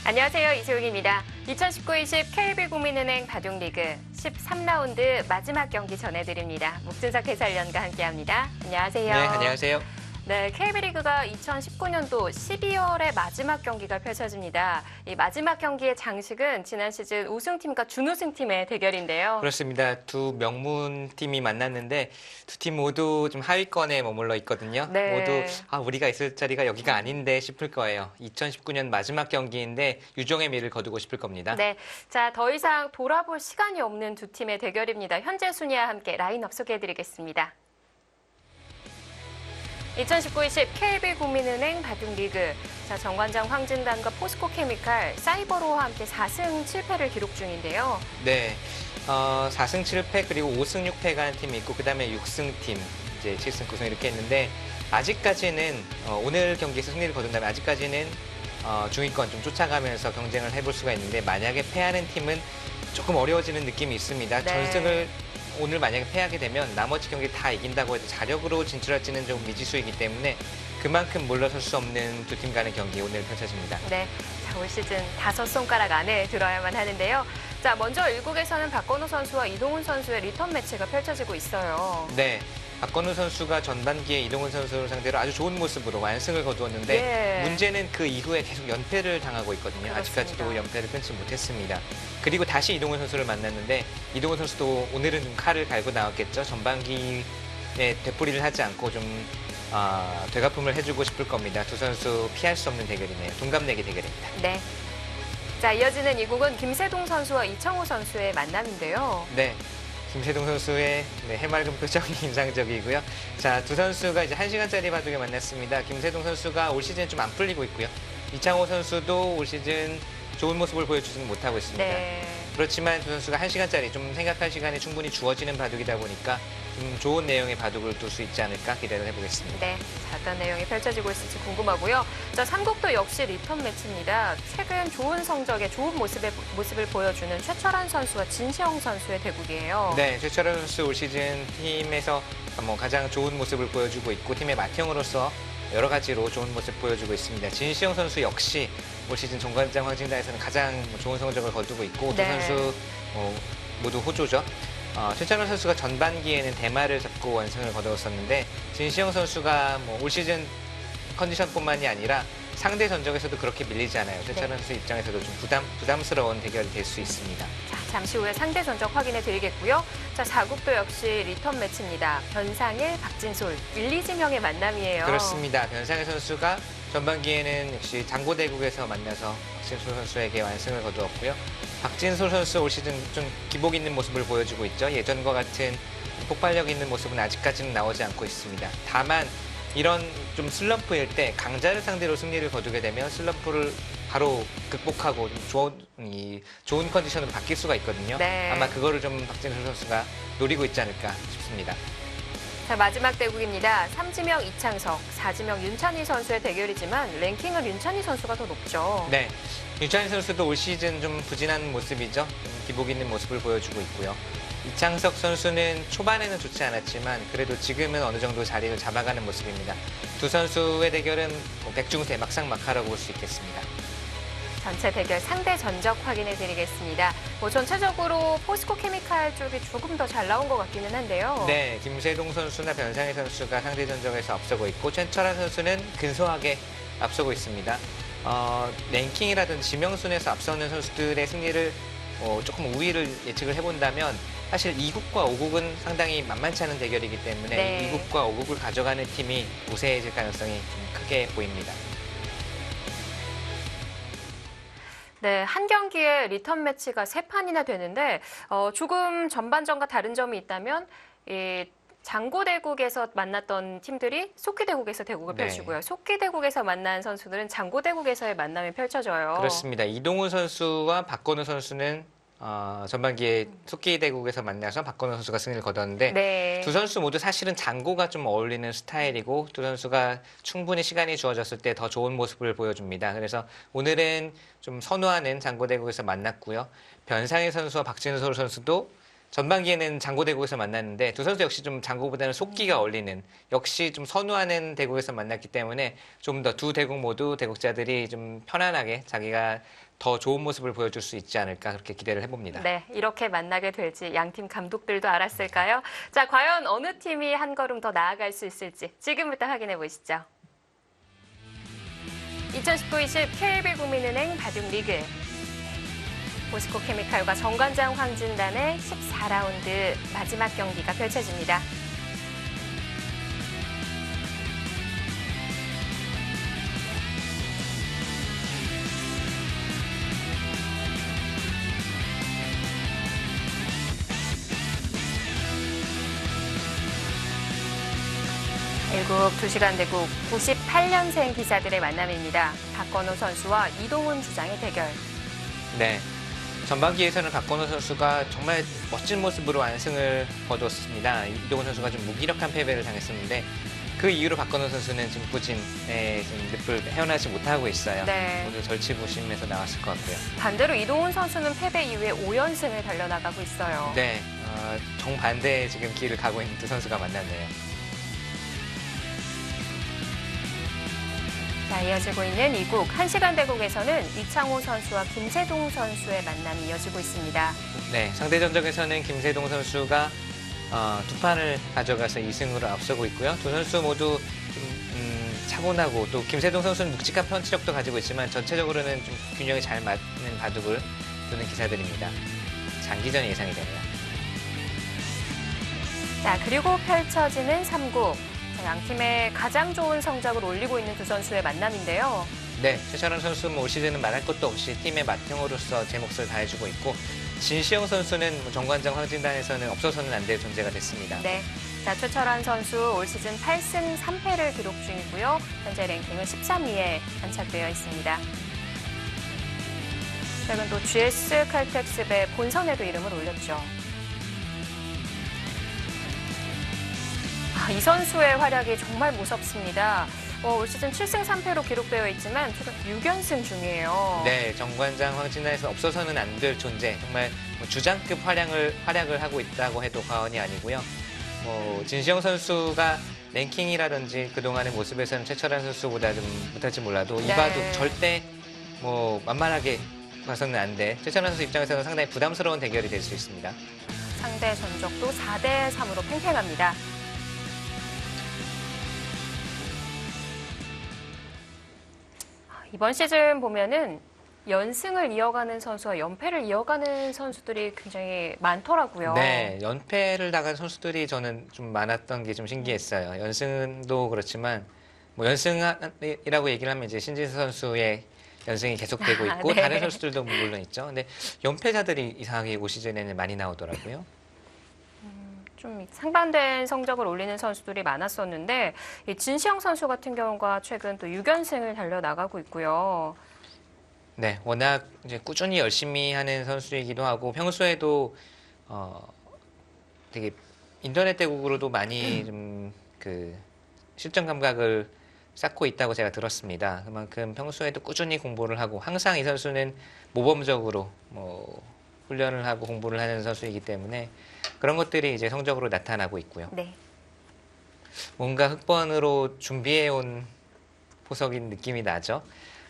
안녕하세요. 이소영입니다. 2019-20 KB국민은행 바둑리그 13라운드 마지막 경기 전해드립니다. 목준석 해설위원과 함께합니다. 안녕하세요. 네, 안녕하세요. 네, KB리그가 2019년도 12월에 마지막 경기가 펼쳐집니다. 이 마지막 경기의 장식은 지난 시즌 우승팀과 준우승팀의 대결인데요. 그렇습니다. 두 명문팀이 만났는데 두 팀 모두 좀 하위권에 머물러 있거든요. 네. 모두 우리가 있을 자리가 여기가 아닌데 싶을 거예요. 2019년 마지막 경기인데 유종의 미를 거두고 싶을 겁니다. 네, 자, 더 이상 돌아볼 시간이 없는 두 팀의 대결입니다. 현재 순위와 함께 라인업 소개해드리겠습니다. 2019-20 KB국민은행 바둑리그. 자, 정관장 황진단과 포스코케미칼, 사이버로와 함께 4승 7패를 기록 중인데요. 네, 4승 7패 그리고 5승 6패가 한 팀이 있고 그다음에 6승 팀, 이제 7승 9승 이렇게 했는데 아직까지는 오늘 경기에서 승리를 거둔다면 아직까지는 중위권 좀 쫓아가면서 경쟁을 해볼 수가 있는데 만약에 패하는 팀은 조금 어려워지는 느낌이 있습니다. 네. 전승을 오늘 만약에 패하게 되면 나머지 경기 다 이긴다고 해도 자력으로 진출할지는 좀 미지수이기 때문에 그만큼 물러설 수 없는 두 팀 간의 경기 오늘 펼쳐집니다. 네, 자, 올 시즌 5손가락 안에 들어야만 하는데요. 자, 먼저 1국에서는 박건우 선수와 이동훈 선수의 리턴 매치가 펼쳐지고 있어요. 네, 박건우 선수가 전반기에 이동훈 선수를 상대로 아주 좋은 모습으로 완승을 거두었는데 문제는 그 이후에 계속 연패를 당하고 있거든요. 그렇습니다. 아직까지도 연패를 끊지 못했습니다. 그리고 다시 이동훈 선수를 만났는데 이동훈 선수도 오늘은 좀 칼을 갈고 나왔겠죠. 전반기에 되풀이를 하지 않고 좀 되갚음을 해주고 싶을 겁니다. 두 선수 피할 수 없는 대결이네요. 동갑내기 대결입니다. 네. 자, 이어지는 2국은 김세동 선수와 이창호 선수의 만남인데요. 네. 김세동 선수의 해맑은 표정이 인상적이고요. 자, 두 선수가 이제 1시간짜리 바둑에 만났습니다. 김세동 선수가 올 시즌 좀 안 풀리고 있고요. 이창호 선수도 올 시즌 좋은 모습을 보여주지는 못하고 있습니다. 네. 그렇지만 두 선수가 1시간짜리 좀 생각할 시간이 충분히 주어지는 바둑이다 보니까 좀 좋은 내용의 바둑을 둘 수 있지 않을까 기대를 해보겠습니다. 네, 자, 어떤 내용이 펼쳐지고 있을지 궁금하고요. 자, 3국도 역시 리턴 매치입니다. 최근 좋은 성적에 좋은 모습을 보여주는 최철환 선수와 진시영 선수의 대국이에요. 네, 최철환 선수 올 시즌 팀에서 가장 좋은 모습을 보여주고 있고 팀의 맏형으로서 여러 가지로 좋은 모습 보여주고 있습니다. 진시영 선수 역시 올 시즌 정관장 황진단에서는 가장 좋은 성적을 거두고 있고 두 선수 모두 호조죠. 최찬호 선수가 전반기에는 대마를 잡고 완승을 거두었었는데 진시영 선수가 올 시즌 컨디션뿐만이 아니라 상대 전적에서도 그렇게 밀리지 않아요. 최찬호 선수 입장에서도 좀 부담스러운 대결이 될 수 있습니다. 자, 잠시 후에 상대 전적 확인해 드리겠고요. 자, 4국도 역시 리턴 매치입니다. 변상일, 박진솔, 1, 2지명의 만남이에요. 그렇습니다. 변상일 선수가 전반기에는 역시 장고대국에서 만나서 박진솔 선수에게 완승을 거두었고요. 박진솔 선수 올 시즌 좀 기복 있는 모습을 보여주고 있죠. 예전과 같은 폭발력 있는 모습은 아직까지는 나오지 않고 있습니다. 다만 이런 좀 슬럼프일 때 강자를 상대로 승리를 거두게 되면 슬럼프를 바로 극복하고 좀 좋은 컨디션으로 바뀔 수가 있거든요. 네. 아마 그거를 좀 박진솔 선수가 노리고 있지 않을까 싶습니다. 자, 마지막 대국입니다. 3지명 이창석, 4지명 윤찬희 선수의 대결이지만 랭킹은 윤찬희 선수가 더 높죠. 네, 윤찬희 선수도 올 시즌 좀 부진한 모습이죠. 좀 기복 있는 모습을 보여주고 있고요. 이창석 선수는 초반에는 좋지 않았지만 그래도 지금은 어느 정도 자리를 잡아가는 모습입니다. 두 선수의 대결은 백중세 막상막하라고 볼 수 있겠습니다. 전체 대결 상대 전적 확인해 드리겠습니다. 전체적으로 포스코케미칼 쪽이 조금 더 잘 나온 것 같기는 한데요. 네, 김세동 선수나 변상희 선수가 상대 전적에서 앞서고 있고 최철환 선수는 근소하게 앞서고 있습니다. 랭킹이라든지 지명순에서 앞서는 선수들의 승리를 조금 우위를 예측을 해본다면 사실 2국과 5국은 상당히 만만치 않은 대결이기 때문에 2국과 5국을 가져가는 팀이 우세해질 가능성이 좀 크게 보입니다. 네, 한 경기에 리턴 매치가 3판이나 되는데 조금 전반전과 다른 점이 있다면 장고대국에서 만났던 팀들이 속기대국에서 대국을 펼치고요. 속기대국에서 만난 선수들은 장고대국에서의 만남이 펼쳐져요. 그렇습니다. 이동훈 선수와 박건우 선수는 전반기에 속기대국에서 만나서 박건우 선수가 승리를 거뒀는데 두 선수 모두 사실은 장고가 좀 어울리는 스타일이고 두 선수가 충분히 시간이 주어졌을 때 더 좋은 모습을 보여줍니다. 그래서 오늘은 좀 선호하는 장고대국에서 만났고요. 변상일 선수와 박진솔 선수도 전반기에는 장고대국에서 만났는데 두 선수 역시 좀 장고보다는 속기가 어울리는 역시 좀 선호하는 대국에서 만났기 때문에 좀 더 두 대국 모두 대국자들이 좀 편안하게 자기가 더 좋은 모습을 보여줄 수 있지 않을까 그렇게 기대를 해봅니다. 네, 이렇게 만나게 될지 양팀 감독들도 알았을까요? 자, 과연 어느 팀이 한 걸음 더 나아갈 수 있을지 지금부터 확인해 보시죠. 2019-20 KLB 국민은행 바둑리그 포스코 케미칼과 정관장 황진단의 14라운드 마지막 경기가 펼쳐집니다. 일국 2시간 대국 98년생 기사들의 만남입니다. 박건호 선수와 이동훈 주장의 대결. 네. 전반기에서는 박건호 선수가 정말 멋진 모습으로 완승을 거두었습니다. 이동훈 선수가 좀 무기력한 패배를 당했었는데 그 이후로 박건호 선수는 지금 부진의 늪을 헤어나지 못하고 있어요. 네. 모두 절치부심에서 나왔을 것 같고요. 반대로 이동훈 선수는 패배 이후에 5연승을 달려나가고 있어요. 네. 정반대의 지금 길을 가고 있는 두 선수가 만났네요. 자, 이어지고 있는 이국 1시간 대국에서는 이창호 선수와 김세동 선수의 만남이 이어지고 있습니다. 네, 상대 전적에서는 김세동 선수가 두 판을 가져가서 2승으로 앞서고 있고요. 두 선수 모두 좀, 차분하고 또 김세동 선수는 묵직한 펀치력도 가지고 있지만 전체적으로는 좀 균형이 잘 맞는 바둑을 두는 기사들입니다. 장기전이 예상이 됩니다. 자, 그리고 펼쳐지는 3국. 양 팀의 가장 좋은 성적을 올리고 있는 두 선수의 만남인데요. 네, 최철원 선수는 올 시즌은 말할 것도 없이 팀의 맏형으로서 제 몫을 다해주고 있고 진시영 선수는 정관장 황진단에서는 없어서는 안 될 존재가 됐습니다. 네, 자, 최철환 선수 올 시즌 8승 3패를 기록 중이고요. 현재 랭킹은 13위에 안착되어 있습니다. 최근 또 GS 칼텍스배 본선에도 이름을 올렸죠. 이 선수의 활약이 정말 무섭습니다. 올 시즌 7승 3패로 기록되어 있지만 최근 6연승 중이에요. 네, 정관장 황진단에서 없어서는 안 될 존재, 정말 주장급 활약을 하고 있다고 해도 과언이 아니고요. 진시영 선수가 랭킹이라든지 그동안의 모습에서는 최철환 선수보다 좀 못할지 몰라도 이 네. 바둑 절대 만만하게 봐서는 안 돼. 최철환 선수 입장에서는 상당히 부담스러운 대결이 될 수 있습니다. 상대 전적도 4대 3으로 팽팽합니다. 이번 시즌 보면은 연승을 이어가는 선수와 연패를 이어가는 선수들이 굉장히 많더라고요. 네, 연패를 나간 선수들이 저는 좀 많았던 게 좀 신기했어요. 연승도 그렇지만 연승이라고 얘기를 하면 이제 신진수 선수의 연승이 계속되고 있고 네. 다른 선수들도 물론 있죠. 근데 연패자들이 이상하게 올 시즌에는 많이 나오더라고요. 좀 상반된 성적을 올리는 선수들이 많았었는데 이 진시영 선수 같은 경우가 최근 또 6연승을 달려나가고 있고요. 네, 워낙 이제 꾸준히 열심히 하는 선수이기도 하고 평소에도 되게 인터넷 대국으로도 많이 좀 그 실전 감각을 쌓고 있다고 제가 들었습니다. 그만큼 평소에도 꾸준히 공부를 하고 항상 이 선수는 모범적으로 훈련을 하고 공부를 하는 선수이기 때문에 그런 것들이 이제 성적으로 나타나고 있고요. 네. 뭔가 흑번으로 준비해온 포석인 느낌이 나죠.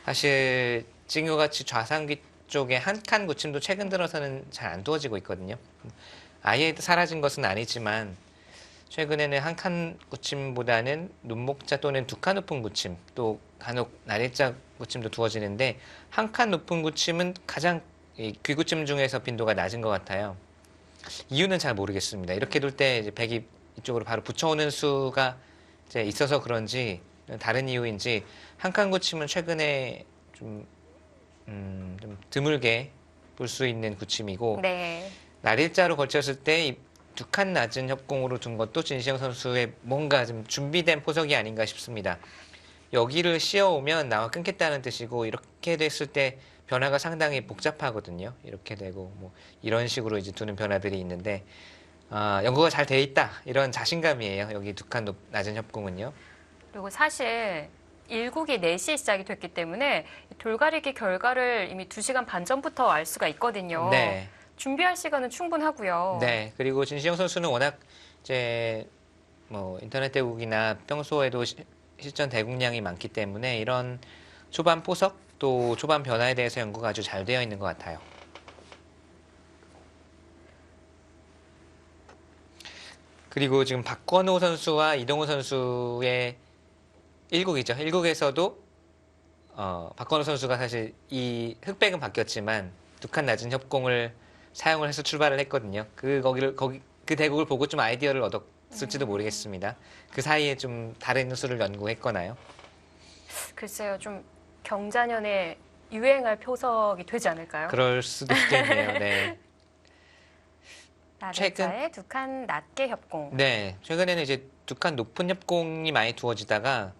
사실 지금같이 좌상귀 쪽에 한 칸 굳힘도 최근 들어서는 잘 안 두어지고 있거든요. 아예 사라진 것은 아니지만 최근에는 한 칸 굳힘보다는 눈목자 또는 두 칸 높은 굳힘, 또 간혹 나래자 굳힘도 두어지는데 한 칸 높은 굳힘은 가장 귀구침 중에서 빈도가 낮은 것 같아요. 이유는 잘 모르겠습니다. 이렇게 둘 때 이제 백이 이쪽으로 바로 붙여오는 수가 이제 있어서 그런지 다른 이유인지 한 칸 굳힘은 최근에 좀 드물게 볼 수 있는 굳힘이고 네. 날일자로 걸쳤을 때 두 칸 낮은 협공으로 둔 것도 진시영 선수의 뭔가 좀 준비된 포석이 아닌가 싶습니다. 여기를 씌워오면 나와 끊겠다는 뜻이고 이렇게 됐을 때 변화가 상당히 복잡하거든요. 이렇게 되고 이런 식으로 이제 두는 변화들이 있는데 연구가 잘 돼 있다 이런 자신감이에요. 여기 두 칸 낮은 협공은요. 그리고 사실 1국이 4시에 시작이 됐기 때문에 돌가리기 결과를 이미 2시간 반 전부터 알 수가 있거든요. 네. 준비할 시간은 충분하고요. 네. 그리고 진시영 선수는 워낙 이제 인터넷 대국이나 평소에도 실전 대국량이 많기 때문에 이런 초반 포석 또 초반 변화에 대해서 연구가 아주 잘 되어 있는 것 같아요. 그리고 지금 박건호 선수와 이동호 선수의 1국이죠. 1국에서도 박건호 선수가 사실 이 흑백은 바뀌었지만 두 칸 낮은 협공을 사용을 해서 출발을 했거든요. 그 대국을 보고 좀 아이디어를 얻었을지도 모르겠습니다. 그 사이에 좀 다른 수를 연구했거나요? 글쎄요, 좀 경자년에 유행할 표석이 되지 않을까요? 그럴 수도 있겠네요. 네. 나르자의 두 칸 낮게 협공. 네, 최근에는 이제 두 칸 높은 협공이 많이 두어지다가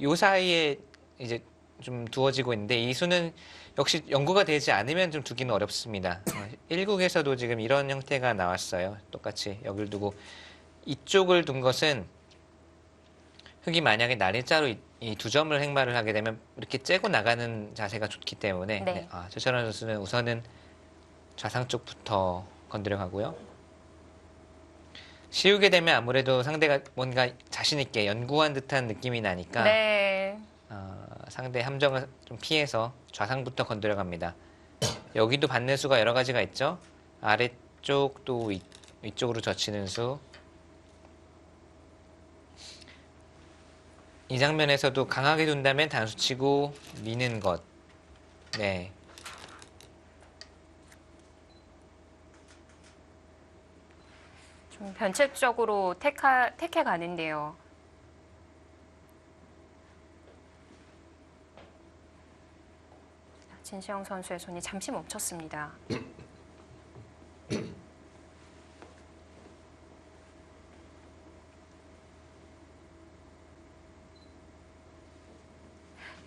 요 사이에 이제 좀 두어지고 있는데 이 수는 역시 연구가 되지 않으면 좀 두기는 어렵습니다. 1국에서도 지금 이런 형태가 나왔어요. 똑같이 여기를 두고 이쪽을 둔 것은 흙이 만약에 날일자로 이 두 점을 행마를 하게 되면 이렇게 째고 나가는 자세가 좋기 때문에 네. 최철원 선수는 우선은 좌상 쪽부터 건드려 가고요. 씌우게 되면 아무래도 상대가 뭔가 자신 있게 연구한 듯한 느낌이 나니까 네. 상대 함정을 좀 피해서 좌상부터 건드려 갑니다. 여기도 받는 수가 여러 가지가 있죠. 아래쪽 또 위쪽으로 젖히는 수. 이 장면에서도 강하게 둔다면 단수치고 미는 것. 네. 좀 변칙적으로 택해 가는데요. 진시영 선수의 손이 잠시 멈췄습니다.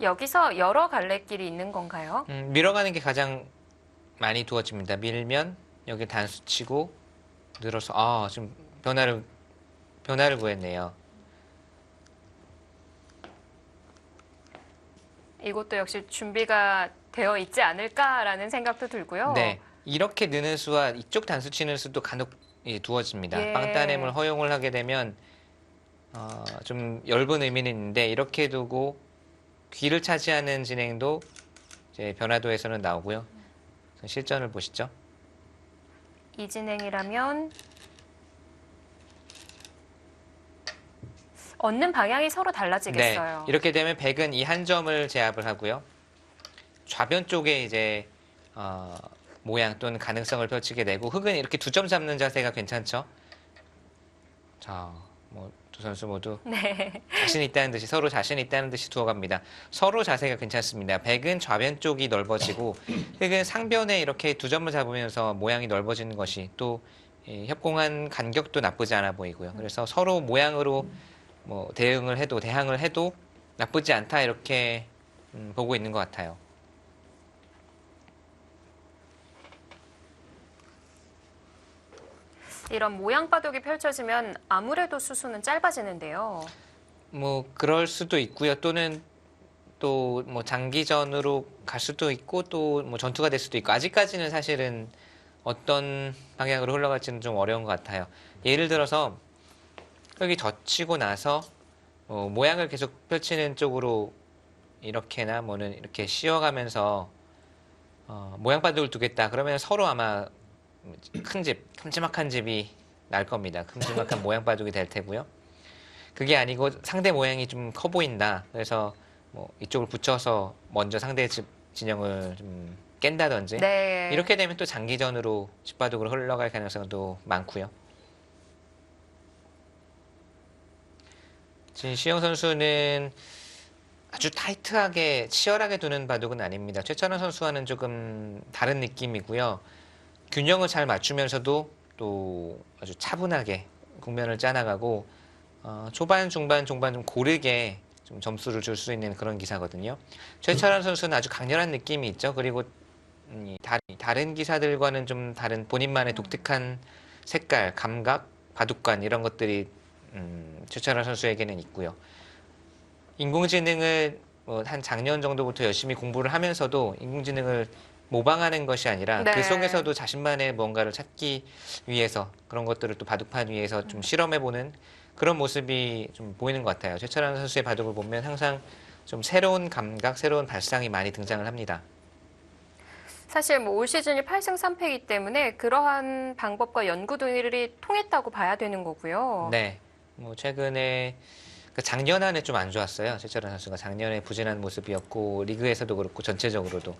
여기서 여러 갈래길이 있는 건가요? 밀어가는 게 가장 많이 두어집니다. 밀면 여기 단수치고 늘어서 좀 변화를 구했네요. 이것도 역시 준비가 되어 있지 않을까라는 생각도 들고요. 네, 이렇게 느는 수와 이쪽 단수 치는 수도 간혹 두어집니다. 예. 빵따냄을 허용을 하게 되면 좀 엷은 의미는 있는데 이렇게 두고 귀를 차지하는 진행도 이제 변화도에서는 나오고요. 실전을 보시죠. 이 진행이라면 얻는 방향이 서로 달라지겠어요. 네, 이렇게 되면 백은 이 한 점을 제압을 하고요. 좌변 쪽에 이제 모양 또는 가능성을 펼치게 되고 흑은 이렇게 두 점 잡는 자세가 괜찮죠. 자, 두 선수 모두 네. 자신 있다는 듯이 서로 자신 있다는 듯이 두어갑니다. 서로 자세가 괜찮습니다. 백은 좌변 쪽이 넓어지고 흑은 상변에 이렇게 두 점을 잡으면서 모양이 넓어지는 것이 또 협공한 간격도 나쁘지 않아 보이고요. 그래서 서로 모양으로 대항을 해도 나쁘지 않다 이렇게 보고 있는 것 같아요. 이런 모양 바둑이 펼쳐지면 아무래도 수수는 짧아지는데요. 그럴 수도 있고요. 또는 또 장기전으로 갈 수도 있고 또 전투가 될 수도 있고 아직까지는 사실은 어떤 방향으로 흘러갈지는 좀 어려운 것 같아요. 예를 들어서 흙이 젖히고 나서 모양을 계속 펼치는 쪽으로 이렇게나 이렇게 씌워가면서 모양 바둑을 두겠다. 그러면 서로 아마 큼지막한 집이 날 겁니다. 큼지막한 모양 바둑이 될 테고요. 그게 아니고 상대 모양이 좀 커 보인다. 그래서 이쪽을 붙여서 먼저 상대 집 진영을 좀 깬다든지 네. 이렇게 되면 또 장기전으로 집바둑으로 흘러갈 가능성도 많고요. 진시영 선수는 아주 타이트하게 치열하게 두는 바둑은 아닙니다. 최철원 선수와는 조금 다른 느낌이고요. 균형을 잘 맞추면서도 또 아주 차분하게 국면을 짜나가고 초반, 중반, 종반 좀 고르게 좀 점수를 줄 수 있는 그런 기사거든요. 최철원 선수는 아주 강렬한 느낌이 있죠. 그리고 다른 기사들과는 좀 다른 본인만의 독특한 색깔, 감각, 바둑관 이런 것들이 최철원 선수에게는 있고요. 인공지능을 한 작년 정도부터 열심히 공부를 하면서도 인공지능을 모방하는 것이 아니라 네. 그 속에서도 자신만의 뭔가를 찾기 위해서 그런 것들을 또 바둑판 위에서 좀 실험해보는 그런 모습이 좀 보이는 것 같아요. 최철원 선수의 바둑을 보면 항상 좀 새로운 감각, 새로운 발상이 많이 등장을 합니다. 사실 뭐 올 시즌이 8승 3패이기 때문에 그러한 방법과 연구들이 통했다고 봐야 되는 거고요. 네. 뭐 최근에 작년에는 좀 안 좋았어요. 최철원 선수가 작년에 부진한 모습이었고 리그에서도 그렇고 전체적으로도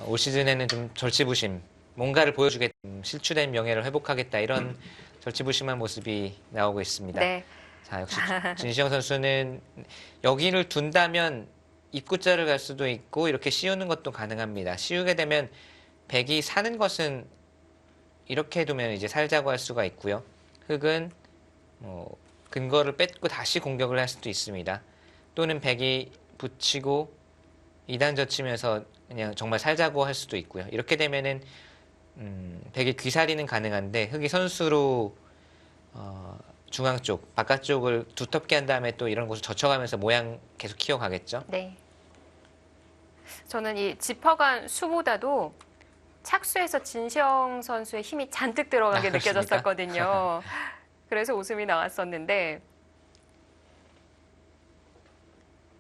올 시즌에는 좀 절치부심, 뭔가를 보여주겠다, 실추된 명예를 회복하겠다 이런 절치부심한 모습이 나오고 있습니다. 네. 자, 역시 진시영 선수는 여기를 둔다면 입구자를 갈 수도 있고 이렇게 씌우는 것도 가능합니다. 씌우게 되면 백이 사는 것은 이렇게 두면 이제 살자고 할 수가 있고요. 흑은 뭐 근거를 뺏고 다시 공격을 할 수도 있습니다. 또는 백이 붙이고 2단 젖히면서 그냥 정말 살자고 할 수도 있고요. 이렇게 되면은 백의 귀살이는 가능한데 흑이 선수로 중앙 쪽, 바깥쪽을 두텁게 한 다음에 또 이런 곳을 젖혀가면서 모양 계속 키워가겠죠. 네. 저는 이 짚어간 수보다도 착수에서 진시영 선수의 힘이 잔뜩 들어간 게 아, 그렇습니까? 느껴졌었거든요. 그래서 웃음이 나왔었는데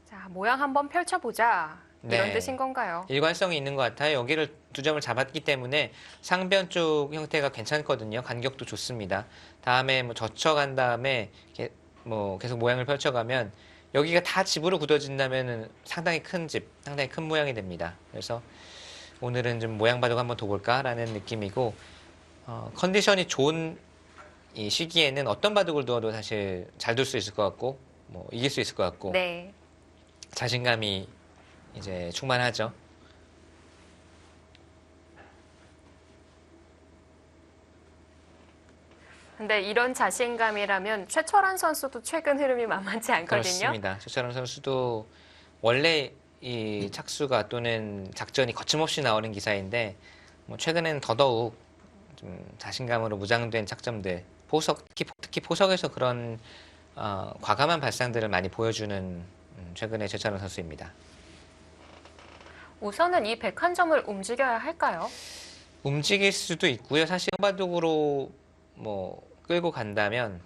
자, 모양 한번 펼쳐보자. 이런 네. 뜻인 건가요? 일관성이 있는 것 같아요. 여기를 2점을 잡았기 때문에 상변 쪽 형태가 괜찮거든요. 간격도 좋습니다. 다음에 뭐 젖혀간 다음에 뭐 계속 모양을 펼쳐가면 여기가 다 집으로 굳어진다면 상당히 큰 집, 상당히 큰 모양이 됩니다. 그래서 오늘은 좀 모양 바둑 한번 둬볼까라는 느낌이고 컨디션이 좋은 이 시기에는 어떤 바둑을 두어도 사실 잘 둘 수 있을 것 같고 뭐 이길 수 있을 것 같고 네. 자신감이 이제 충만하죠. 근데 이런 자신감이라면 최철환 선수도 최근 흐름이 만만치 않거든요. 그렇습니다. 최철원 선수도 원래 이 착수가 또는 작전이 거침없이 나오는 기사인데 뭐 최근에는 더더욱 좀 자신감으로 무장된 착점들, 포석 특히 포석에서 그런 과감한 발상들을 많이 보여주는 최근의 최철원 선수입니다. 우선은 이 101점을 움직여야 할까요? 움직일 수도 있고요. 사실 바둑으로 뭐 끌고 간다면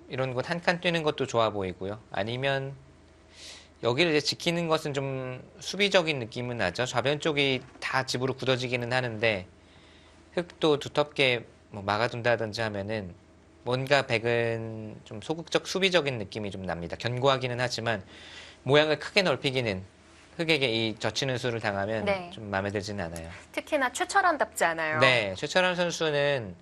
이런 곳 한 칸 뛰는 것도 좋아 보이고요. 아니면 여기를 이제 지키는 것은 좀 수비적인 느낌은 나죠. 좌변 쪽이 다 집으로 굳어지기는 하는데 흙도 두텁게 뭐 막아둔다든지 하면은 뭔가 백은 좀 소극적 수비적인 느낌이 좀 납니다. 견고하기는 하지만 모양을 크게 넓히기는 흙에게 이 젖히는 수를 당하면 네. 좀 마음에 들지는 않아요. 특히나 최철환답지 않아요. 네, 최철환 선수는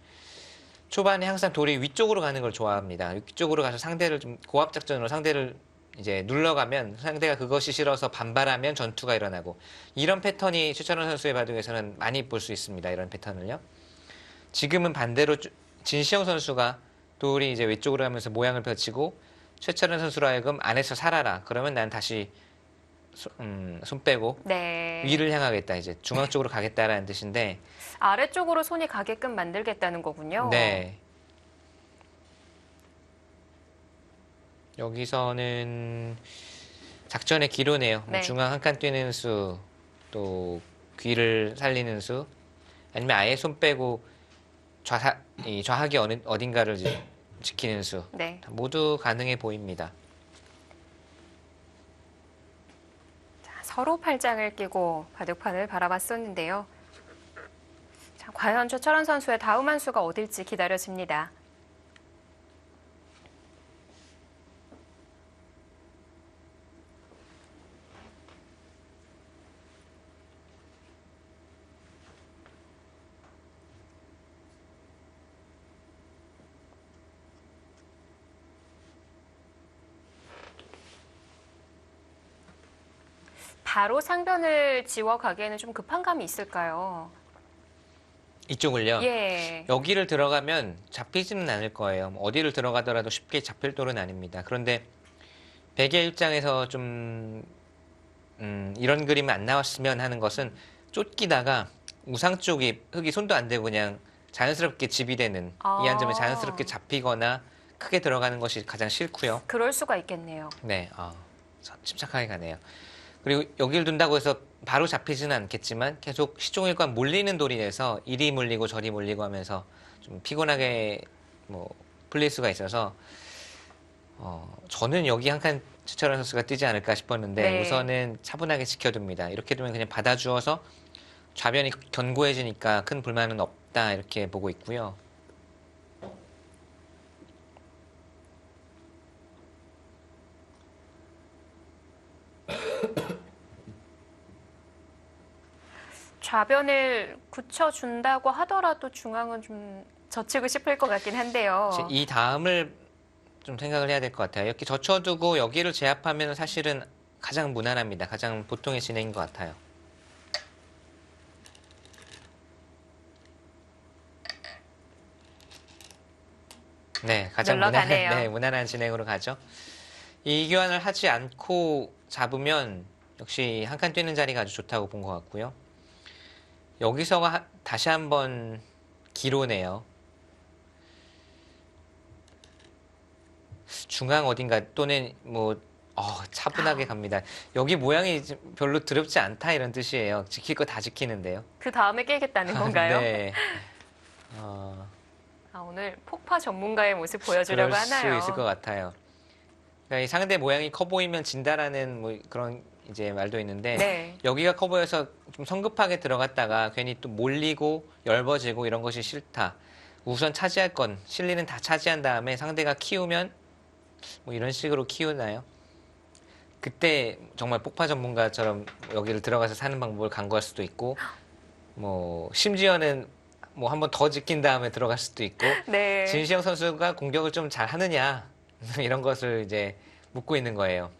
초반에 항상 돌이 위쪽으로 가는 걸 좋아합니다. 위쪽으로 가서 상대를 좀 고압 작전으로 상대를 이제 눌러가면 상대가 그것이 싫어서 반발하면 전투가 일어나고 이런 패턴이 최철원 선수의 바둑에서는 많이 볼 수 있습니다. 이런 패턴을요. 지금은 반대로 진시영 선수가 돌이 이제 외쪽으로 하면서 모양을 펼치고 최철원 선수로 하여금 안에서 살아라. 그러면 난 다시 손 빼고 네. 위를 향하겠다. 이제 중앙 쪽으로 가겠다라는 뜻인데 아래쪽으로 손이 가게끔 만들겠다는 거군요. 네. 여기서는 작전의 기로네요. 네. 중앙 한 칸 뛰는 수, 또 귀를 살리는 수, 아니면 아예 손 빼고 좌하기 어딘가를 지키는 수. 네. 모두 가능해 보입니다. 자, 서로 팔짱을 끼고 바둑판을 바라봤었는데요. 자, 과연 최철환 선수의 다음 한 수가 어딜지 기다려집니다. 바로 상변을 지워가기에는 좀 급한 감이 있을까요? 이쪽을요. 예. 여기를 들어가면 잡히지는 않을 거예요. 어디를 들어가더라도 쉽게 잡힐 돌은 아닙니다. 그런데 백의 입장에서 좀 이런 그림이 안 나왔으면 하는 것은 쫓기다가 우상 쪽이 흙이 손도 안 대고 그냥 자연스럽게 집이 되는 이 한 점에 자연스럽게 잡히거나 크게 들어가는 것이 가장 싫고요. 그럴 수가 있겠네요. 네, 침착하게 가네요. 그리고 여기를 둔다고 해서 바로 잡히지는 않겠지만 계속 시종일관 몰리는 돌이 돼서 이리 몰리고 저리 몰리고 하면서 좀 피곤하게 뭐 풀릴 수가 있어서 저는 여기 한 칸 최철원 선수가 뛰지 않을까 싶었는데 네. 우선은 차분하게 지켜둡니다. 이렇게 두면 그냥 받아주어서 좌변이 견고해지니까 큰 불만은 없다 이렇게 보고 있고요. 좌변을 굳혀준다고 하더라도 중앙은 좀 젖히고 싶을 것 같긴 한데요. 이제 이 다음을 좀 생각을 해야 될 것 같아요. 이렇게 젖혀두고 여기를 제압하면 사실은 가장 무난합니다. 가장 보통의 진행인 것 같아요. 네, 가장 눌러가네요. 무난한 진행으로 가죠. 이 교환을 하지 않고 잡으면 역시 한 칸 뛰는 자리가 아주 좋다고 본 것 같고요. 여기서가 다시 한번 기로네요. 중앙 어딘가 또는 뭐 차분하게 갑니다. 여기 모양이 별로 더럽지 않다 이런 뜻이에요. 지킬 거 다 지키는데요. 그 다음에 깨겠다는 건가요? 네. 오늘 폭파 전문가의 모습 보여주려고 그럴 하나요? 수 있을 것 같아요. 그러니까 이 상대 모양이 커 보이면 진다라는 뭐 그런 이제 말도 있는데 네. 여기가 커 보여서 좀 성급하게 들어갔다가 괜히 또 몰리고 엷어지고 이런 것이 싫다. 우선 차지할 건 실리는 다 차지한 다음에 상대가 키우면 뭐 이런 식으로 키우나요? 그때 정말 폭파 전문가처럼 여기를 들어가서 사는 방법을 강구할 수도 있고 뭐 심지어는 뭐 한 번 더 지킨 다음에 들어갈 수도 있고 네. 진시영 선수가 공격을 좀 잘 하느냐 이런 것을 이제 묻고 있는 거예요.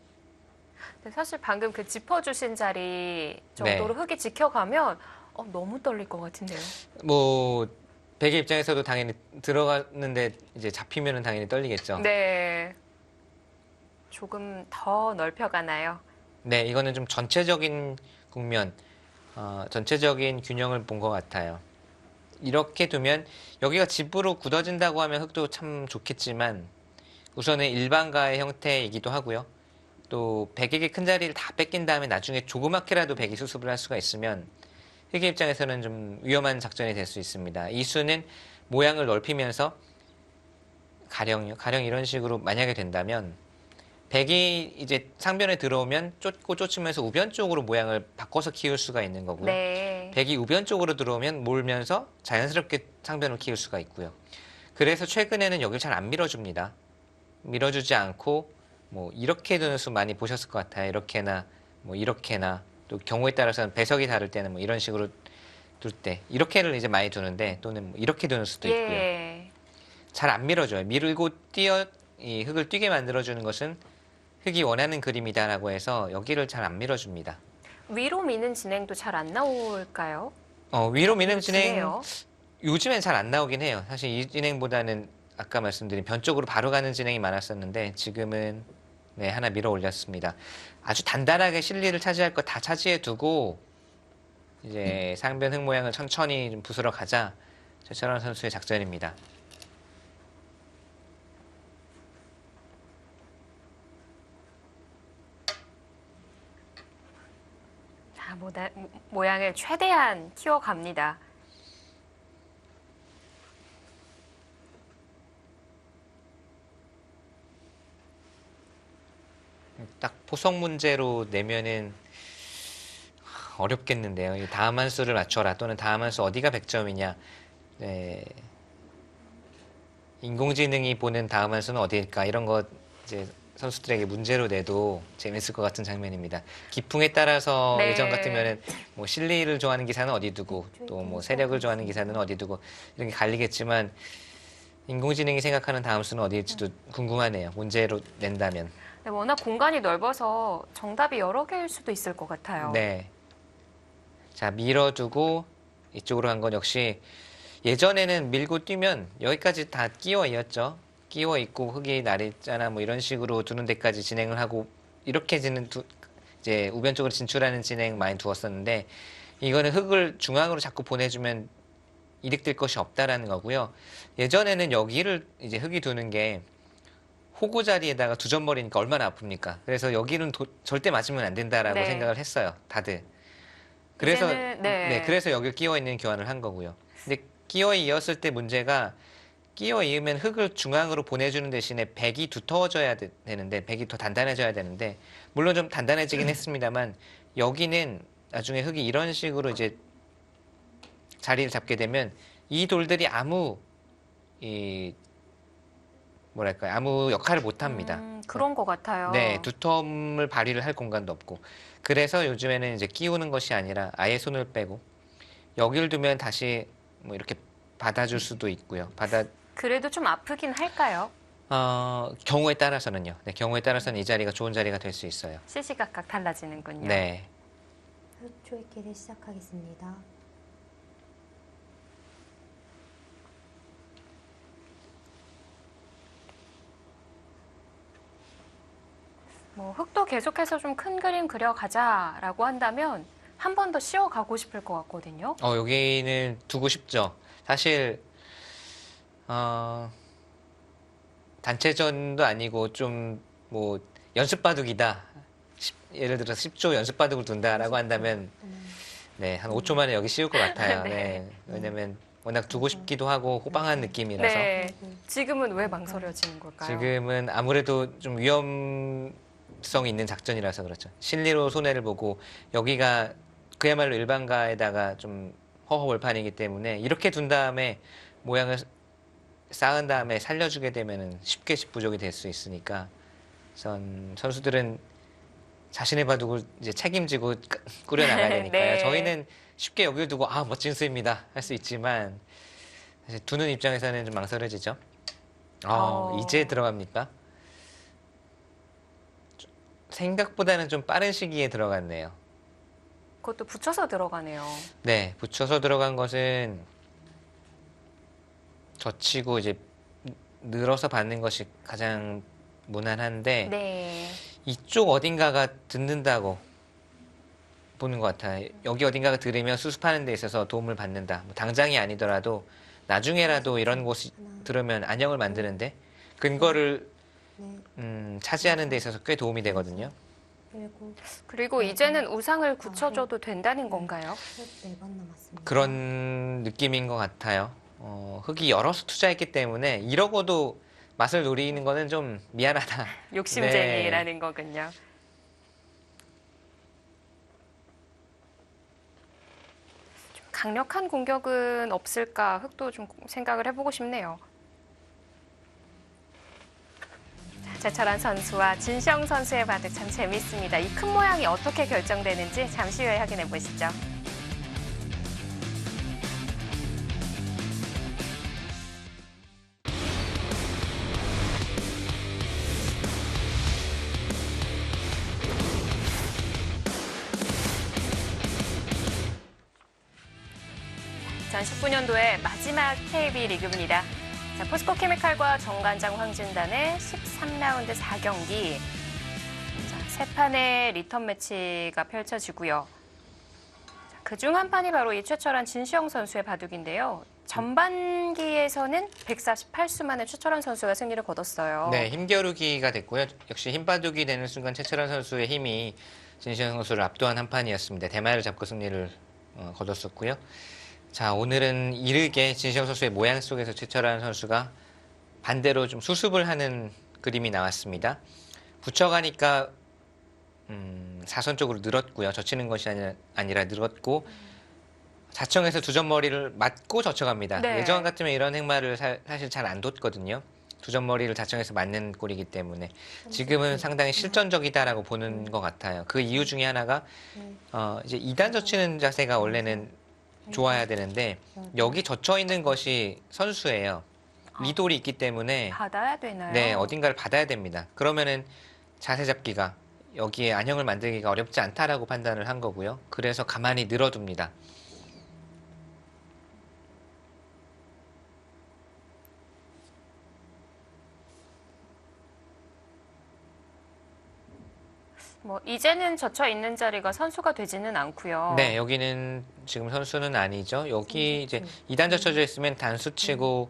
근데 사실 방금 그 짚어주신 자리 정도로 네. 흙이 지켜가면 너무 떨릴 것 같은데요. 뭐 백의 입장에서도 당연히 들어갔는데 이제 잡히면은 당연히 떨리겠죠. 네. 조금 더 넓혀가나요? 네, 이거는 좀 전체적인 국면, 전체적인 균형을 본 것 같아요. 이렇게 두면 여기가 집으로 굳어진다고 하면 흙도 참 좋겠지만 우선은 일반가의 형태이기도 하고요. 또 백에게 큰 자리를 다 뺏긴 다음에 나중에 조그맣게라도 백이 수습을 할 수가 있으면 흙의 입장에서는 좀 위험한 작전이 될 수 있습니다. 이 수는 모양을 넓히면서 가령 이런 식으로 만약에 된다면 백이 이제 상변에 들어오면 쫓고 쫓으면서 우변 쪽으로 모양을 바꿔서 키울 수가 있는 거고요. 네. 백이 우변 쪽으로 들어오면 몰면서 자연스럽게 상변을 키울 수가 있고요. 그래서 최근에는 여기를 잘 안 밀어줍니다. 밀어주지 않고 뭐 이렇게 두는 수 많이 보셨을 것 같아요. 이렇게나 뭐 이렇게나 또 경우에 따라서는 배석이 다를 때는 뭐 이런 식으로 둘 때 이렇게를 이제 많이 두는데 또는 뭐 이렇게 두는 수도 있고요. 예. 잘 안 밀어줘요. 밀고 이 흙을 뛰게 만들어주는 것은 흙이 원하는 그림이다라고 해서 여기를 잘 안 밀어줍니다. 위로 미는 진행도 잘 안 나올까요? 위로 미는 진행 그래요? 요즘엔 잘 안 나오긴 해요. 사실 이 진행보다는 아까 말씀드린 변 쪽으로 바로 가는 진행이 많았었는데 지금은 네, 하나 밀어 올렸습니다. 아주 단단하게 실리를 차지할 거 다 차지해 두고 이제 상변 흙 모양을 천천히 좀 부수러 가자. 최철원 선수의 작전입니다. 자, 모양을 최대한 키워갑니다. 딱 포석 문제로 내면은 어렵겠는데요. 이 다음 한 수를 맞춰라 또는 다음 한 수 어디가 100점이냐. 네. 인공지능이 보는 다음 한 수는 어디일까 이런 거 이제 선수들에게 문제로 내도 재밌을 것 같은 장면입니다. 기풍에 따라서 네. 예전 같으면은 뭐 실리를 좋아하는 기사는 어디 두고 또 뭐 세력을 좋아하는 기사는 어디 두고 이렇게 갈리겠지만 인공지능이 생각하는 다음 수는 어디일지도 궁금하네요. 문제로 낸다면. 네, 워낙 공간이 넓어서 정답이 여러 개일 수도 있을 것 같아요. 네. 자, 밀어두고 이쪽으로 간 건 역시 예전에는 밀고 뛰면 여기까지 다 끼워 있었죠. 끼워 있고 흙이 나랬잖아 뭐 이런 식으로 두는 데까지 진행을 하고 이렇게 이제 우변 쪽으로 진출하는 진행 많이 두었었는데 이거는 흙을 중앙으로 자꾸 보내주면 이득될 것이 없다라는 거고요. 예전에는 여기를 이제 흙이 두는 게 호구 자리에다가 두 점머리니까 얼마나 아픕니까? 그래서 여기는 절대 맞으면 안 된다라고 네. 생각을 했어요. 다들. 그래서 이제는, 네. 그래서 여기 끼워 있는 교환을 한 거고요. 근데 끼워 이었을 때 문제가 끼워 이으면 흙을 중앙으로 보내주는 대신에 백이 두터워져야 되는데, 백이 더 단단해져야 되는데, 물론 좀 단단해지긴 했습니다만, 여기는 나중에 흙이 이런 식으로 이제 자리를 잡게 되면 이 돌들이 아무 역할을 못 합니다. 그런 것 같아요. 네, 두텀을 발휘를 할 공간도 없고. 그래서 요즘에는 이제 끼우는 것이 아니라 아예 손을 빼고, 여기를 두면 다시 뭐 이렇게 받아줄 수도 있고요. 그래도 좀 아프긴 할까요? 경우에 따라서는요. 네, 경우에 따라서는 이 자리가 좋은 자리가 될 수 있어요. 시시각각 달라지는군요. 네. 흙 조이기를 시작하겠습니다. 뭐 흙도 계속해서 좀 큰 그림 그려가자라고 한다면 한 번 더 씌워가고 싶을 것 같거든요. 여기는 두고 싶죠. 사실 단체전도 아니고 좀 뭐 연습 바둑이다. 예를 들어서 10조 연습 바둑을 둔다라고 한다면 네, 한 5초 만에 여기 씌울 것 같아요. 네. 네. 왜냐면 워낙 두고 싶기도 하고 호방한 느낌이라서. 네. 지금은 왜 망설여지는 걸까요? 지금은 아무래도 좀 위험성 있는 작전이라서 그렇죠. 실리로 손해를 보고 여기가 그야말로 일반가에다가 좀 허허벌판이기 때문에 이렇게 둔 다음에 모양을 쌓은 다음에 살려주게 되면은 쉽게 십부족이 될 수 있으니까 선수들은 자신의 바둑을 이제 책임지고 꾸려나가야 되니까요. 네. 저희는 쉽게 여기를 두고 멋진 수입니다 할 수 있지만 사실 두는 입장에서는 좀 망설여지죠. 이제 들어갑니까? 생각보다는 좀 빠른 시기에 들어갔네요. 그것도 붙여서 들어가네요. 네, 붙여서 들어간 것은 젖히고 이제 늘어서 받는 것이 가장 무난한데 네. 이쪽 어딘가가 듣는다고 보는 것 같아요. 여기 어딘가가 들으면 수습하는 데 있어서 도움을 받는다. 뭐 당장이 아니더라도 나중에라도 이런 곳이 들으면 안형을 만드는데 근거를 차지하는 데 있어서 꽤 도움이 되거든요. 그리고 이제는 우상을 굳혀줘도 된다는 건가요? 4번 남았습니다. 그런 느낌인 것 같아요. 흙이 열어서 투자했기 때문에 이러고도 맛을 노리는 거는 좀 미안하다. 욕심쟁이라는 거군요. 좀 강력한 공격은 없을까 흙도 좀 생각을 해보고 싶네요. 제철한 선수와 진시영 선수의 바둑 참 재밌습니다. 이 큰 모양이 어떻게 결정되는지 잠시 후에 확인해 보시죠. 자, 2019년도의 마지막 KB 리그입니다. 자, 포스코 케미칼과 정관장 황진단의 13라운드 4경기. 자, 세 판의 리턴 매치가 펼쳐지고요. 그중 한 판이 바로 이 최철한 진시영 선수의 바둑인데요. 전반기에서는 148수 만에 최철한 선수가 승리를 거뒀어요. 네, 힘겨루기가 됐고요. 역시 힘바둑이 되는 순간 최철한 선수의 힘이 진시영 선수를 압도한 한 판이었습니다. 대마를 잡고 승리를 거뒀었고요. 자, 오늘은 이르게 진시영 선수의 모양 속에서 최철한 선수가 반대로 좀 수습을 하는 그림이 나왔습니다. 붙여가니까 사선 쪽으로 늘었고요. 젖히는 것이 아니라 늘었고 자청에서 두 점머리를 맞고 젖혀갑니다. 네. 예전 같으면 이런 행마를 사실 잘 안 뒀거든요. 두 점머리를 자청에서 맞는 꼴이기 때문에 지금은 상당히 실전적이다라고 보는 것 같아요. 그 이유 중에 하나가 이제 2단 젖히는 자세가 원래는 좋아야 되는데 여기 젖혀 있는 것이 선수예요. 미돌이 있기 때문에 받아야 되나요? 네, 어딘가를 받아야 됩니다. 그러면은 자세 잡기가 여기에 안형을 만들기가 어렵지 않다라고 판단을 한 거고요. 그래서 가만히 늘어둡니다. 뭐 이제는 젖혀 있는 자리가 선수가 되지는 않고요. 네, 여기는 지금 선수는 아니죠. 여기 이제 2단 젖혀져 있으면 단수 치고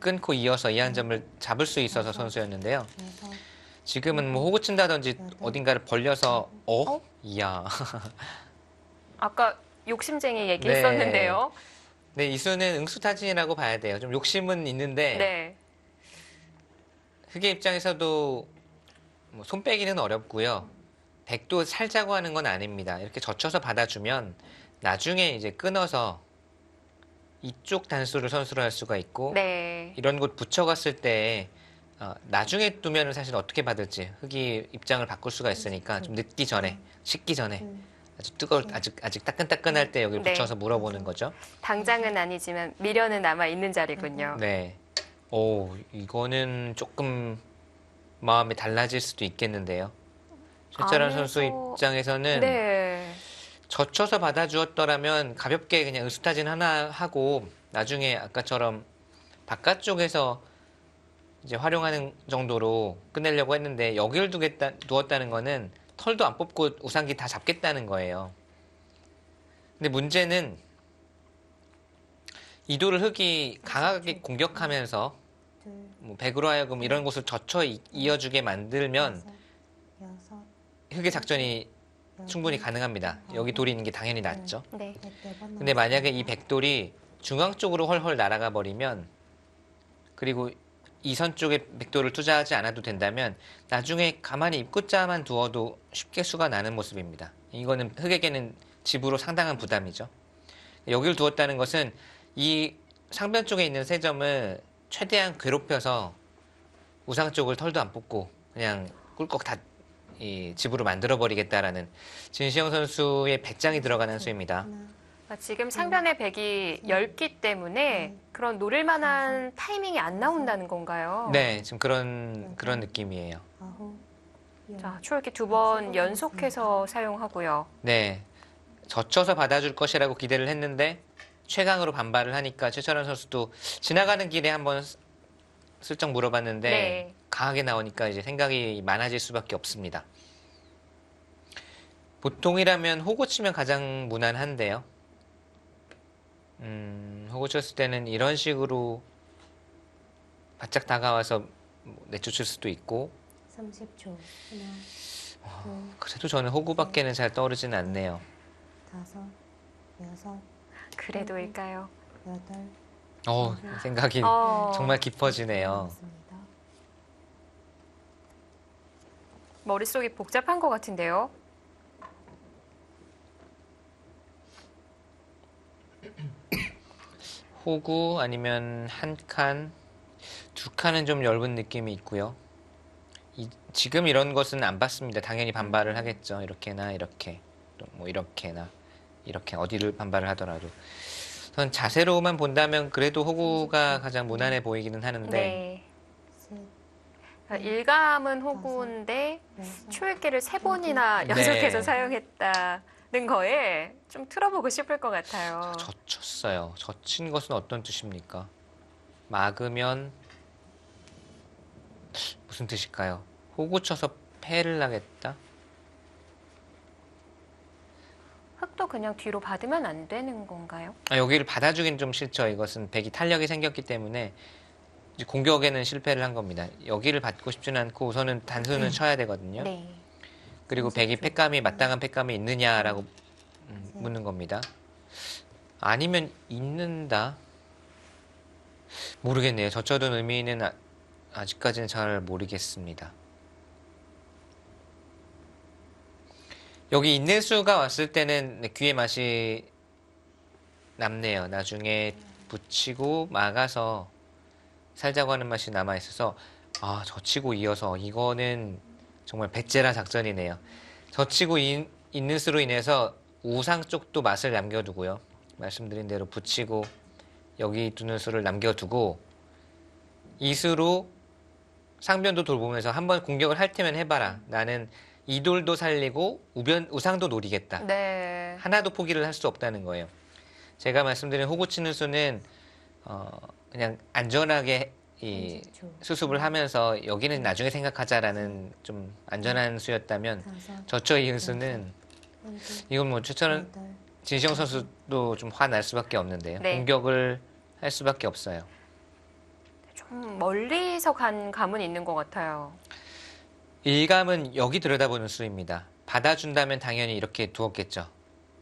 끊고 이어서 이 한 점을 잡을 수 있어서 선수였는데요. 지금은 뭐 호구 친다든지 어딘가를 벌려서 이야. 아까 욕심쟁이 얘기했었는데요. 네, 이 수는 응수타진이라고 봐야 돼요. 좀 욕심은 있는데 네. 흑의 입장에서도 뭐 손 빼기는 어렵고요. 백도 살자고 하는 건 아닙니다. 이렇게 젖혀서 받아주면 나중에 이제 끊어서 이쪽 단수를 선수로 할 수가 있고 네. 이런 곳 붙여갔을 때 나중에 두면은 사실 어떻게 받을지 흑이 입장을 바꿀 수가 있으니까 좀 늦기 전에 식기 전에 아주 아직 따끈따끈할 때 여기 네. 붙여서 물어보는 거죠. 당장은 아니지만 미련은 남아 있는 자리군요. 네. 오, 이거는 조금 마음이 달라질 수도 있겠는데요. 최철원 선수 안에서- 입장에서는 네. 젖혀서 받아주었더라면 가볍게 그냥 으스타진 하나 하고 나중에 아까처럼 바깥쪽에서 이제 활용하는 정도로 끝내려고 했는데 여기를 두었다는 거는 털도 안 뽑고 우상기 다 잡겠다는 거예요. 근데 문제는 이도를 흑이 강하게 공격하면서 둘, 뭐 백으로 하여금 이런 곳을 젖혀 이어주게 만들면 다섯, 여섯, 흑의 작전이 충분히 여덟, 가능합니다. 여기 돌이 있는 게 당연히 낫죠. 네. 네 번 근데 만약에 이 남았습니다. 백돌이 중앙 쪽으로 헐헐 날아가 버리면 그리고 이 선 쪽에 백돌을 투자하지 않아도 된다면 나중에 가만히 입구자만 두어도 쉽게 수가 나는 모습입니다. 이거는 흑에게는 집으로 상당한 부담이죠. 여기를 두었다는 것은 이 상변 쪽에 있는 세 점을 최대한 괴롭혀서 우상 쪽을 털도 안 뽑고 그냥 꿀꺽 다 이 집으로 만들어 버리겠다라는 진시영 선수의 배짱이 들어가는 수입니다. 하나, 지금 상변의 백이 얇기 때문에 그런 노릴 만한 타이밍이 안 나온다는 건가요? 네, 지금 그런 느낌이에요. 아홉, 열. 자, 초읽기 2번 연속해서 사용하고요. 네, 젖혀서 받아줄 것이라고 기대를 했는데 최강으로 반발을 하니까 최철원 선수도 지나가는 길에 한번 슬쩍 물어봤는데 네. 강하게 나오니까 이제 생각이 많아질 수밖에 없습니다. 보통이라면 호구 치면 가장 무난한데요. 호구 쳤을 때는 이런 식으로 바짝 다가와서 내쫓을 수도 있고 30초. 하나, 둘, 그래도 저는 호구밖에는 잘 떠오르지는 않네요. 다섯, 여섯, 그래도일까요? 여덟, 생각이 정말 깊어지네요. 남았습니다. 머릿속이 복잡한 것 같은데요. 호구 아니면 한 칸, 두 칸은 좀 얇은 느낌이 있고요. 지금 이런 것은 안 받습니다. 당연히 반발을 하겠죠. 이렇게나 이렇게, 또 뭐 이렇게나 이렇게 어디를 반발을 하더라도. 전 자세로만 본다면 그래도 호구가 가장 무난해 보이기는 하는데 네. 셋, 일감은 호구인데 여섯, 초읽기를 3번이나 네. 연속해서 사용했다는 거에 좀 틀어보고 싶을 것 같아요. 젖혔어요. 젖힌 것은 어떤 뜻입니까? 막으면 무슨 뜻일까요? 호구 쳐서 패를 하겠다? 흑도 그냥 뒤로 받으면 안 되는 건가요? 여기를 받아주긴 좀 싫죠. 이것은 백이 탄력이 생겼기 때문에 이제 공격에는 실패를 한 겁니다. 여기를 받고 싶지는 않고 우선은 단수는 쳐야 되거든요. 네. 그리고 백이 패감이 마땅한 패감이 있느냐라고 묻는 겁니다. 아니면 있는다? 모르겠네요. 젖혀둔 의미는 아직까지는 잘 모르겠습니다. 여기 있는 수가 왔을 때는 귀의 맛이 남네요. 나중에 붙이고 막아서 살자고 하는 맛이 남아있어서 젖히고 이어서 이거는 정말 배째라 작전이네요. 젖히고 있는 수로 인해서 우상 쪽도 맛을 남겨두고요. 말씀드린 대로 붙이고 여기 두는 수를 남겨두고 이 수로 상변도 돌보면서 한번 공격을 할 테면 해봐라. 나는 이 돌도 살리고 우상도 노리겠다. 네. 하나도 포기를 할 수 없다는 거예요. 제가 말씀드린 호구 치는 수는 그냥 안전하게 이 30초. 수습을 하면서 여기는 나중에 생각하자라는 좀 안전한 수였다면 다섯, 저처 이은 수는 일곱, 이건 뭐 최철은 여덟, 진시영 선수도 좀 화날 수밖에 없는데요. 네. 공격을 할 수밖에 없어요. 좀 멀리서 간 감은 있는 것 같아요. 일감은 여기 들여다보는 수입니다. 받아준다면 당연히 이렇게 두었겠죠.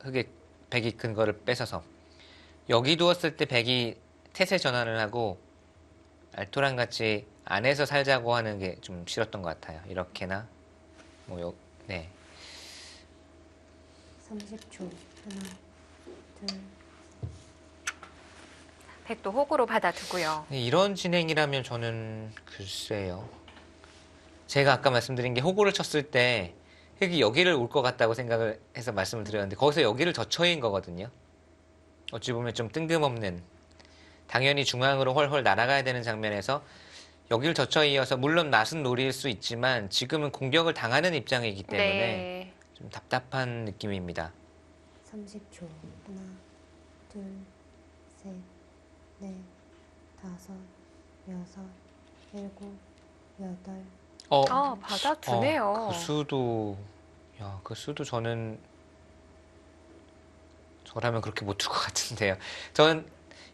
흑의 백이 큰 거를 뺏어서. 여기 두었을 때 백이 태세 전환을 하고 알토란 같이 안에서 살자고 하는 게 좀 싫었던 것 같아요. 이렇게나 네. 30초. 하나, 둘, 백도 호구로 받아두고요. 네, 이런 진행이라면 저는 글쎄요. 제가 아까 말씀드린 게 호구를 쳤을 때 흙이 여기를 올 것 같다고 생각을 해서 말씀을 드렸는데 거기서 여기를 젖혀인 거거든요. 어찌 보면 좀 뜬금없는 당연히 중앙으로 훨훨 날아가야 되는 장면에서 여기를 젖혀 이어서 물론 맛은 놀일 수 있지만 지금은 공격을 당하는 입장이기 때문에 네. 좀 답답한 느낌입니다. 30초. 하나, 둘, 셋, 넷, 다섯, 여섯, 일곱, 여덟. 받아두네요. 그 수도 저라면 그렇게 못 둘 것 같은데요. 저는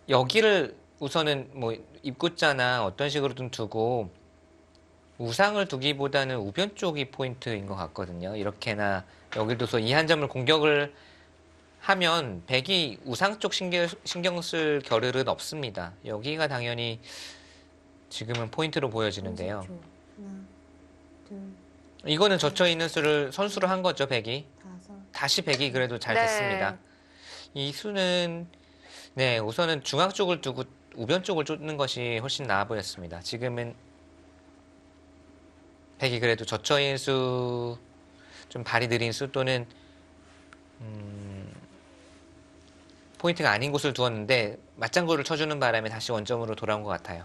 여기를 우선은 뭐 입구자나 어떤 식으로든 두고 우상을 두기보다는 우변 쪽이 포인트인 것 같거든요. 이렇게나 여기 둬서 이 한 점을 공격을 하면 백이 우상 쪽 신경 쓸 겨를은 없습니다. 여기가 당연히 지금은 포인트로 보여지는데요. 30초. 하나, 둘, 이거는 젖혀 있는 수를 선수로 한 거죠, 백이. 다섯. 다시 백이 그래도 잘 네. 됐습니다. 이 수는 네, 우선은 중앙 쪽을 두고 우변 쪽을 쫓는 것이 훨씬 나아 보였습니다. 지금은 백이 그래도 젖혀인 수, 좀 발이 느린 수 또는 포인트가 아닌 곳을 두었는데 맞장구를 쳐주는 바람에 다시 원점으로 돌아온 것 같아요.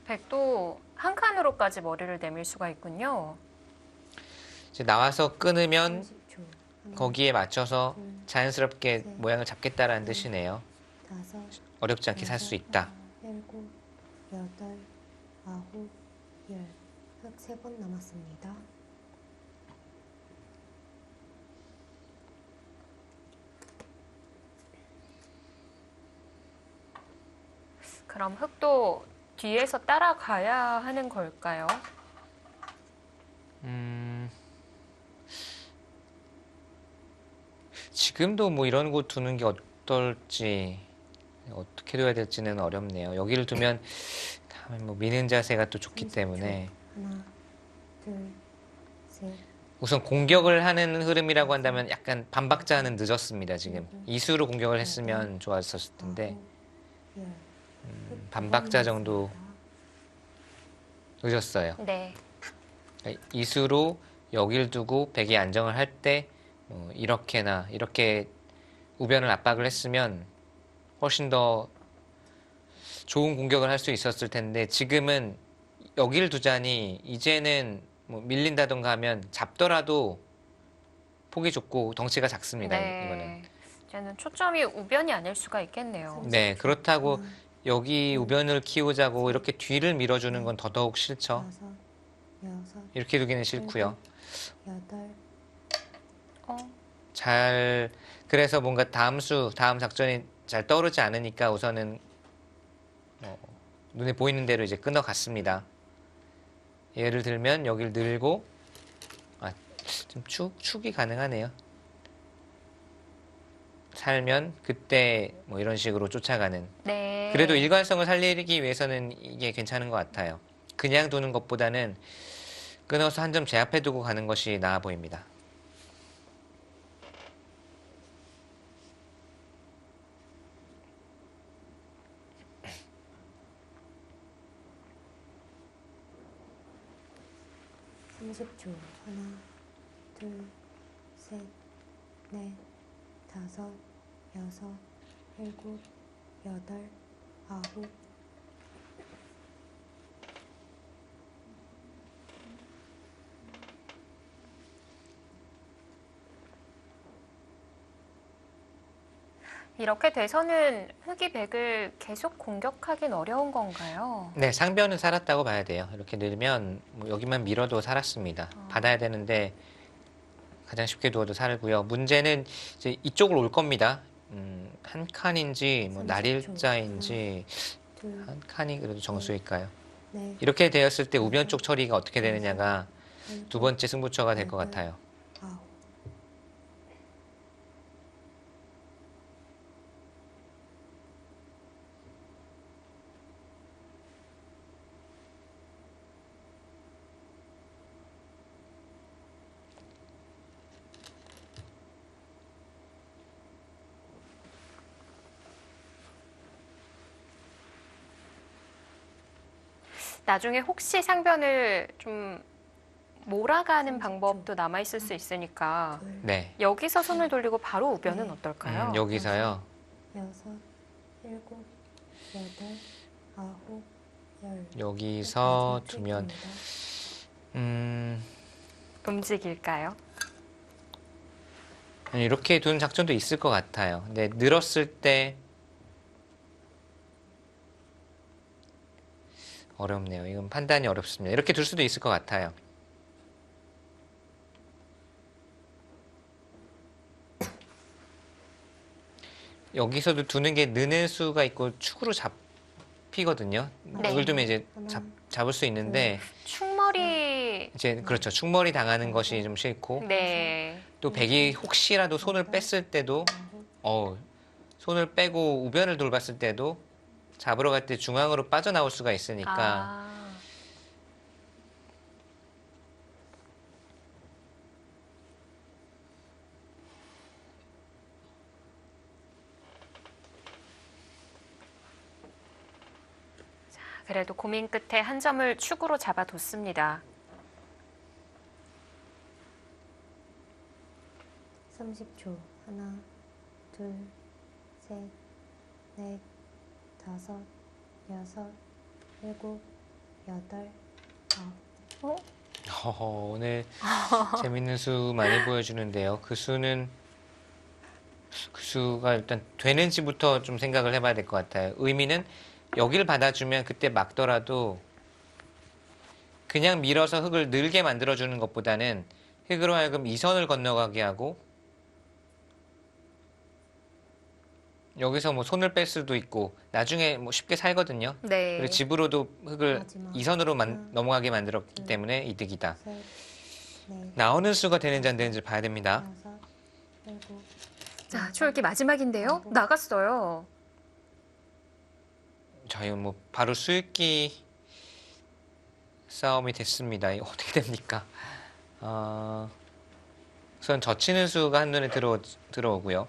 백도 한 칸으로까지 머리를 내밀 수가 있군요. 이제 나와서 끊으면 30초. 하나, 거기에 맞춰서 둘, 자연스럽게 셋, 모양을 잡겠다라는 뜻이네요. 다섯, 어렵지 않게 살 수 있다. 일곱, 여덟, 아홉, 열. 흙 3번 남았습니다. 그럼 흑도 뒤에서 따라가야 하는 걸까요? 지금도 뭐 이런 곳 두는 게 어떨지 어떻게 둬야 될지는 어렵네요. 여기를 두면 다음에 뭐 미는 자세가 또 좋기 30초. 때문에 하나, 둘, 셋, 우선 공격을 하는 흐름이라고 한다면 약간 반박자는 늦었습니다. 지금 이수로 공격을 했으면 좋았었을 텐데 아홉, 열. 반박자 정도 늦었어요. 네. 이수로 여기를 두고 백이 안정을 할 때 이렇게나 이렇게 우변을 압박을 했으면 훨씬 더 좋은 공격을 할 수 있었을 텐데 지금은 여기를 두자니 이제는 뭐 밀린다던가 하면 잡더라도 폭이 좁고 덩치가 작습니다. 이거는. 네. 이제는 초점이 우변이 아닐 수가 있겠네요. 네, 그렇다고 하나, 여기 우변을 키우자고 이렇게 뒤를 밀어주는 건 더더욱 싫죠. 다섯, 여섯, 이렇게 두기는 싫고요. 여덟. 그래서 뭔가 다음 작전이 잘 떠오르지 않으니까 우선은 눈에 보이는 대로 이제 끊어갔습니다. 예를 들면 여기를 늘고 좀 축이 가능하네요. 살면 그때 뭐 이런 식으로 쫓아가는. 네. 그래도 일관성을 살리기 위해서는 이게 괜찮은 것 같아요. 그냥 두는 것보다는 끊어서 한 점 제압해 두고 가는 것이 나아 보입니다. (30초) 하나, 둘, 셋, 넷, 다섯, 여섯, 일곱, 여덟, 아홉. 이렇게 돼서는 흑이 백을 계속 공격하긴 어려운 건가요? 네, 상변은 살았다고 봐야 돼요. 이렇게 늘면 뭐 여기만 밀어도 살았습니다. 받아야 되는데 가장 쉽게 두어도 살고요. 문제는 이제 이쪽으로 올 겁니다. 한 칸인지 뭐 30초. 날일자인지 둘, 한 칸이 그래도 정수일까요? 넷, 이렇게 되었을 때 우변 쪽 처리가 어떻게 되느냐가 일곱, 두 번째 승부처가 될 것 같아요. 아홉. 나중에 혹시 상변을 좀 몰아가는 방법도 남아있을 수 있으니까 둘, 네. 여기서 손을 돌리고 바로 우변은 네. 어떨까요? 여기서요. 여섯, 일곱, 여덟, 아홉, 열. 여기서 여기까지 두면 칠입니다. 움직일까요? 이렇게 두는 작전도 있을 것 같아요. 근데 늘었을 때 어렵네요. 이건 판단이 어렵습니다. 이렇게 둘 수도 있을 것 같아요. 여기서도 두는 게 느는 수가 있고 축으로 잡히거든요. 네. 이걸 두면 이제 하나, 잡을 수 있는데 충머리 이제 그렇죠. 충머리 당하는 것이 좀 싫고 네. 또 백이 혹시라도 손을 뺐을 때도 손을 빼고 우변을 돌봤을 때도 잡으러 갈 때 중앙으로 빠져나올 수가 있으니까 아, 자, 그래도 고민 끝에 한 점을 축으로 잡아뒀습니다. 30초. 하나, 둘, 셋, 넷, 다섯, 여섯, 일곱, 여덟, 아홉. 오늘 재밌는 수 많이 보여주는데요. 그 수가 일단 되는지부터 좀 생각을 해봐야 될 것 같아요. 의미는 여기를 받아주면 그때 막더라도 그냥 밀어서 흙을 늘게 만들어주는 것보다는 흙으로 하여금 이 선을 건너가게 하고 여기서 뭐 손을 뺄 수도 있고 나중에 뭐 쉽게 살거든요. 네. 그리고 집으로도 흙을 마지막. 이 선으로 하나, 넘어가게 만들었기 둘, 때문에 이득이다. 셋, 넷, 나오는 수가 되는지 안 되는지 봐야 됩니다. 여섯, 일곱. 자, 초읽기 마지막인데요. 나갔어요. 저희 뭐 바로 수읽기 싸움이 됐습니다. 이거 어떻게 됩니까? 우선 젖히는 수가 한눈에 들어오고요.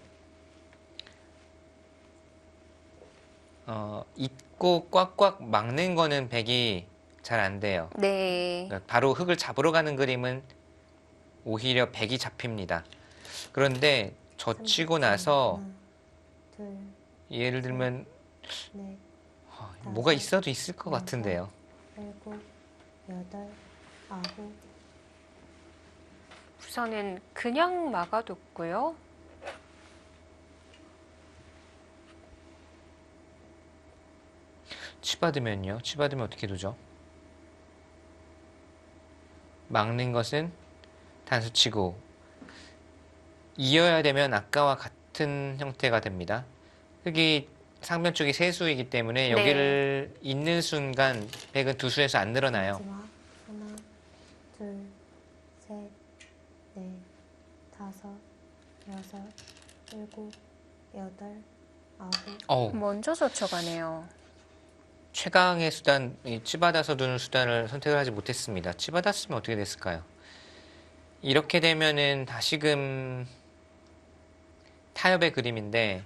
잊고 꽉꽉 막는 거는 백이 잘 안 돼요. 네. 그러니까 바로 흙을 잡으러 가는 그림은 오히려 백이 잡힙니다. 그런데 젖히고 30초. 나서 하나, 둘, 예를 들면 넷, 뭐가 있어도 있을 것 같은데요. 일곱, 여덟, 아홉. 우선은 그냥 막아뒀고요. 치받으면요. 치받으면 어떻게 두죠? 막는 것은 단수치고 이어야 되면 아까와 같은 형태가 됩니다. 흙이 상변 쪽이 세수이기 때문에 네. 여기를 잇는 순간 백은 두 수에서 안 늘어나요. 마지막. 하나, 둘, 셋, 넷, 다섯, 여섯, 일곱, 여덟, 아홉. 먼저 젖혀가네요. 최강의 수단, 이 치받아서 두는 수단을 선택을 하지 못했습니다. 치받았으면 어떻게 됐을까요? 이렇게 되면은 다시금 타협의 그림인데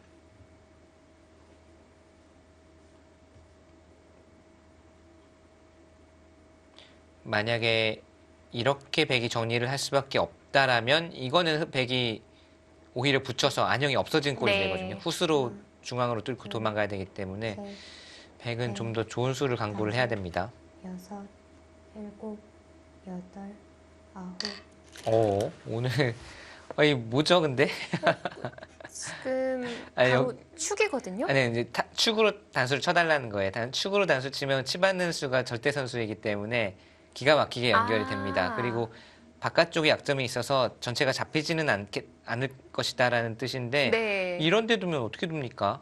만약에 이렇게 백이 정리를 할 수밖에 없다라면 이거는 백이 오히려 붙여서 안형이 없어진 꼴이 네. 되거든요. 후수로 중앙으로 뚫고 도망가야 되기 때문에 셋, 백은 좀 더 좋은 수를 강구를 해야 됩니다. 여섯, 일곱, 여덟, 아홉. 오늘 이 뭐죠 근데? 지금 아니, 바로 축이거든요. 아니 이제 축으로 단수를 쳐달라는 거예요. 축으로 단수 치면 치받는 수가 절대 선수이기 때문에 기가 막히게 연결이 됩니다. 그리고 바깥쪽에 약점이 있어서 전체가 잡히지는 않을 것이다라는 뜻인데 네. 이런 데 두면 어떻게 둡니까?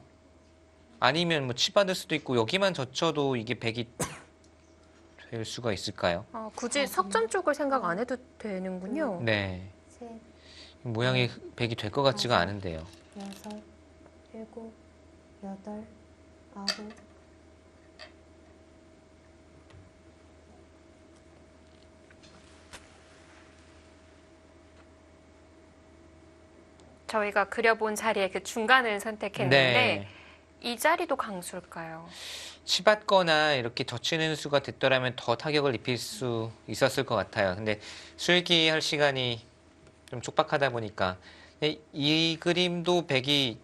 아니면 뭐 치받을 수도 있고 여기만 젖혀도 이게 백이 될 수가 있을까요? 굳이 석점 쪽을 생각 안 해도 되는군요. 네. 셋, 모양이 백이 될 것 같지가 않은데요. 여섯, 일곱, 여덟, 아홉. 저희가 그려본 자리에 그 중간을 선택했는데 네. 이 자리도 강수일까요? 치받거나 이렇게 젖히는 수가 됐더라면 더 타격을 입힐 수 있었을 것 같아요. 근데 수익이 할 시간이 좀 촉박하다 보니까 이 그림도 백이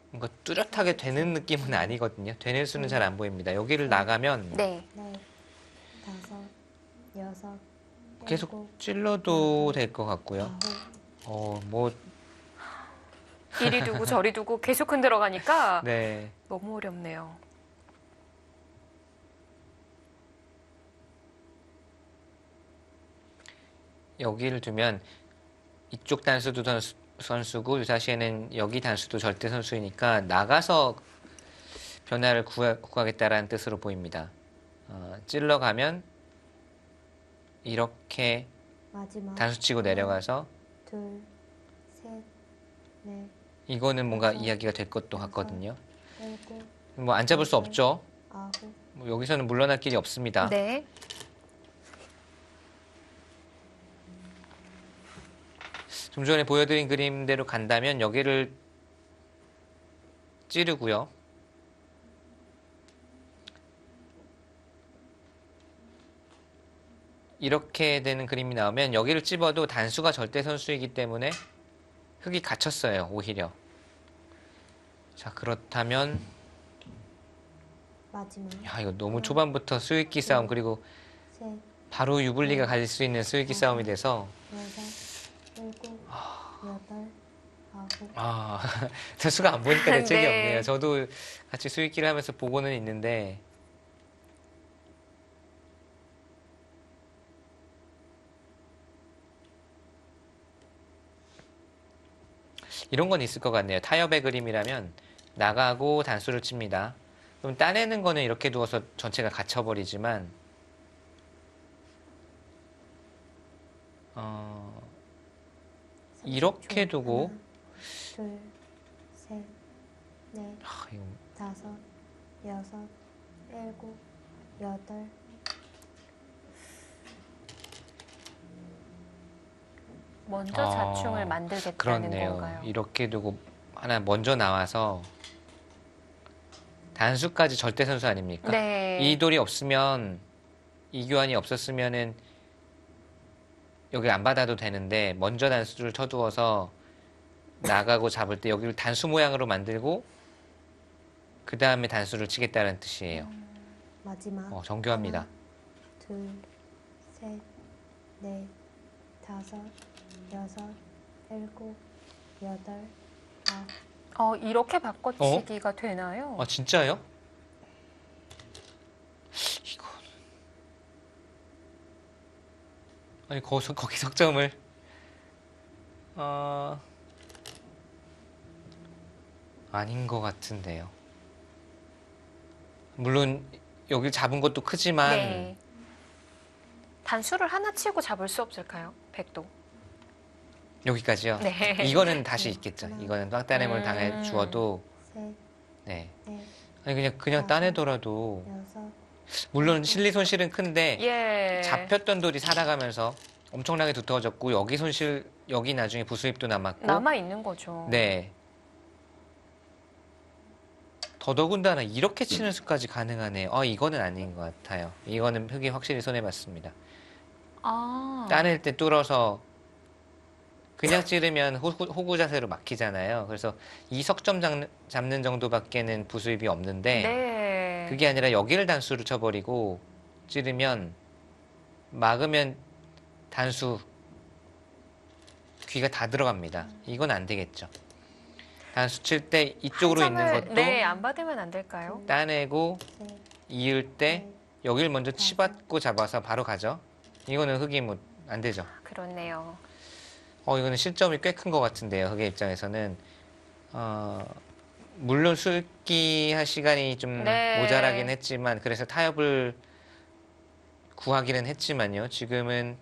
뭔가 뚜렷하게 되는 느낌은 아니거든요. 되는 수는 잘 안 보입니다. 여기를 나가면 네. 넷, 다섯, 여섯, 계속 일곱, 찔러도 될 것 같고요. 아홉, 뭐, 이리 두고 저리 두고 계속 흔들어가니까 네. 너무 어렵네요. 여기를 두면 이쪽 단수도 선수고 유사시에는 여기 단수도 절대 선수이니까 나가서 변화를 구하겠다라는 뜻으로 보입니다. 찔러가면 이렇게 마지막 단수치고 내려가서 둘, 셋, 넷, 이거는 뭔가 이야기가 될 것도 같거든요. 일곱, 뭐 안 잡을 수 없죠. 아홉, 뭐 여기서는 물러날 길이 없습니다. 네. 좀 전에 보여드린 그림대로 간다면 여기를 찌르고요. 이렇게 되는 그림이 나오면 여기를 찝어도 단수가 절대 선수이기 때문에 흙이 갇혔어요, 오히려. 자, 그렇다면 마지막 야, 이거 너무 초반부터 수익기 싸움 그리고 셋, 바로 유불리가 갈 수 있는 수익기 싸움이 돼서 여섯, 일곱, 여덟, 아홉, 수가 안 보니까 대책이 네. 없네요. 저도 같이 수익기를 하면서 보고는 있는데 이런 건 있을 것 같네요. 타협의 그림이라면 나가고 단수를 칩니다. 그럼 따내는 거는 이렇게 두어서 전체가 갇혀버리지만 이렇게 두고 하나, 둘, 셋, 넷, 이거 다섯, 여섯, 일곱, 여덟, 먼저 자충을 만들겠다는 그렇네요. 건가요? 이렇게 두고 하나 먼저 나와서 단수까지 절대 선수 아닙니까? 네. 이 돌이 없으면 이 교환이 없었으면은 여기 안 받아도 되는데 먼저 단수를 쳐두어서 나가고 잡을 때 여기를 단수 모양으로 만들고 그 다음에 단수를 치겠다는 뜻이에요. 마지막 정교합니다. 하나, 둘, 셋, 넷, 다섯, 여섯, 일곱, 여덟, 아홉. 이렇게 바꿔치기가 되나요? 진짜요? 이거 아니 거기 석점을 아닌 것 같은데요. 물론 여기 잡은 것도 크지만 네. 단수를 하나 치고 잡을 수 없을까요? 백도. 여기까지요. 네. 이거는 다시 있겠죠. 이거는 땅따냄을 당해 음. 주어도 셋, 네. 넷, 아니 그냥 따내더라도 여섯, 물론 실리 손실은 큰데 예. 잡혔던 돌이 살아가면서 엄청나게 두터워졌고 여기 손실 여기 나중에 부수입도 남았고 남아 있는 거죠. 네. 더더군다나 이렇게 치는 수까지 가능하네요. 이거는 아닌 것 같아요. 이거는 흙이 확실히 손해봤습니다. 따낼 때 뚫어서 그냥 찌르면 호구 자세로 막히잖아요. 그래서 이 석점 잡는 정도밖에는 부수입이 없는데 네. 그게 아니라 여기를 단수를 쳐버리고 찌르면 막으면 단수 귀가 다 들어갑니다. 이건 안 되겠죠. 단수 칠 때 이쪽으로 한 있는 점을, 것도 네, 안 받으면 안 될까요? 따내고 셋, 이을 때 넷, 여기를 먼저 치받고 잡아서 바로 가죠. 이거는 흙이 뭐 안 되죠. 그렇네요. 이거는 실점이 꽤 큰 것 같은데요. 흙의 입장에서는 물론 술기 할 시간이 좀 네. 모자라긴 했지만 그래서 타협을 구하기는 했지만요. 지금은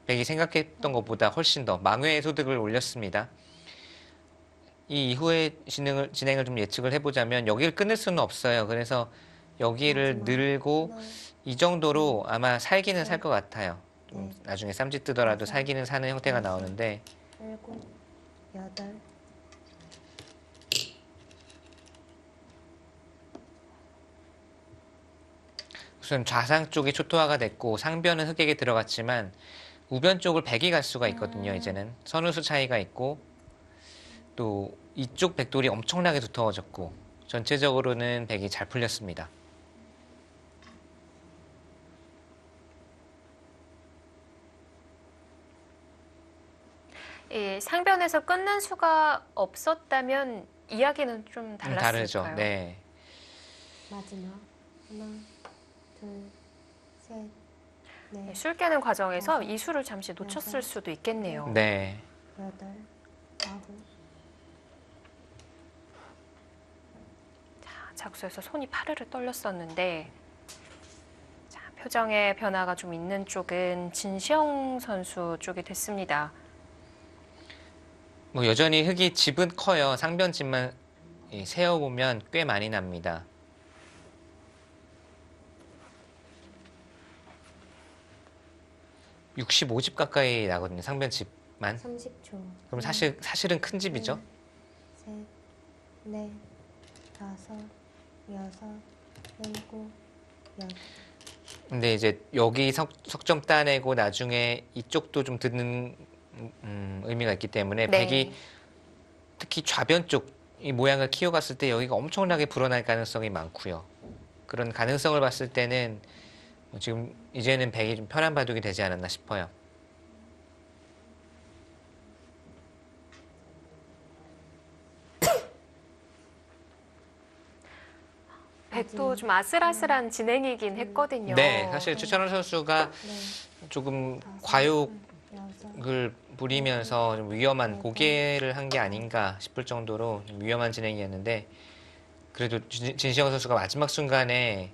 백이 생각했던 것보다 훨씬 더 망회의 소득을 올렸습니다. 이 이후의 진행을 좀 예측을 해보자면 여기를 끊을 수는 없어요. 그래서 여기를 마지막 늘고 하나, 이 정도로 아마 살기는 살 것 같아요. 네. 나중에 쌈짓 뜨더라도 맞아. 살기는 사는 형태가 나오는데 일곱, 여덟, 우선 좌상 쪽이 초토화가 됐고 상변은 흑액이 들어갔지만 우변 쪽을 백이 갈 수가 있거든요. 이제는 선우수 차이가 있고 또 이쪽 백돌이 엄청나게 두터워졌고 전체적으로는 백이 잘 풀렸습니다. 이 상변에서 끊는 수가 없었다면 이야기는 좀 달랐을까요? 다르죠. 네. 마지막 하나, 둘, 셋, 넷, 술 깨는 과정에서 이 수를 잠시 놓쳤을 수도 있겠네요. 네. 여덟, 아홉. 자, 작수에서 손이 파르르 떨렸었는데 자, 표정의 변화가 좀 있는 쪽은 진시영 선수 쪽이 됐습니다. 뭐 여전히 흙이 집은 커요. 상변 집만 세어보면 꽤 많이 납니다. (65집) 가까이 나거든요. 상변 집만. 30초. 그럼 사실은 큰 집이죠. 셋, 넷, 다섯, 여섯, 일곱, 여덟. 근데 이제 여기 석점 따내고 나중에 이쪽도 좀 듣는 의미가 있기 때문에 네. 백이 특히 좌변 쪽 이 모양을 키워갔을 때 여기가 엄청나게 불어날 가능성이 많고요. 그런 가능성을 봤을 때는 지금 이제는 백이 좀 편한 바둑이 되지 않았나 싶어요. 백도 좀 아슬아슬한 진행이긴 했거든요. 네, 사실 최철원 선수가 넷, 조금 다섯, 과욕을 여섯, 부리면서 좀 위험한 고개를 한 게 아닌가 싶을 정도로 좀 위험한 진행이었는데 그래도 진시영 선수가 마지막 순간에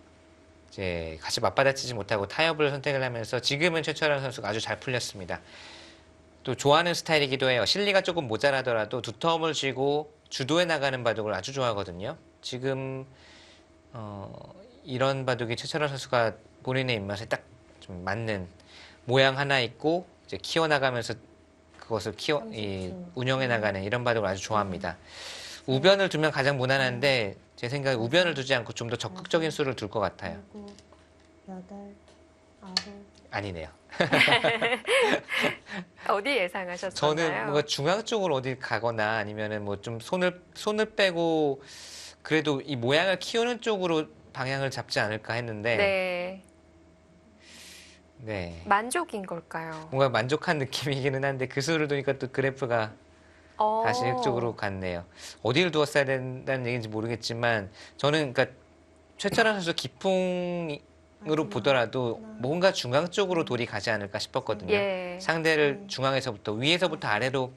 이제 같이 맞받아치지 못하고 타협을 선택을 하면서 지금은 최철원 선수가 아주 잘 풀렸습니다. 또 좋아하는 스타일이기도 해요. 실리가 조금 모자라더라도 두터움을 쥐고 주도해 나가는 바둑을 아주 좋아하거든요. 지금 이런 바둑이 최철원 선수가 본인의 입맛에 딱 좀 맞는 모양 하나 있고 이제 키워나가면서 그것을 운영해 나가는 이런 바둑을 아주 좋아합니다. 우변을 두면 가장 무난한데 제 생각에 우변을 두지 않고 좀 더 적극적인 수를 둘 것 같아요. 일곱, 여덟, 아홉. 아니네요. 어디 예상하셨나요? 저는 뭔가 중앙 쪽으로 어디 가거나 아니면은 뭐 좀 손을 빼고 그래도 이 모양을 키우는 쪽으로 방향을 잡지 않을까 했는데 네. 네. 만족인 걸까요? 뭔가 만족한 느낌이기는 한데 그 수를 두니까 또 그래프가 다시 흙 쪽으로 갔네요. 어디를 두었어야 된다는 얘기인지 모르겠지만 저는 그러니까 최철원 선수 기풍으로 보더라도 뭔가 중앙 쪽으로 돌이 가지 않을까 싶었거든요. 예. 상대를 중앙에서부터 위에서부터 아래로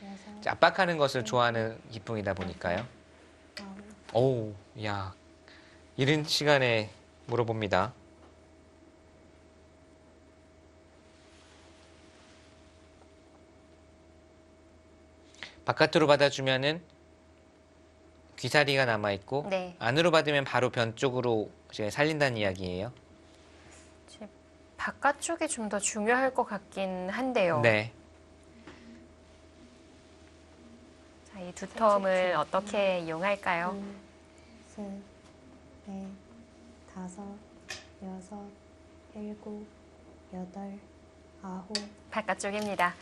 여섯, 압박하는 것을 좋아하는 기풍이다 보니까요. 아홉. 오우, 야, 이른 시간에 물어봅니다. 바깥으로 받아주면은 귀사리가 남아있고 네. 안으로 받으면 바로 변 쪽으로 이제 살린다는 이야기예요. 이제 바깥쪽이 좀 더 중요할 것 같긴 한데요. 네. 자, 이 두텀을 어떻게 이용할까요? 둘, 셋, 넷, 다섯, 여섯, 일곱, 여덟, 아홉. 바깥쪽입니다.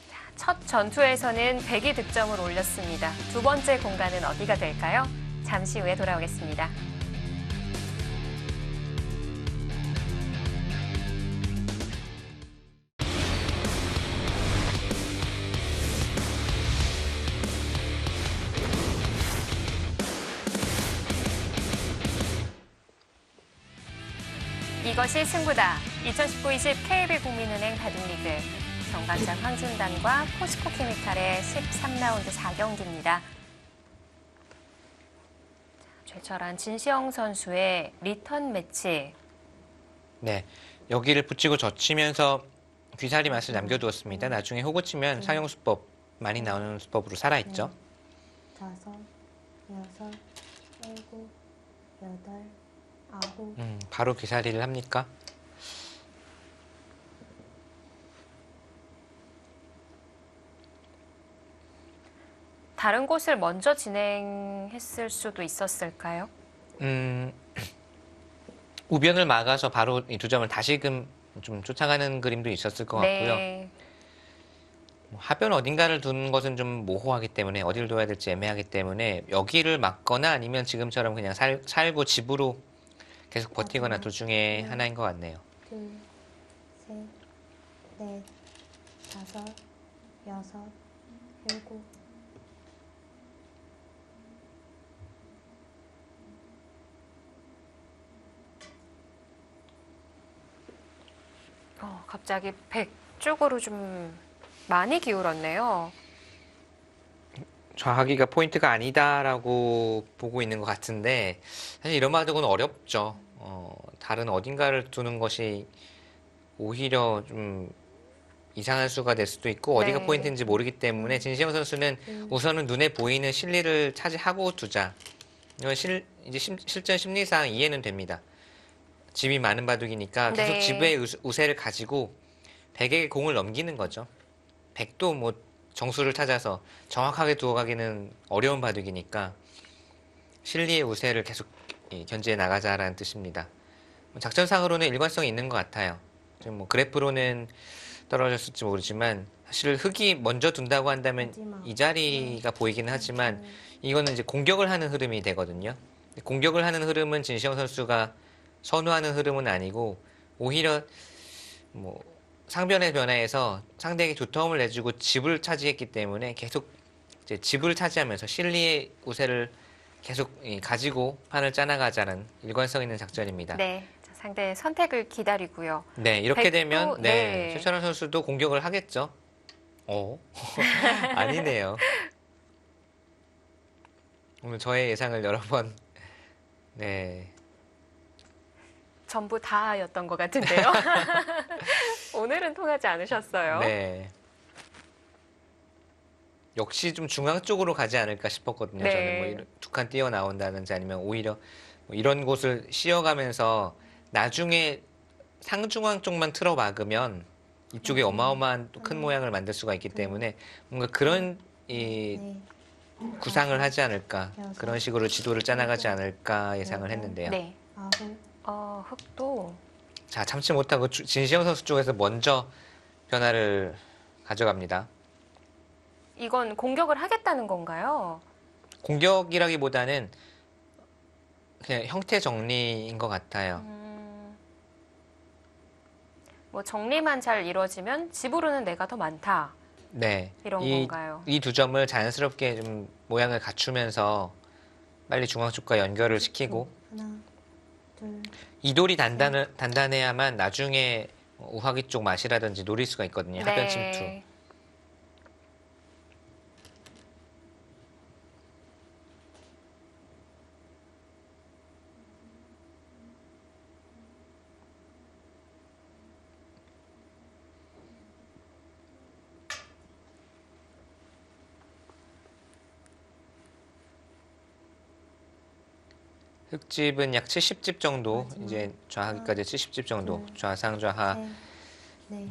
자, 첫 전투에서는 100이 득점을 올렸습니다. 두 번째 공간은 어디가 될까요? 잠시 후에 돌아오겠습니다. 이것이 승부다. 2019-20 KB 국민은행 바둑리그 정관장 황진단과 포스코케미칼의 13라운드 4경기입니다. 최철한 진시영 선수의 리턴 매치. 네. 여기를 붙이고 젖히면서 귀사리 맛을 남겨두었습니다. 나중에 호구 치면 상용수법 많이 나오는 수법으로 살아있죠. 다섯, 여섯, 일곱, 여덟, 아홉. 바로 귀사리를 합니까? 다른 곳을 먼저 진행했을 수도 있었을까요? 우변을 막아서 바로 이 두 점을 다시금 좀 쫓아가는 그림도 있었을 것 같고요. 네. 하변 어딘가를 두는 것은 좀 모호하기 때문에 어디를 둬야 될지 애매하기 때문에 여기를 막거나 아니면 지금처럼 그냥 살고 집으로 계속 버티거나 둘 중에 하나인 것 같네요. 둘, 셋, 넷, 다섯, 여섯, 일곱. 갑자기 100 쪽으로 좀 많이 기울었네요. 좌하기가 포인트가 아니다라고 보고 있는 것 같은데 사실 이런 바둑은 어렵죠. 다른 어딘가를 두는 것이 오히려 좀 이상한 수가 될 수도 있고 어디가 네. 포인트인지 모르기 때문에 진시영 선수는 우선은 눈에 보이는 실리를 차지하고 두자. 이건 이제 실전 심리상 이해는 됩니다. 집이 많은 바둑이니까 계속 네. 집의 우세를 가지고 백에게 공을 넘기는 거죠. 백도 뭐 정수를 찾아서 정확하게 두어가기는 어려운 바둑이니까 실리의 우세를 계속 견제해 나가자라는 뜻입니다. 작전상으로는 일관성이 있는 것 같아요. 지금 뭐 그래프로는 떨어졌을지 모르지만 사실 흙이 먼저 둔다고 한다면 이 자리가 보이기는 하지만 이거는 이제 공격을 하는 흐름이 되거든요. 공격을 하는 흐름은 진시영 선수가 선호하는 흐름은 아니고 오히려 뭐 상변의 변화에서 상대에게 두터움을 내주고 집을 차지했기 때문에 계속 이제 집을 차지하면서 실리의 우세를 계속 가지고 판을 짜나가자는 일관성 있는 작전입니다. 네. 자, 상대의 선택을 기다리고요. 네, 이렇게 백도, 되면 네. 최철원 선수도 공격을 하겠죠. 아니네요. 오늘 저의 예상을 여러 번 전부 다였던 것 같은데요. 오늘은 통하지 않으셨어요. 네. 역시 좀 중앙 쪽으로 가지 않을까 싶었거든요. 네. 저는 뭐 두 칸 뛰어 나온다든지 아니면 오히려 뭐 이런 곳을 씌어가면서 나중에 상중앙 쪽만 틀어 막으면 이쪽에 어마어마한 또 큰 모양을 만들 수가 있기 때문에 뭔가 그런 이 네, 구상을 하지 않을까 그런 식으로 지도를 짜나가지 않을까 예상을 했는데요. 네. 아홉, 흙도 자, 참지 못하고 진시영 선수 쪽에서 먼저 변화를 가져갑니다. 이건 공격을 하겠다는 건가요? 공격이라기보다는 그냥 형태 정리인 것 같아요. 뭐 정리만 잘 이루어지면 집으로는 내가 더 많다. 네. 이런 건가요? 이 두 점을 자연스럽게 좀 모양을 갖추면서 빨리 중앙 쪽과 연결을 시키고 하나, 둘, 이돌이 단단해야만 나중에 우하기 쪽 맛이라든지 노릴 수가 있거든요. 하변 침투. 흙집은 약 70집 정도, 이제 좌하기까지 70집 정도, 좌상, 좌하, 셋, 넷,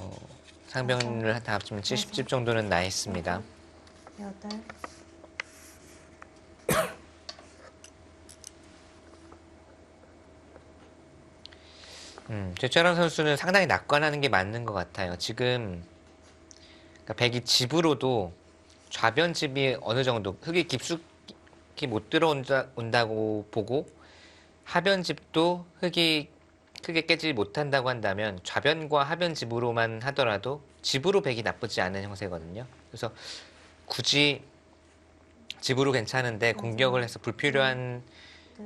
상변을 다 합치면 70집 정도는 나 있습니다. 여덟, 최철원 선수는 상당히 낙관하는 게 맞는 것 같아요. 지금 그러니까 백이 집으로도 좌변집이 어느 정도 흙이 깊숙이 못 들어온다고 보고 하변집도 흙이 크게 깨지 못한다고 한다면 좌변과 하변집으로만 하더라도 집으로 백이 나쁘지 않은 형세거든요. 그래서 굳이 집으로 괜찮은데 공격을 해서 불필요한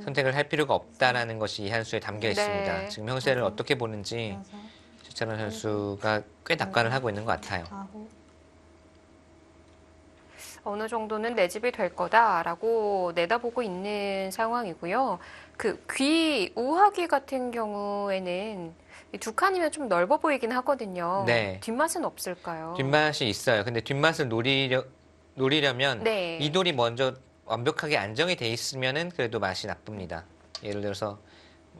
선택을 할 필요가 없다라는 것이 이 한 수에 담겨 있습니다. 네. 지금 형세를 어떻게 보는지 여섯, 최철원 선수가 꽤 낙관을 하고 있는 것 같아요. 아홉, 어느 정도는 내 집이 될 거다라고 내다보고 있는 상황이고요. 그 귀, 우하귀 같은 경우에는 이 두 칸이면 좀 넓어 보이긴 하거든요. 네. 뒷맛은 없을까요? 뒷맛이 있어요. 근데 뒷맛을 노리려면 네. 이 돌이 먼저 완벽하게 안정이 돼 있으면은 그래도 맛이 나쁩니다. 예를 들어서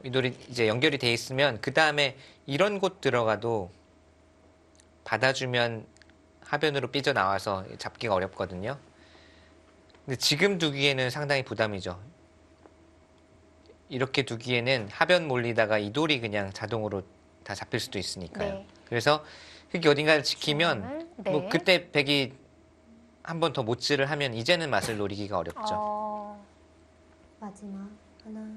이 돌이 이제 연결이 돼 있으면 그 다음에 이런 곳 들어가도 받아주면 하변으로 삐져나와서 잡기가 어렵거든요. 근데 지금 두기에는 상당히 부담이죠. 이렇게 두기에는 하변 몰리다가 이 돌이 그냥 자동으로 다 잡힐 수도 있으니까요. 네. 그래서 흙이 어딘가를 지키면 중앙을, 네. 뭐 그때 백이 한 번 더 못질을 하면 이제는 맛을 노리기가 어렵죠. 마지막 하나,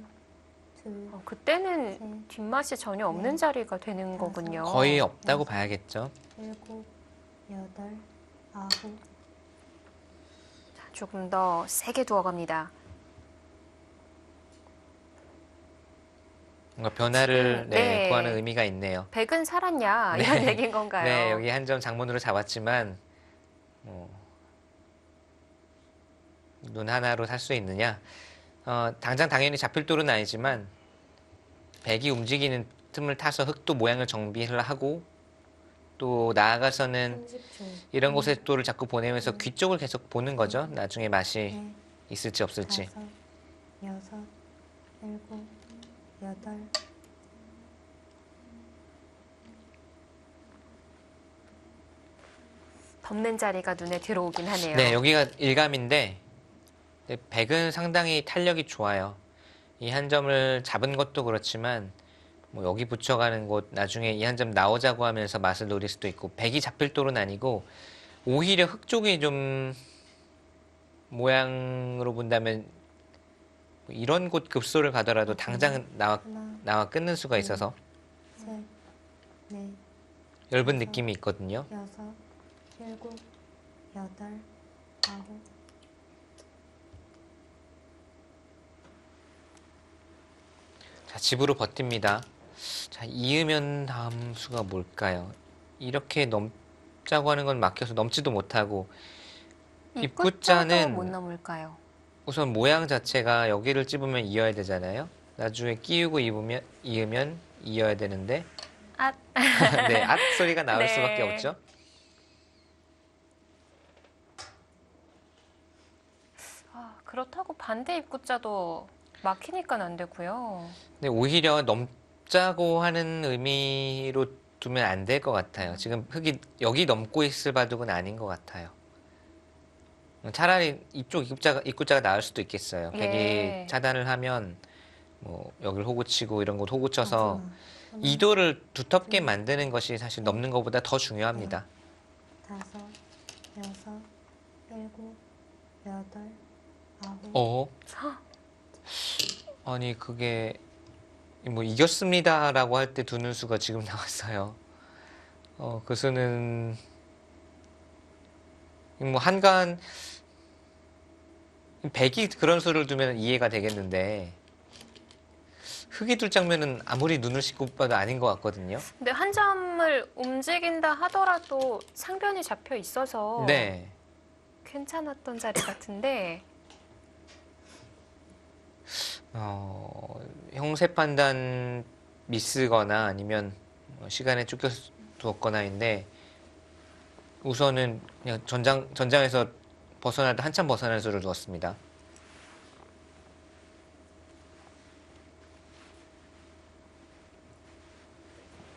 둘, 그때는 셋, 뒷맛이 전혀 없는 네. 자리가 되는 거군요. 거의 없다고 봐야겠죠. 일곱, 여덟, 아홉. 자, 조금 더 세게 두어갑니다. 뭔가 변화를 네. 구하는 의미가 있네요. 백은 살았냐 이런 네. 얘기인 건가요? 네, 여기 한 점 장문으로 잡았지만 눈 하나로 살 수 있느냐? 당장 당연히 잡힐 돌은 아니지만 백이 움직이는 틈을 타서 흙도 모양을 정비를 하고 또 나아가서는 30초. 이런 곳에 돌을 자꾸 보내면서 귀 쪽을 계속 보는 거죠. 나중에 맛이 넷, 있을지 없을지. 다섯, 여섯, 일곱, 여덟. 덮는 자리가 눈에 들어오긴 하네요. 네, 여기가 일감인데 백은 상당히 탄력이 좋아요. 이 한 점을 잡은 것도 그렇지만 뭐 여기 붙여가는 곳 나중에 이 한 점 나오자고 하면서 맛을 노릴 수도 있고 백이 잡힐 돌은 아니고 오히려 흙 쪽이 좀 모양으로 본다면 이런 곳 급소를 가더라도 당장 하나, 나와 끊는 수가 있어서 셋, 넷, 엷은 느낌이 있거든요. 여섯, 일곱, 여덟, 아홉. 자, 집으로 버팁니다. 자, 이으면 다음 수가 뭘까요? 이렇게 넘자고 하는 건 막혀서 넘지도 못하고 입구자는 못 넘을까요? 우선 모양 자체가 여기를 찝으면 이어야 되잖아요. 나중에 끼우고 이으면 이어야 되는데 앗. 네, 앗 소리가 나올 네. 수밖에 없죠. 그렇다고 반대 입구자도 막히니까 안 되고요. 근데 오히려 넘자고 하는 의미로 두면 안 될 것 같아요. 지금 흙이 여기 넘고 있을 바둑은 아닌 것 같아요. 차라리 이쪽 입구자가 나을 수도 있겠어요. 예. 백이 차단을 하면 뭐 여기를 호구 치고 이런 곳 호구 쳐서 마지막 하나, 이도를 두텁게 만드는 것이 사실 넘는 것보다 더 중요합니다. 다섯, 여섯, 일곱, 여덟, 아홉. 어? 아니 그게 뭐 이겼습니다라고 할 때 두는 수가 지금 나왔어요. 그 수는 뭐 한간 백이 그런 수를 두면 이해가 되겠는데 흙이 둘 장면은 아무리 눈을 씻고 봐도 아닌 것 같거든요. 근데 한 점을 움직인다 하더라도 상변이 잡혀 있어서 네. 괜찮았던 자리 같은데 형세 판단 미스거나 아니면 시간에 쫓겨 두었거나인데 우선은 그냥 전장에서 벗어날 때 한참 벗어날 수를 두었습니다.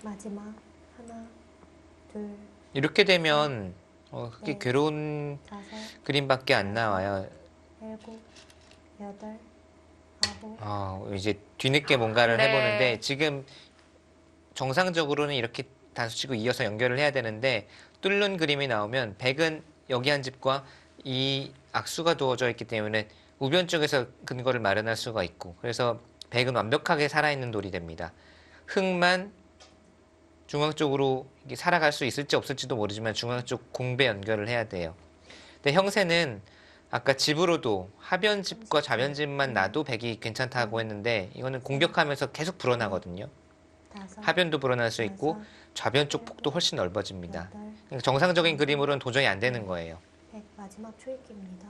마지막 하나, 둘, 이렇게 되면 그게 네. 괴로운 다섯, 그림밖에 안 나와요. 일곱, 여덟, 아홉. 이제 뒤늦게 뭔가를 네. 해보는데 지금 정상적으로는 이렇게 단수치고 이어서 연결을 해야 되는데 뚫는 그림이 나오면 백은 여기 한 집과 이 악수가 두어져 있기 때문에 우변 쪽에서 근거를 마련할 수가 있고 그래서 백은 완벽하게 살아있는 돌이 됩니다. 흙만 중앙 쪽으로 이게 살아갈 수 있을지 없을지도 모르지만 중앙 쪽 공배 연결을 해야 돼요. 근데 형세는 아까 집으로도 하변집과 좌변집만 놔도 백이 괜찮다고 했는데 이거는 공격하면서 계속 불어나거든요. 다섯, 하변도 불어날 수 있고 여섯, 좌변 쪽 폭도 훨씬 넓어집니다. 여덟, 그러니까 정상적인 그림으로는 도저히 안 되는 거예요. 백. 마지막 초읽기입니다.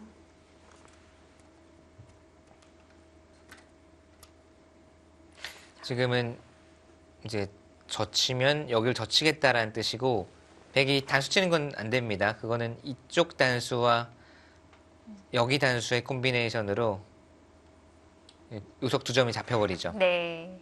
지금은 이제 젖히면 여기를 젖히겠다라는 뜻이고 백이 단수 치는 건 안 됩니다. 그거는 이쪽 단수와 여기 단수의 콤비네이션으로 우석 두 점이 잡혀버리죠. 네.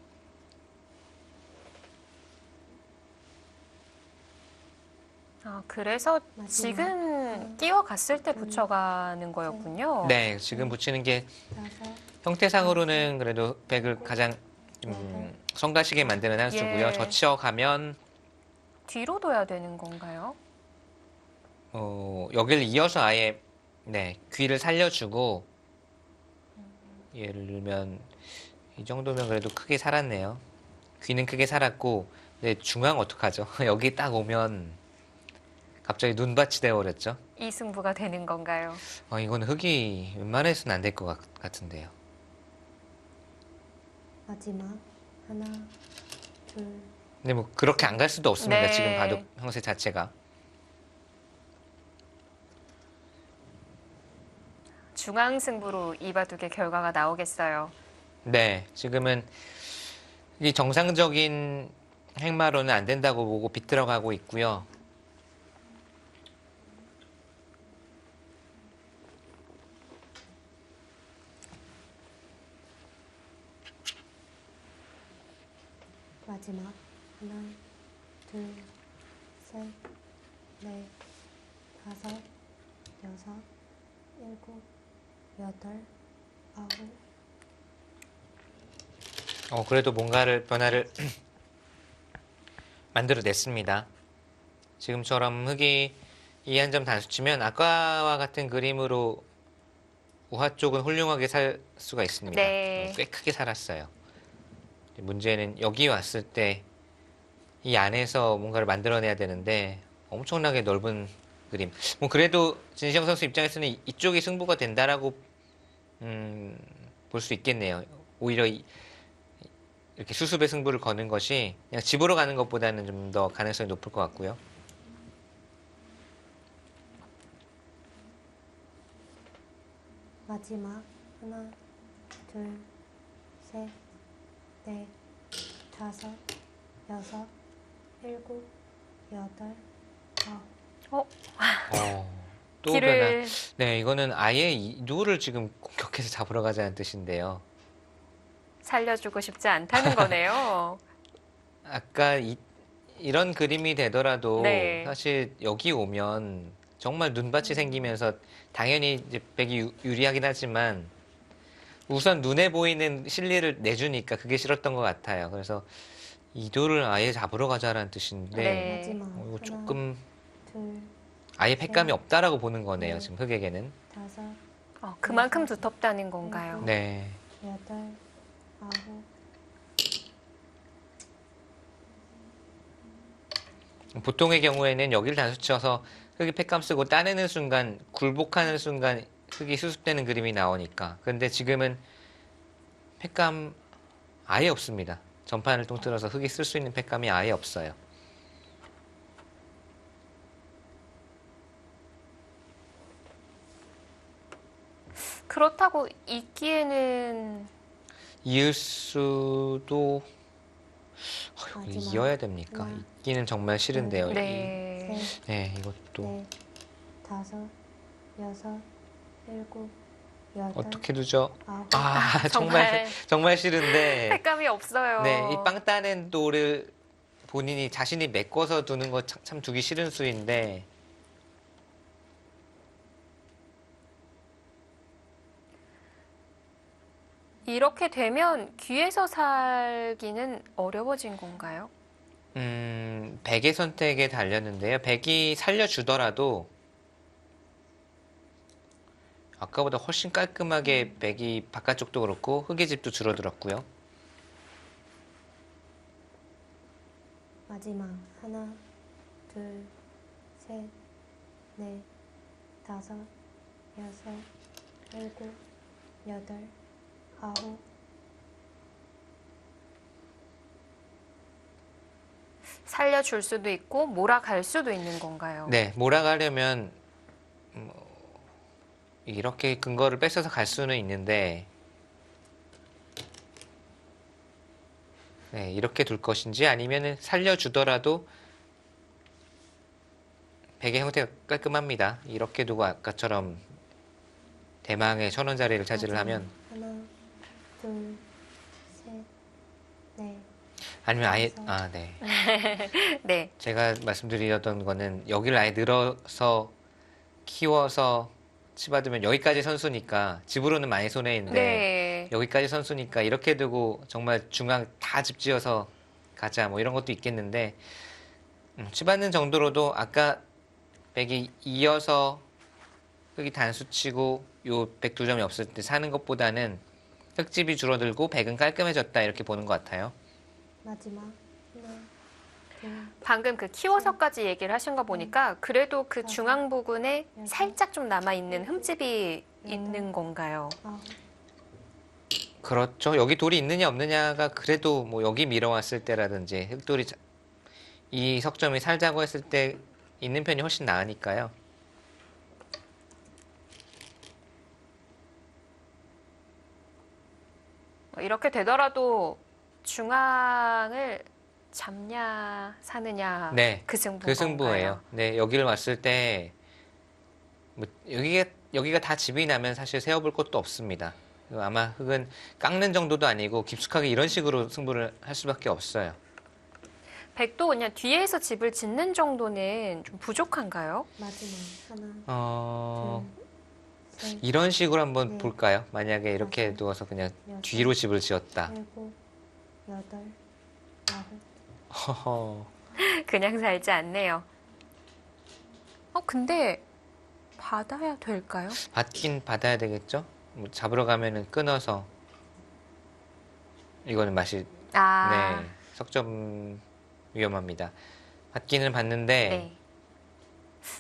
그래서 마지막. 지금 이거는 끼워갔을 때 붙여가는 거였군요. 네, 지금 붙이는 게 다섯, 형태상으로는 그래도 백을 가장 성가시게 만드는 한 수고요. 예. 젖혀가면 뒤로 둬야 되는 건가요? 여기를 이어서 아예 네, 귀를 살려주고 예를 들면 이 정도면 그래도 크게 살았네요. 귀는 크게 살았고 네, 중앙 어떡하죠? 여기 딱 오면 갑자기 눈밭이 되어버렸죠. 이 승부가 되는 건가요? 이건 흙이 웬만해서는 안 될 것 같은데요. 마지막 하나, 둘, 근데 뭐 그렇게 안 갈 수도 없습니다. 네. 지금 봐도 형세 자체가. 중앙 승부로 이 바둑의 결과가 나오겠어요. 네, 지금은 이 정상적인 행마로는 안 된다고 보고 비틀어가고 있고요. 마지막 하나, 둘, 셋, 넷, 다섯, 여섯, 일곱, 여덟, 아홉. 그래도 뭔가를 변화를 만들어냈습니다. 지금처럼 흙이 2한 점 단수치면 아까와 같은 그림으로 우하 쪽은 훌륭하게 살 수가 있습니다. 네. 꽤 크게 살았어요. 문제는 여기 왔을 때 이 안에서 뭔가를 만들어내야 되는데 엄청나게 넓은 그림. 뭐 그래도 진시영 선수 입장에서는 이쪽이 승부가 된다라고 볼 수 있겠네요. 오히려 이렇게 수습의 승부를 거는 것이 그냥 집으로 가는 것보다는 좀 더 가능성이 높을 것 같고요. 마지막 하나, 둘, 셋, 넷, 다섯, 여섯, 일곱, 여덟, 아홉. 또 길을 네, 이거는 아예 이도를 지금 공격해서 잡으러 가자는 뜻인데요. 살려주고 싶지 않다는 거네요. 아까 이런 그림이 되더라도 네. 사실 여기 오면 정말 눈밭이 생기면서 당연히 이제 백이 유리하긴 하지만 우선 눈에 보이는 실리를 내주니까 그게 싫었던 것 같아요. 그래서 이도를 아예 잡으러 가자라는 뜻인데 네. 마지막 이거 하나, 조금 둘, 아예 팩감이 네. 없다라고 보는 거네요. 네. 지금 흙에게는. 다섯, 그만큼 두텁다는 건가요? 네. 여덟, 아홉. 보통의 경우에는 여기를 단수 쳐서 흙이 팩감 쓰고 따내는 순간 굴복하는 순간 흙이 수습되는 그림이 나오니까. 근데 지금은 팩감 아예 없습니다. 전판을 통틀어서 흙이 쓸 수 있는 팩감이 아예 없어요. 그렇다고 있기에는 이을 수도 여기 마지막 이어야 됩니까? 하나, 있기는 정말 싫은데요. 네. 셋, 네, 이것도 넷, 다섯, 여섯, 일곱, 여덟, 어떻게 두죠? 아홉. 정말 정말 싫은데. 색감이 없어요. 네, 이 빵 따낸 돌을 본인이 자신이 메꿔서 두는 거 참 두기 싫은 수인데 이렇게 되면 귀에서 살기는 어려워진 건가요? 백의 선택에 달렸는데요. 백이 살려주더라도 아까보다 훨씬 깔끔하게 백이 바깥쪽도 그렇고 흙의 집도 줄어들었고요. 마지막 하나, 둘, 셋, 넷, 다섯, 여섯, 일곱, 여덟, 아홉. 살려줄 수도 있고 몰아갈 수도 있는 건가요? 네, 몰아가려면 이렇게 근거를 뺏어서 갈 수는 있는데 네, 이렇게 둘 것인지 아니면 살려주더라도 백의 형태가 깔끔합니다. 이렇게 두고 아까처럼 대망의 천원 자리를 차지를 하면 하나, 둘, 셋, 넷. 아니면 아예 다섯. 네. 네. 제가 말씀드리려던 거는 여기를 아예 늘어서 키워서 치받으면 여기까지 선수니까 집으로는 많이 손해인데 네. 여기까지 선수니까 이렇게 두고 정말 중앙 다 집지어서 가자 뭐 이런 것도 있겠는데 치받는 정도로도 아까 백이 이어서 흑이 단수 치고 요 백 두 점이 없을 때 사는 것보다는 흑집이 줄어들고 백은 깔끔해졌다 이렇게 보는 것 같아요. 마지막 하나, 둘, 방금 그 키워서까지 얘기를 하신 거 보니까 그래도 그 중앙 부근에 살짝 좀 남아있는 흠집이 있는 건가요? 아홉, 그렇죠. 여기 돌이 있느냐 없느냐가 그래도 뭐 여기 밀어왔을 때라든지 흑돌이 이 석점이 살자고 했을 때 있는 편이 훨씬 나으니까요. 이렇게 되더라도 중앙을 잡냐 사느냐 네, 그 승부인 그 승부예요. 건가요? 네, 여기를 왔을 때 뭐 여기가 다 집이 나면 사실 세워볼 것도 없습니다. 아마 흑은 깎는 정도도 아니고 깊숙하게 이런 식으로 승부를 할 수밖에 없어요. 백도 그냥 뒤에서 집을 짓는 정도는 좀 부족한가요? 마지막 하나, 둘, 셋, 이런 식으로 한번 네. 볼까요? 만약에 이렇게 맞아요. 누워서 그냥 여섯, 뒤로 집을 지었다. 일곱, 여덟, 아홉. 허허. 그냥 살지 않네요. 근데 받아야 될까요? 받긴 받아야 되겠죠? 뭐 잡으러 가면은 끊어서 이거는 맛이 아, 네 석점 위험합니다. 받기는 받는데 네.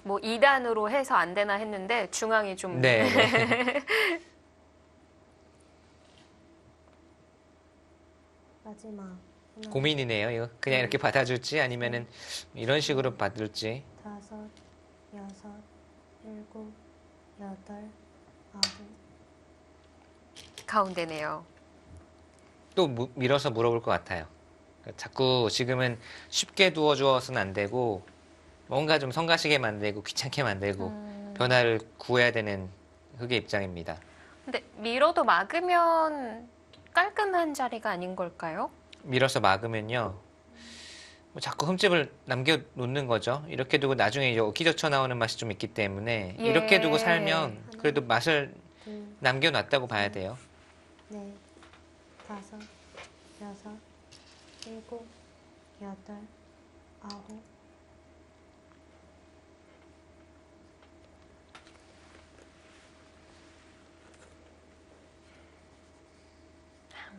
뭐 2단으로 해서 안 되나 했는데 중앙이 좀 네, 네. 마지막 하나, 고민이네요. 이거 그냥 이렇게 받아줄지 아니면은 이런 식으로 받을지. 다섯, 여섯, 일곱, 여덟, 아홉. 가운데네요. 또 밀어서 물어볼 것 같아요. 그러니까 자꾸 지금은 쉽게 두어주어서는 안 되고 뭔가 좀 성가시게 만들고 귀찮게 만들고 변화를 구해야 되는 흑의 입장입니다. 근데 밀어도 막으면 깔끔한 자리가 아닌 걸까요? 밀어서 막으면요. 뭐 자꾸 흠집을 남겨놓는 거죠. 이렇게 두고 나중에 여기 젖혀 나오는 맛이 좀 있기 때문에 예. 이렇게 두고 살면 그래도 맛을 둘, 남겨놨다고 봐야 돼요. 넷, 다섯, 여섯, 일곱, 여덟, 아홉.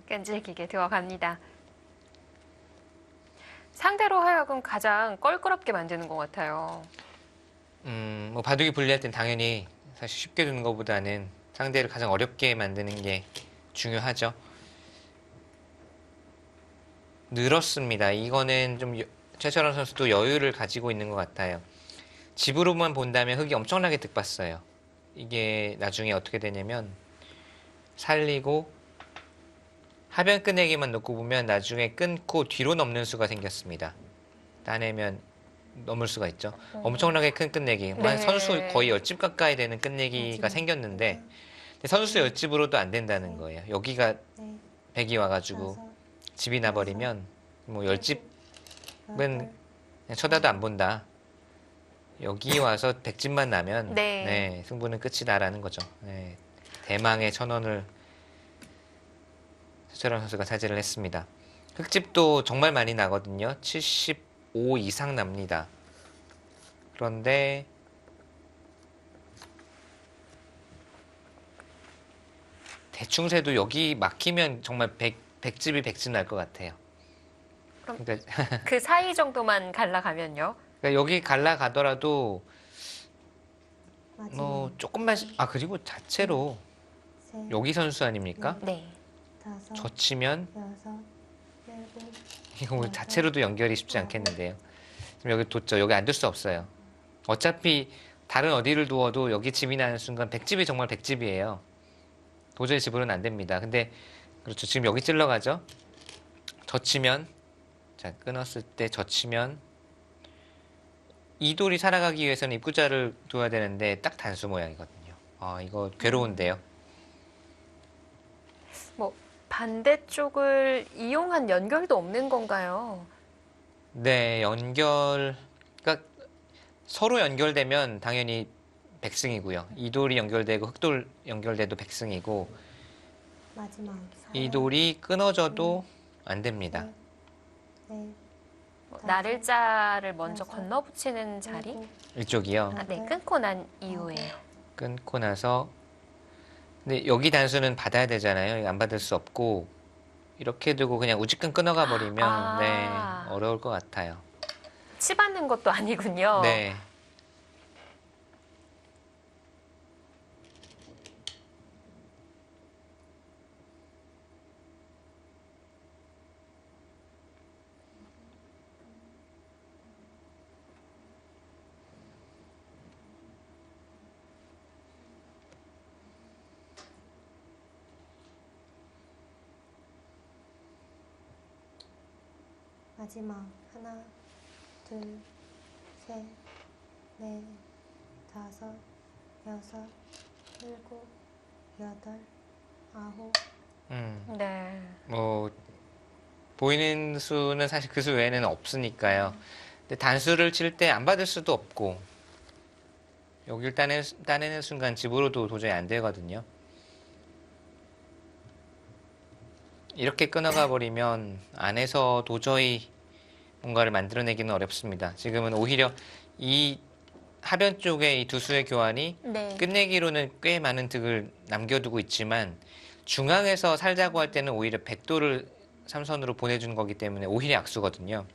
끈질기게 들어갑니다. 상대로 하여금 가장 껄끄럽게 만드는 것 같아요. 뭐 바둑이 불리할 땐 당연히 사실 쉽게 두는 것보다는 상대를 가장 어렵게 만드는 게 중요하죠. 늘었습니다. 이거는 좀 최철원 선수도 여유를 가지고 있는 것 같아요. 집으로만 본다면 흑이 엄청나게 득봤어요. 이게 나중에 어떻게 되냐면 살리고 하변 끄내기만 놓고 보면 나중에 끊고 뒤로 넘는 수가 생겼습니다. 따내면 넘을 수가 있죠. 엄청나게 큰 끝내기. 네. 선수 거의 10집 가까이 되는 끝내기가 생겼는데 근데 선수 10집으로도 안 된다는 거예요. 여기가 넷, 백이 와가지고 다섯, 집이 나버리면 뭐 10집은 여덟, 그냥 쳐다도 안 본다. 여기 와서 100집만 나면 네. 네, 승부는 끝이다라는 거죠. 네, 대망의 1000원을 최철원 선수가 차지를 했습니다. 흑집도 정말 많이 나거든요. 75 이상 납니다. 그런데 대충 세도 여기 막히면 정말 100집이 100집 날 것 같아요. 그러니까, 그 사이 정도만 갈라가면요. 그러니까 여기 갈라 가더라도 마지막 뭐 조금만 그리고 자체로 셋, 여기 선수 아닙니까? 네. 다섯, 젖히면 여섯, 일곱, 이거 뭐 자체로도 연결이 쉽지 않겠는데요. 지금 여기 뒀죠. 여기 안 둘 수 없어요. 어차피 다른 어디를 두어도 여기 집이 나는 순간 100집이 정말 100집이에요. 도저히 집으로는 안 됩니다. 근데 그렇죠. 지금 여기 찔러가죠. 젖히면 자 끊었을 때 젖히면 이 돌이 살아가기 위해서는 입구자를 둬야 되는데 딱 단수 모양이거든요. 이거 괴로운데요. 뭐 반대쪽을 이용한 연결도 없는 건가요? 네, 그러니까 서로 연결되면 당연히 백승이고요. 이 돌이 연결되고 흑돌 연결돼도 백승이고 마지막 이 돌이 끊어져도 안 됩니다. 넷, 날일자를 먼저 여섯, 건너붙이는 자리? 일곱, 이쪽이요. 아, 네, 끊고 난 이후에요. 끊고 나서 근데 여기 단수는 받아야 되잖아요. 안 받을 수 없고 이렇게 두고 그냥 우지끈 끊어가 버리면 아. 네, 어려울 것 같아요. 치받는 것도 아니군요. 네. 마지막 하나, 둘, 셋, 넷, 다섯, 여섯, 일곱, 여덟, 아홉. 네. 뭐 보이는 수는 사실 그 수 외에는 없으니까요. 근데 단수를 칠 때 안 받을 수도 없고 여기를 따내는 순간 집으로도 도저히 안 되거든요. 이렇게 끊어가 버리면 안에서 도저히 뭔가를 만들어내기는 어렵습니다. 지금은 오히려 이 하변 쪽에 이 두 수의 교환이 네. 끝내기로는 꽤 많은 득을 남겨두고 있지만 중앙에서 살자고 할 때는 오히려 백도를 삼선으로 보내주는 거기 때문에 오히려 악수거든요.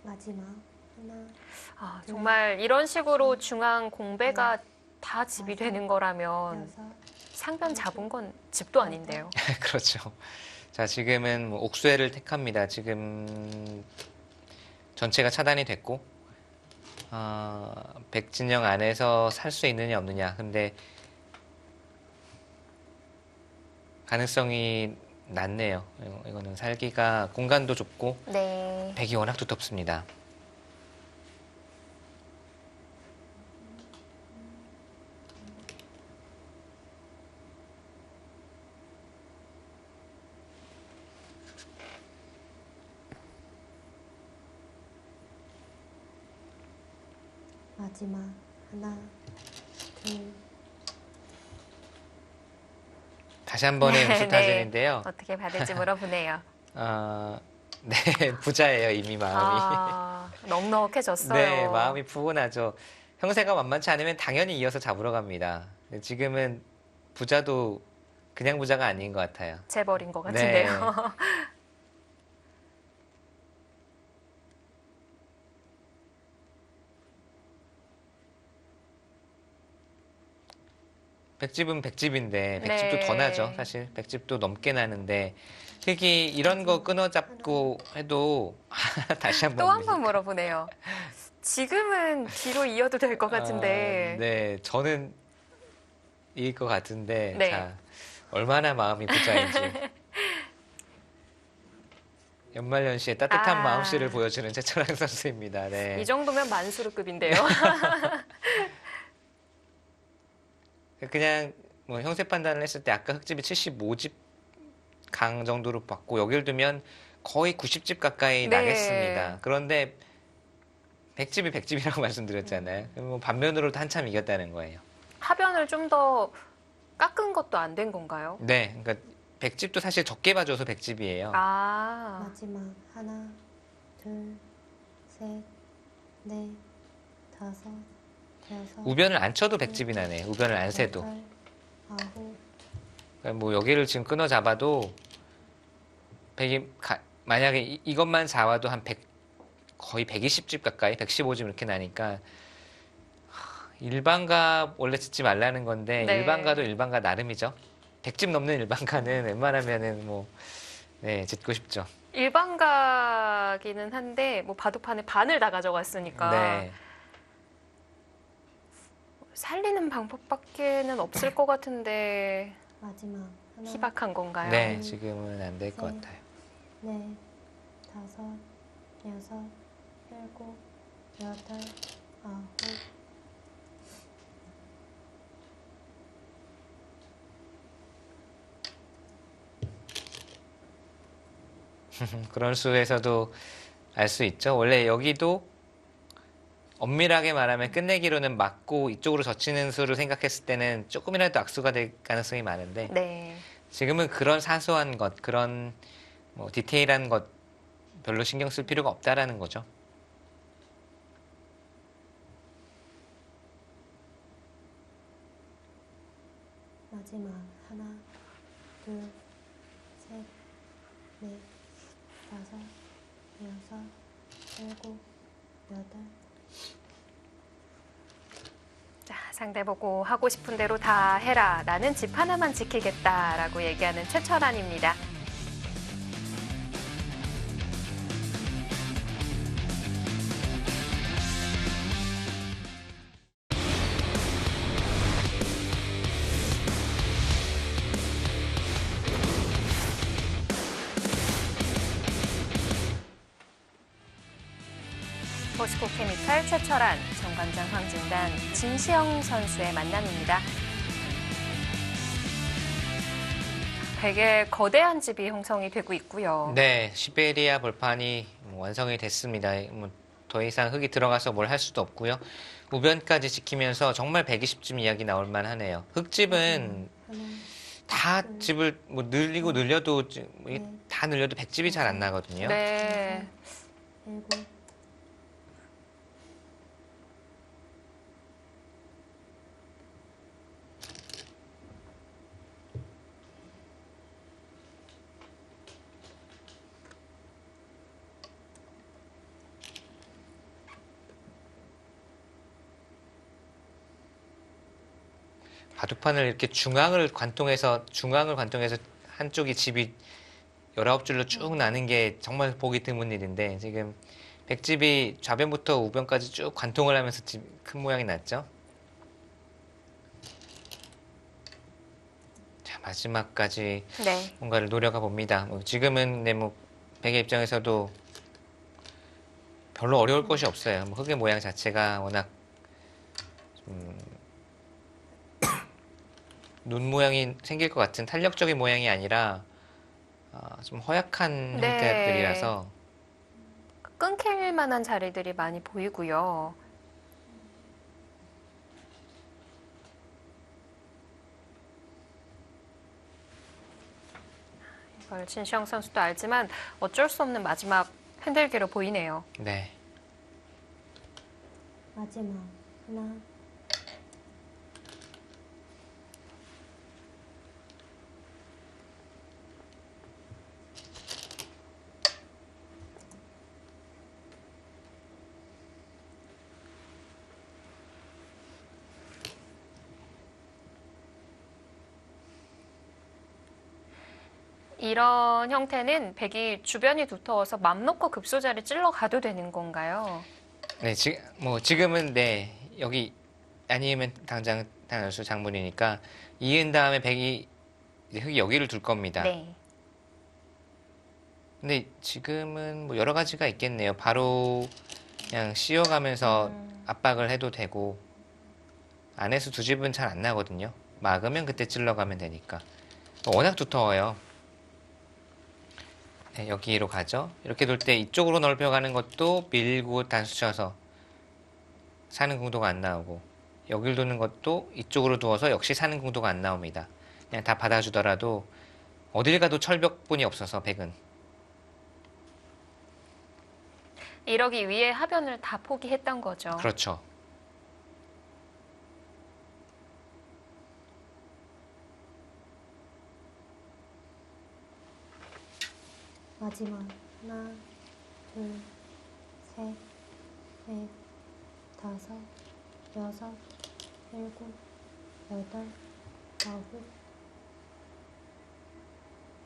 마지막 하나, 아, 정말 이런 식으로 중앙 공배가 다 집이 되는 거라면 여섯, 상변 잡은 건 집도 아닌데요. 그렇죠. 자, 지금은 뭐 옥수회를 택합니다. 지금 전체가 차단이 됐고 백진영 안에서 살 수 있느냐 없느냐. 근데 가능성이 낮네요. 이거는 살기가 공간도 좁고 네. 백이 워낙 두텁습니다. 마지막 하나, 둘, 다시 한 번의 네, 음수 타진인데요. 어떻게 받을지 물어보네요. 네, 부자예요, 이미 마음이. 아, 넉넉해졌어요. 네, 마음이 푸근하죠. 형세가 만만치 않으면 당연히 이어서 잡으러 갑니다. 근데 지금은 부자도 그냥 부자가 아닌 것 같아요. 재벌인 것 네. 같은데요. 백집은 백집인데 백집도 네. 더 나죠. 사실 백집도 넘게 나는데 흙이 이런 거 끊어잡고 해도 다시 한 또 번 한 번 물어보네요. 지금은 뒤로 이어도 될 것 같은데. 네, 저는 이길 것 같은데 네. 자 얼마나 마음이 부자인지 연말연시에 따뜻한 아. 마음씨를 보여주는 최철환 선수입니다. 네. 이 정도면 만수르급인데요. 그냥 뭐 형세 판단을 했을 때 아까 흑집이 75집 강 정도로 봤고 여길 두면 거의 90집 가까이 네. 나겠습니다. 그런데 백집이 백집이라고 말씀드렸잖아요. 그럼 뭐 반면으로도 한참 이겼다는 거예요. 하변을 좀 더 깎은 것도 안 된 건가요? 네, 그러니까 백집도 사실 적게 봐줘서 백집이에요. 아, 마지막 하나, 둘, 셋, 넷, 다섯, 여섯, 우변을 안 쳐도 백집이 나네. 우변을 안 세도. 여덟, 아홉. 그러니까 뭐 여기를 지금 끊어 잡아도 백이 만약에 이것만 잡아도 한 100, 거의 120집 가까이 115집 이렇게 나니까 일반가 원래 짓지 말라는 건데 네. 일반가도 일반가 나름이죠. 100집 넘는 일반가는 웬만하면은 뭐 네, 짓고 싶죠. 일반가기는 한데 뭐 바둑판에 반을 다 가져갔으니까 네. 살리는 방법밖에는 없을 것 같은데 마지막 하나, 희박한 건가요? 네, 지금은 안 될 것 네. 같아요. 넷, 다섯, 여섯, 일곱, 여덟, 아홉, 그런 수에서도 알 수 있죠. 원래 여기도 엄밀하게 말하면 끝내기로는 맞고 이쪽으로 젖히는 수를 생각했을 때는 조금이라도 악수가 될 가능성이 많은데 네. 지금은 그런 사소한 것, 그런 뭐 디테일한 것 별로 신경 쓸 필요가 없다라는 거죠. 마지막 하나, 둘, 셋, 넷, 다섯, 여섯, 일곱, 여덟. 자, 상대 보고 하고 싶은 대로 다 해라. 나는 집 하나만 지키겠다라고 얘기하는 최철안입니다. 포스코 케미칼 최철안, 정관장 황진단, 진시영 선수의 만남입니다. 되게 거대한 집이 형성이 되고 있고요. 네, 시베리아 벌판이 완성이 됐습니다. 더 이상 흙이 들어가서 뭘 할 수도 없고요. 우변까지 지키면서 정말 120쯤 이야기 나올 만하네요. 흙집은 하나, 다 집을 뭐 늘리고 늘려도 네. 다 늘려도 100집이 잘 안 나거든요. 네. 일곱, 바둑판을 이렇게 중앙을 관통해서 한쪽이 집이 19줄로 쭉 나는 게 정말 보기 드문 일인데 지금 100집이 좌변부터 우변까지 쭉 관통을 하면서 큰 모양이 났죠. 자, 마지막까지 네. 뭔가를 노려가 봅니다. 지금은 백의 입장에서도 별로 어려울 것이 없어요. 흙의 모양 자체가 워낙 좀 눈 모양이 생길 것 같은 탄력적인 모양이 아니라 좀 허약한 네. 형태들이라서 끊길 만한 자리들이 많이 보이고요. 이걸 진시영 선수도 알지만 어쩔 수 없는 마지막 흔들기로 보이네요. 네. 마지막 하나, 이런 형태는 백이 주변이 두터워서 맘 놓고 급소자를 찔러 가도 되는 건가요? 네, 지금은 네, 여기 아니면 당장 단연수 장문이니까 이은 다음에 백이 이제 흙이 여기를 둘 겁니다. 네. 근데 지금은 뭐 여러 가지가 있겠네요. 바로 그냥 씌워가면서 압박을 해도 되고 안에서 두 집은 잘 안 나거든요. 막으면 그때 찔러가면 되니까. 워낙 두터워요. 네, 여기로 가죠. 이렇게 돌 때 이쪽으로 넓혀가는 것도 밀고 단수 쳐서 사는 궁도가 안 나오고 여길 두는 것도 이쪽으로 두어서 역시 사는 궁도가 안 나옵니다. 그냥 다 받아주더라도 어딜 가도 철벽분이 없어서 백은. 이러기 위해 하변을 다 포기했던 거죠. 그렇죠. 마지막 하나, 둘, 셋, 넷, 다섯, 여섯, 일곱, 여덟,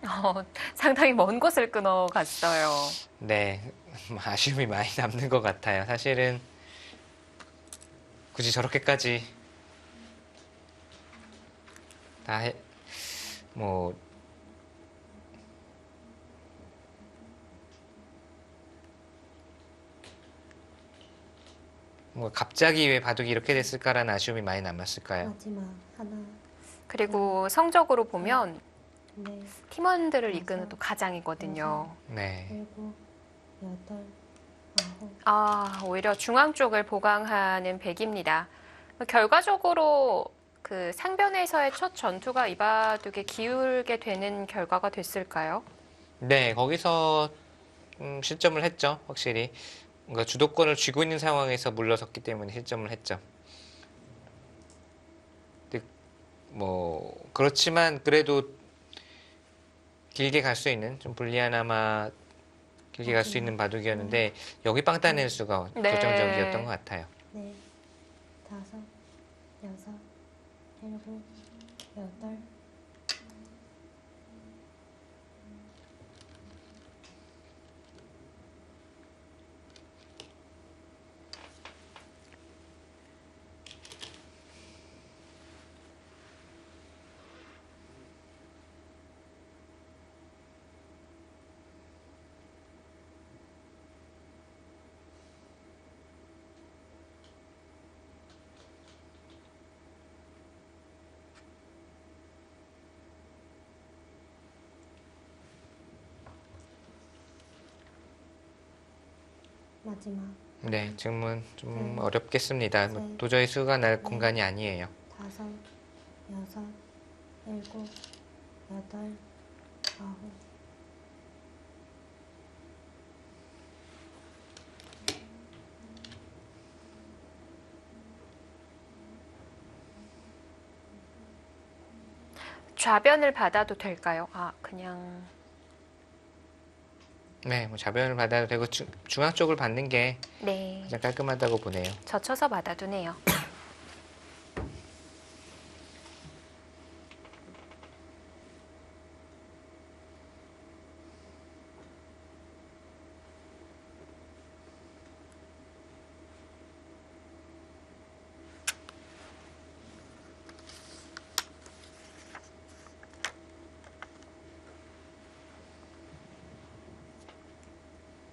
아홉. 상당히 먼 곳을 끊어갔어요. 네, 아쉬움이 많이 남는 것 같아요. 사실은 굳이 저렇게까지 다 뭐 뭐 갑자기 왜 바둑이 이렇게 됐을까라는 아쉬움이 많이 남았을까요? 마지막 하나, 그리고 성적으로 보면 넷, 팀원들을 이끄는 또 가장이거든요. 네. 일곱, 여덟, 아홉. 아, 오히려 중앙 쪽을 보강하는 백입니다. 결과적으로 그 상변에서의 첫 전투가 이 바둑에 기울게 되는 결과가 됐을까요? 네, 거기서 실점을 했죠, 확실히. 뭔가 주도권을 쥐고 있는 상황에서 물러섰기 때문에 실점을 했죠. 근데 뭐 그렇지만 그래도 길게 갈 수 있는 좀 불리하나마 길게 갈 수 있는 바둑이었는데 여기 빵 따낼 수가 네. 결정적이었던 것 같아요. 넷, 다섯, 여섯, 일곱, 여덟. 마지막 네, 지금은 좀 어렵겠습니다. 뭐 네. 도저히 수가 날 네. 공간이 아니에요. 다섯, 여섯, 일곱, 여덟, 아홉. 좌변을 받아도 될까요? 아, 그냥 네, 뭐 좌변을 받아도 되고 중앙 쪽을 받는 게 네, 가장 깔끔하다고 보네요. 젖혀서 받아두네요.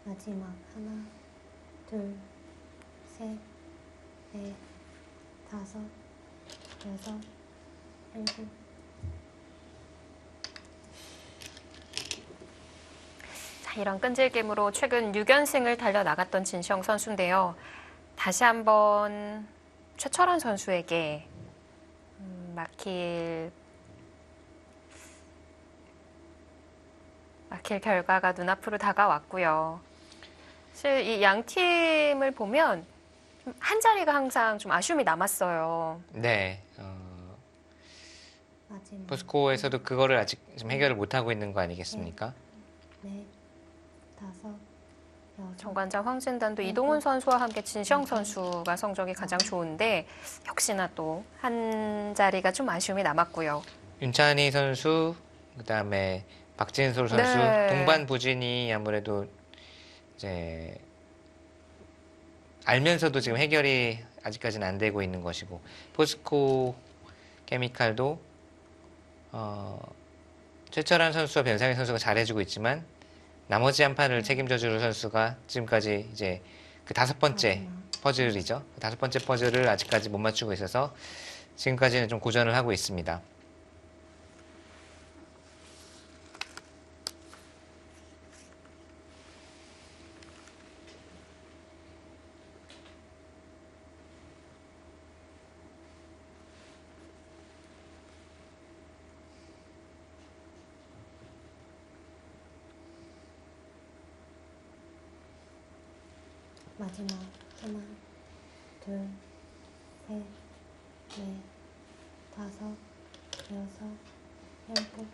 마지막 하나, 둘, 셋, 넷, 다섯, 여섯, 일곱. 자, 이런 끈질김으로 최근 6연승을 달려나갔던 진시영 선수인데요. 다시 한번 최철환 선수에게 막힐 결과가 눈앞으로 다가왔고요. 사실 이 양 팀을 보면 한 자리가 항상 좀 아쉬움이 남았어요. 네, 마지막 포스코에서도 그거를 아직 좀 해결을 못하고 있는 거 아니겠습니까? 넷, 다섯, 여섯. 정관장 황진단도 이동훈 선수와 함께 진시영 선수가 성적이 가장 좋은데 역시나 또 한 자리가 좀 아쉬움이 남았고요. 윤찬희 선수, 그다음에 박진솔 선수, 네. 동반 부진이 아무래도 이제 알면서도 지금 해결이 아직까지는 안 되고 있는 것이고 포스코 케미칼도 최철환 선수와 변상현 선수가 잘해주고 있지만 나머지 한 판을 책임져주는 선수가 지금까지 이제 그 다섯 번째 퍼즐이죠. 그 다섯 번째 퍼즐을 아직까지 못 맞추고 있어서 지금까지는 좀 고전을 하고 있습니다. 마지막 하나, 둘, 셋, 넷, 다섯, 여섯, 일곱.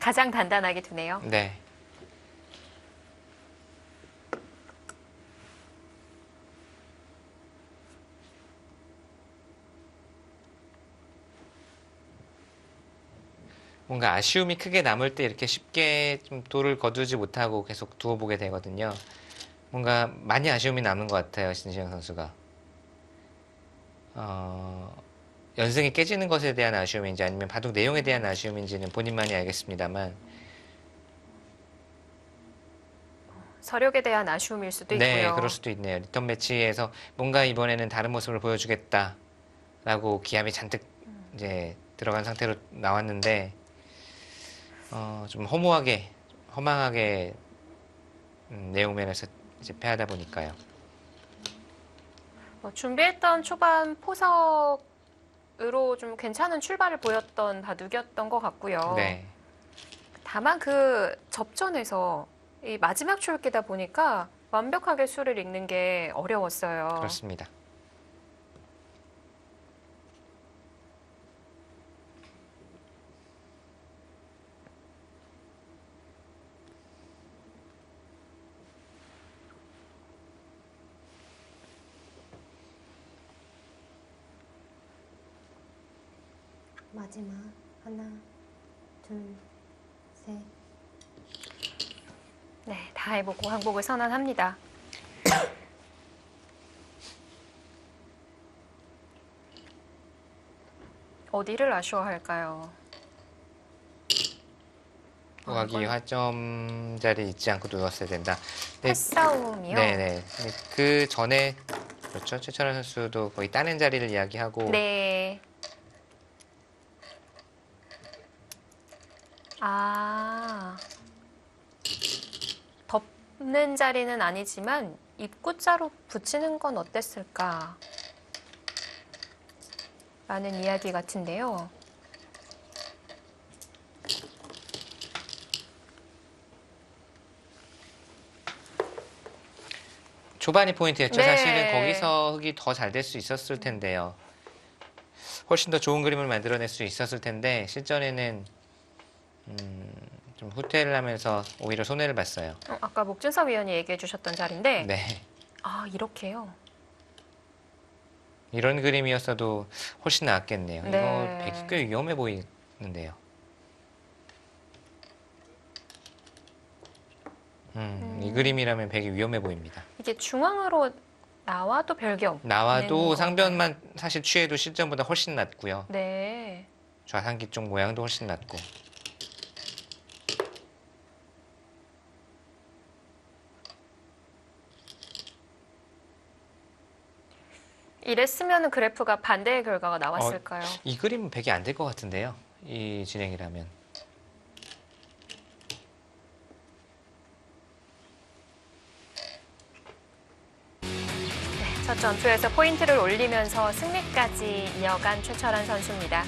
가장 단단하게 두네요. 네. 뭔가 아쉬움이 크게 남을 때 이렇게 쉽게 좀 돌을 거두지 못하고 계속 두어보게 되거든요. 뭔가 많이 아쉬움이 남는 것 같아요, 진시영 선수가. 연승이 깨지는 것에 대한 아쉬움인지 아니면 바둑 내용에 대한 아쉬움인지는 본인만이 알겠습니다만, 서력에 대한 아쉬움일 수도 네, 있고요. 그럴 수도 있네요. 리턴 매치에서 뭔가 이번에는 다른 모습을 보여주겠다라고 기함이 잔뜩 이제 들어간 상태로 나왔는데, 좀 허망하게 내용 면에서 이제 패하다 보니까요. 준비했던 초반 포석으로 좀 괜찮은 출발을 보였던 바둑이었던 것 같고요. 네, 다만 그 접전에서 이 마지막 출기다 보니까 완벽하게 수를 읽는 게 어려웠어요. 그렇습니다. 마지막 하나, 둘, 셋. 네, 다 해보고 항복을 선언합니다. 어디를 아쉬워할까요? 후각이 화점 자리 잊지 않고 누웠어야 된다. 네, 패싸움이요? 네네. 그 전에 그렇죠. 최철환 선수도 거의 따낸 자리를 이야기하고 네. 덮는 자리는 아니지만 입구자로 붙이는 건 어땠을까? 라는 이야기 같은데요. 초반이 포인트였죠. 네. 사실은 거기서 흙이 더 잘 될 수 있었을 텐데요. 훨씬 더 좋은 그림을 만들어낼 수 있었을 텐데 실전에는 좀 후퇴를 하면서 오히려 손해를 봤어요. 아까 목준섭 위원이 얘기해 주셨던 자리인데 네. 이렇게요. 이런 그림이었어도 훨씬 나았겠네요. 네. 이거 백이 꽤 위험해 보이는데요. 이 그림이라면 백이 위험해 보입니다. 이게 중앙으로 나와도 별게 없는 나와도 건가요? 상변만 사실 취해도 실전보다 훨씬 낫고요. 네. 좌상기 쪽 모양도 훨씬 낫고. 이랬으면 그래프가 반대의 결과가 나왔을까요? 이 그림은 백이 안 될 것 같은데요. 이 진행이라면. 첫 전투에서 포인트를 올리면서 승리까지 이어간 최철환 선수입니다.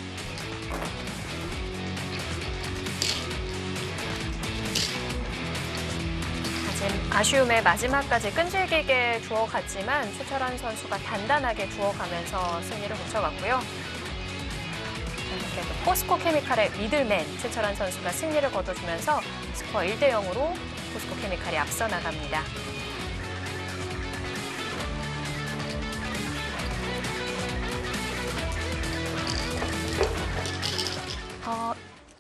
아쉬움의 마지막까지 끈질기게 주워갔지만 최철환 선수가 단단하게 주워가면서 승리를 거쳐갔고요. 그래도 포스코 케미칼의 미들맨 최철환 선수가 승리를 거둬주면서 스코어 1대 0으로 포스코 케미칼이 앞서 나갑니다.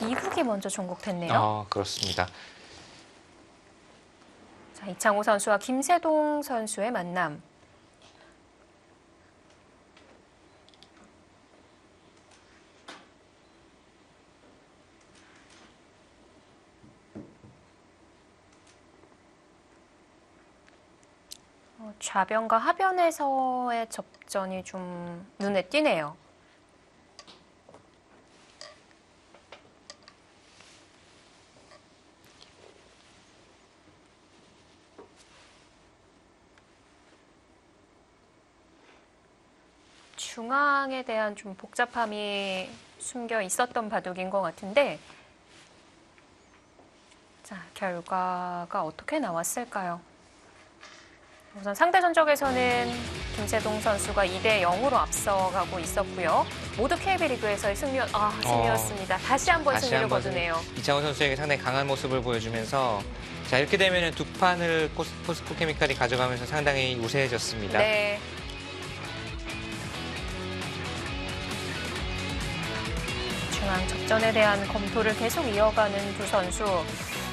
이국이 먼저 종국됐네요. 그렇습니다. 자, 이창호 선수와 김세동 선수의 만남. 좌변과 하변에서의 접전이 좀 눈에 띄네요. 중앙에 대한 좀 복잡함이 숨겨 있었던 바둑인 것 같은데, 자, 결과가 어떻게 나왔을까요? 우선 상대 전적에서는 김세동 선수가 2대 0으로 앞서가고 있었고요. 모두 KB 리그에서의 승리였습니다. 다시 한번 승리를 거두네요. 이창호 선수에게 상당히 강한 모습을 보여주면서 자, 이렇게 되면 두 판을 포스코 케미칼이 가져가면서 상당히 우세해졌습니다. 네. 중앙 접전에 대한 검토를 계속 이어가는 두 선수.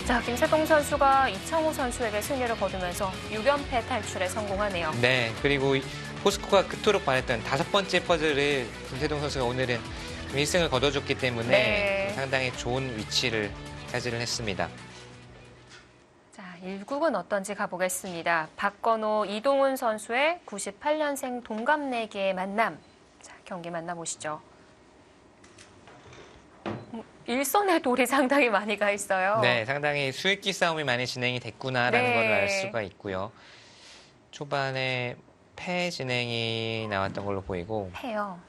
자, 김세동 선수가 이창호 선수에게 승리를 거두면서 6연패 탈출에 성공하네요. 네, 그리고 포스코가 그토록 바랬던 5번째 퍼즐을 김세동 선수가 오늘은 1승을 거둬줬기 때문에 네. 상당히 좋은 위치를 차지를 했습니다. 자, 1국은 어떤지 가보겠습니다. 박건호, 이동훈 선수의 98년생 동갑내기의 만남. 자, 경기 만나보시죠. 일선의 돌이 상당히 많이 가 있어요. 네, 상당히 수익기 싸움이 많이 진행이 됐구나라는 네. 걸 알 수가 있고요. 초반에 패 진행이 나왔던 걸로 보이고 해요.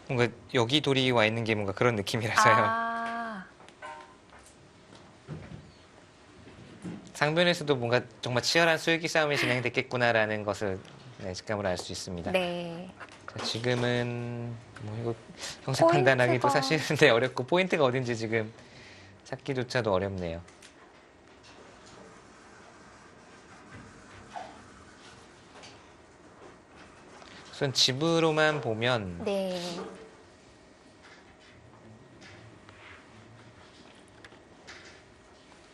뭔가 여기 돌이 와 있는 게 뭔가 그런 느낌이라서요. 아, 상변에서도 뭔가 정말 치열한 수익기 싸움이 진행됐겠구나라는 것을 네, 직감을 알 수 있습니다. 네. 자, 지금은 뭐 이거 형세 포인트가- 판단하기도 사실은 네, 어렵고 포인트가 어딘지 지금 찾기조차도 어렵네요. 우선 집으로만 보면 네.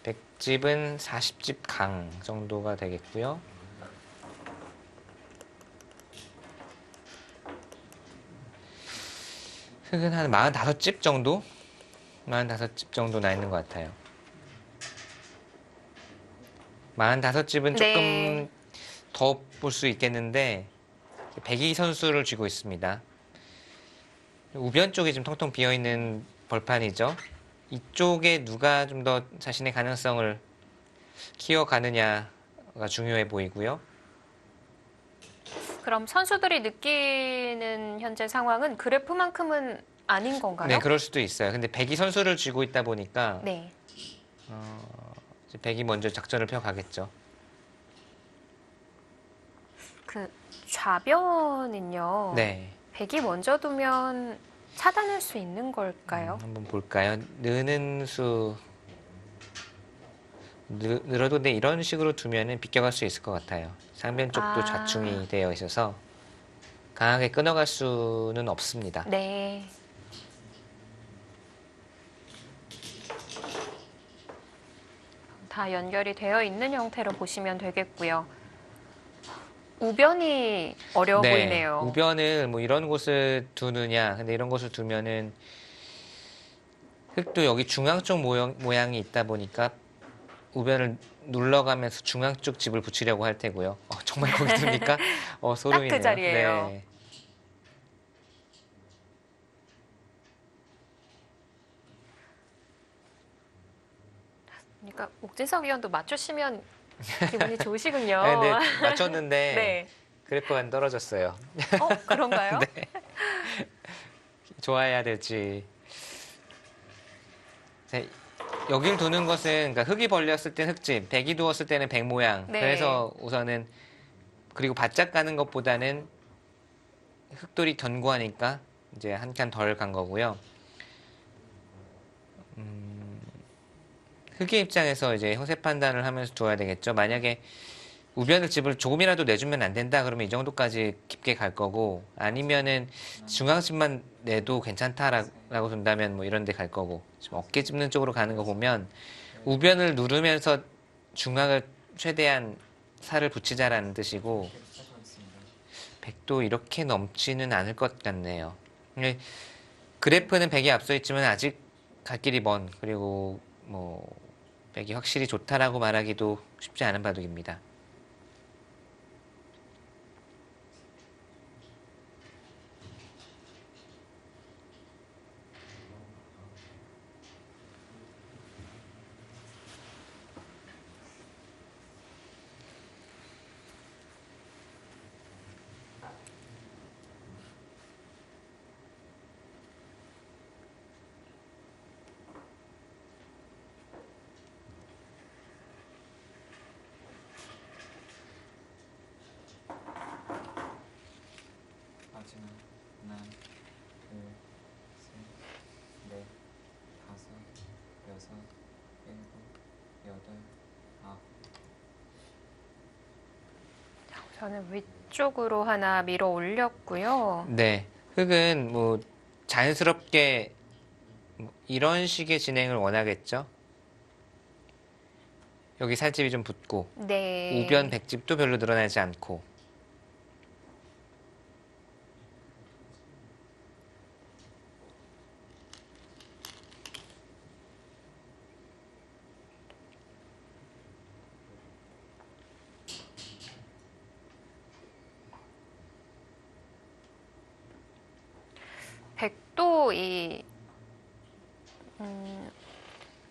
백집은 40집 강 정도가 되겠고요. 흙은 한 45집 정도? 45집 정도 나 있는 것 같아요. 45집은 조금 네. 더 볼 수 있겠는데 백이 선수를 쥐고 있습니다. 우변 쪽이 지금 텅텅 비어있는 벌판이죠. 이쪽에 누가 좀 더 자신의 가능성을 키워가느냐가 중요해 보이고요. 그럼 선수들이 느끼는 현재 상황은 그래프만큼은 아닌 건가요? 네, 그럴 수도 있어요. 근데 백이 선수를 쥐고 있다 보니까 네. 이제 백이 먼저 작전을 펴가겠죠. 그 좌변은요. 네, 백이 먼저 두면 차단할 수 있는 걸까요? 한번 볼까요? 느는 수 늘어도 네, 이런 식으로 두면은 비껴갈 수 있을 것 같아요. 상변 쪽도 아. 좌충이 되어 있어서 강하게 끊어갈 수는 없습니다. 네. 다 연결이 되어 있는 형태로 보시면 되겠고요. 우변이 어려워 네, 보이네요. 우변을 뭐 이런 곳을 두느냐, 근데 이런 곳을 두면은 흙도 여기 중앙 쪽 모양이 있다 보니까 우변을 눌러가면서 중앙 쪽 집을 붙이려고 할 테고요. 정말 거기 둡니까? 소름이네요. 딱 그 자리예요. 네. 그러니까 옥진석 위원도 맞추시면 기분이 좋으시군요. 네, 네, 맞췄는데 네. 그래프가 안 떨어졌어요. 그런가요? 네. 좋아해야 될지. 네, 여길 두는 것은 그러니까 흙이 벌렸을 땐 흙집, 백이 두었을 때는 백 모양. 네. 그래서 우선은 그리고 바짝 가는 것보다는 흙돌이 견고하니까 이제 한 칸 덜 간 거고요. 흙의 입장에서 이제 형세 판단을 하면서 두어야 되겠죠. 만약에 우변을 집을 조금이라도 내주면 안 된다 그러면 이 정도까지 깊게 갈 거고, 아니면은 중앙집만 내도 괜찮다라고 둔다면 뭐 이런 데 갈 거고, 지금 어깨 짚는 쪽으로 가는 거 보면 우변을 누르면서 중앙을 최대한 살을 붙이자라는 뜻이고, 백도 이렇게 넘지는 않을 것 같네요. 근데 그래프는 백이 앞서 있지만 아직 갈 길이 먼, 그리고 뭐 백이 확실히 좋다라고 말하기도 쉽지 않은 바둑입니다. 마지막 하나, 둘, 셋, 넷, 다섯, 여섯, 일곱, 여덟, 아홉. 저는 위쪽으로 하나 밀어 올렸고요. 네, 흙은 뭐 자연스럽게 뭐 이런 식의 진행을 원하겠죠. 여기 살집이 좀 붙고 네. 우변 백집도 별로 늘어나지 않고 백도 이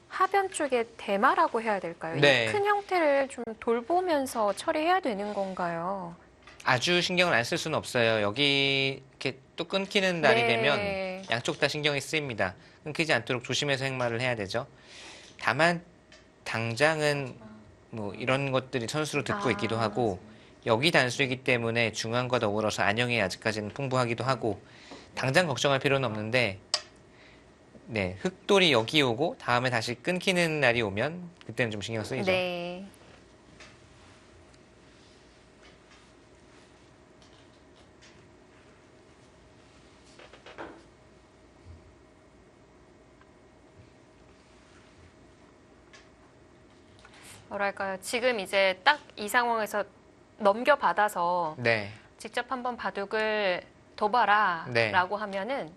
하변 쪽에 대마라고 해야 될까요? 네. 이 큰 형태를 좀 돌보면서 처리해야 되는 건가요? 아주 신경을 안 쓸 수는 없어요. 여기 이렇게 또 끊기는 날이 네. 되면 양쪽 다 신경이 쓰입니다. 끊기지 않도록 조심해서 행마를 해야 되죠. 다만 당장은 뭐 이런 것들이 선수로 듣고 아. 있기도 하고 여기 단수이기 때문에 중앙과 더불어서 안형이 아직까지는 풍부하기도 하고 당장 걱정할 필요는 없는데 네, 흑돌이 여기 오고 다음에 다시 끊기는 날이 오면 그때는 좀 신경 쓰이죠. 네. 뭐랄까요? 지금 이제 딱 이 상황에서 넘겨받아서 네. 직접 한번 바둑을 둬봐라 네. 라고 하면은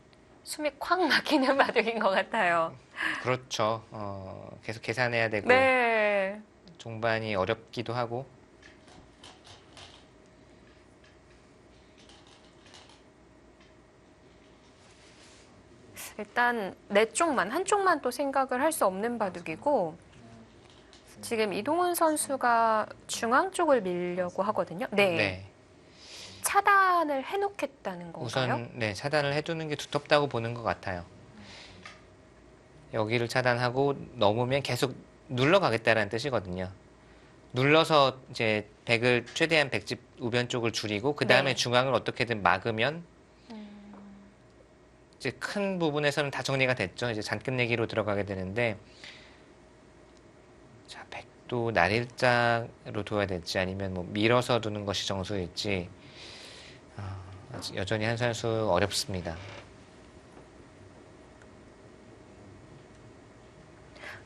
숨이 콱 막히는 바둑인 것 같아요. 그렇죠. 계속 계산해야 되고 네. 종반이 어렵기도 하고 일단 내 쪽만, 한쪽만 또 생각을 할 수 없는 바둑이고 지금 이동훈 선수가 중앙 쪽을 밀려고 하거든요. 네. 네. 차단을 해놓겠다는 건가요? 우선 네, 차단을 해두는 게 두텁다고 보는 것 같아요. 여기를 차단하고 넘으면 계속 눌러가겠다라는 뜻이거든요. 눌러서 이제 백을 최대한 백집 우변 쪽을 줄이고 그 다음에 네. 중앙을 어떻게든 막으면 이제 큰 부분에서는 다 정리가 됐죠. 이제 잔끝내기로 들어가게 되는데 자, 백도 날일자로 둬야 될지 아니면 뭐 밀어서 두는 것이 정수일지 아직 여전히 한 선수 어렵습니다.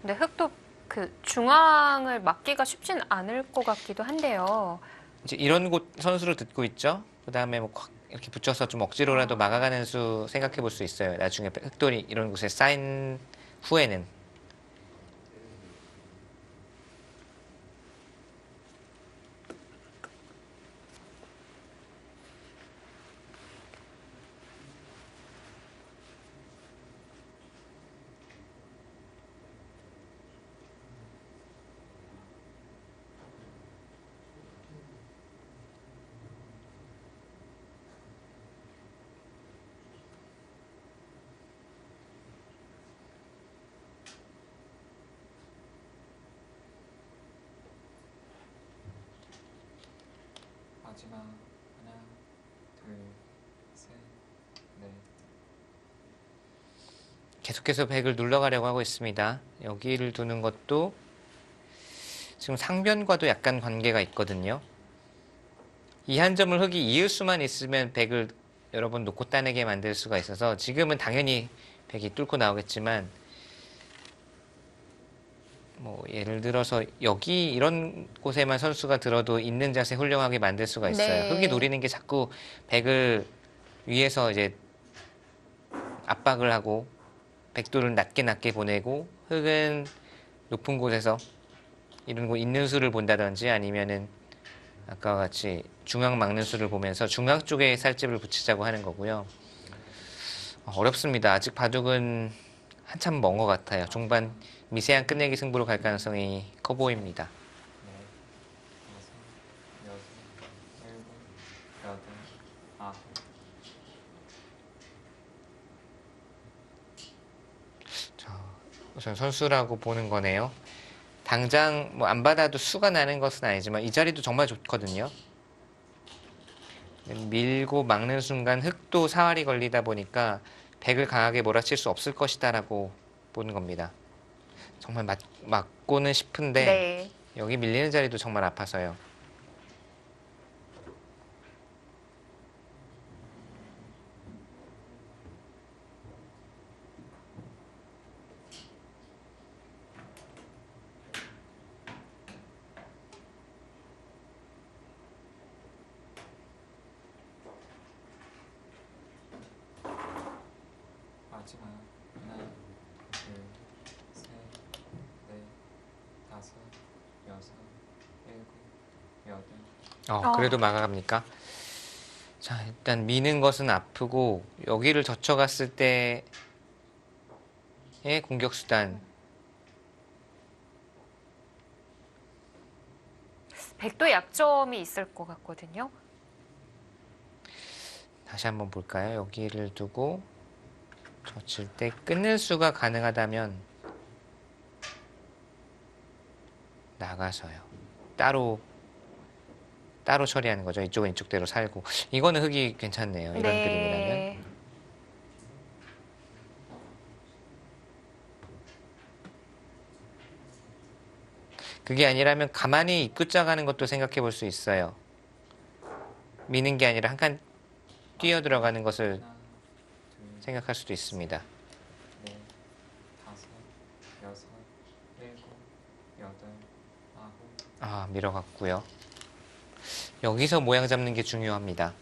근데 흑도 그 중앙을 막기가 쉽진 않을 것 같기도 한데요. 이제 이런 곳 선수로 듣고 있죠. 그 다음에 뭐 콱 이렇게 붙여서 좀 억지로라도 막아가는 수 생각해 볼 수 있어요. 나중에 흑돌이 이런 곳에 쌓인 후에는. 마지막 하나, 둘, 셋, 넷. 계속해서 백을 눌러가려고 하고 있습니다. 여기를 두는 것도 지금 상변과도 약간 관계가 있거든요. 이 한 점을 흑이 이을 수만 있으면 백을 여러 번 놓고 따내게 만들 수가 있어서 지금은 당연히 백이 뚫고 나오겠지만 뭐 예를 들어서 여기 이런 곳에만 선수가 들어도 있는 자세 훌륭하게 만들 수가 있어요. 네. 흑이 노리는 게 자꾸 백을 위에서 이제 압박을 하고 백도를 낮게 보내고 흑은 높은 곳에서 이런 곳 있는 수를 본다든지 아니면은 아까와 같이 중앙 막는 수를 보면서 중앙 쪽에 살집을 붙이자고 하는 거고요. 어렵습니다. 아직 바둑은 한참 먼 것 같아요. 종반 미세한 끝내기 승부로 갈 가능성이 커 보입니다. 넷, 다섯, 여섯, 일곱, 여덟, 아홉. 자, 우선 선수라고 보는 거네요. 당장 뭐 안 받아도 수가 나는 것은 아니지만 이 자리도 정말 좋거든요. 밀고 막는 순간 흑도 사활이 걸리다 보니까 백을 강하게 몰아칠 수 없을 것이다라고 보는 겁니다. 정말 맞고는 싶은데 네. 여기 밀리는 자리도 정말 아파서요. 여덟, 그래도 막아갑니까? 자, 일단 미는 것은 아프고 여기를 젖혀갔을 때의 공격 수단. 백도 약점이 있을 것 같거든요. 다시 한번 볼까요? 여기를 두고 젖힐 때 끊을 수가 가능하다면 나가서요. 따로 처리하는 거죠. 이쪽은 이쪽대로 살고. 이거는 흙이 괜찮네요. 이런 그림이라면. 그게 아니라면 가만히 입구자 가는 것도 생각해 볼 수 있어요. 미는 게 아니라 한 칸 뛰어 들어가는 것을 하나, 둘, 생각할 수도 있습니다. 넷, 다섯, 여섯, 일곱, 여덟, 아홉. 밀어갔고요. 여기서 모양 잡는 게 중요합니다.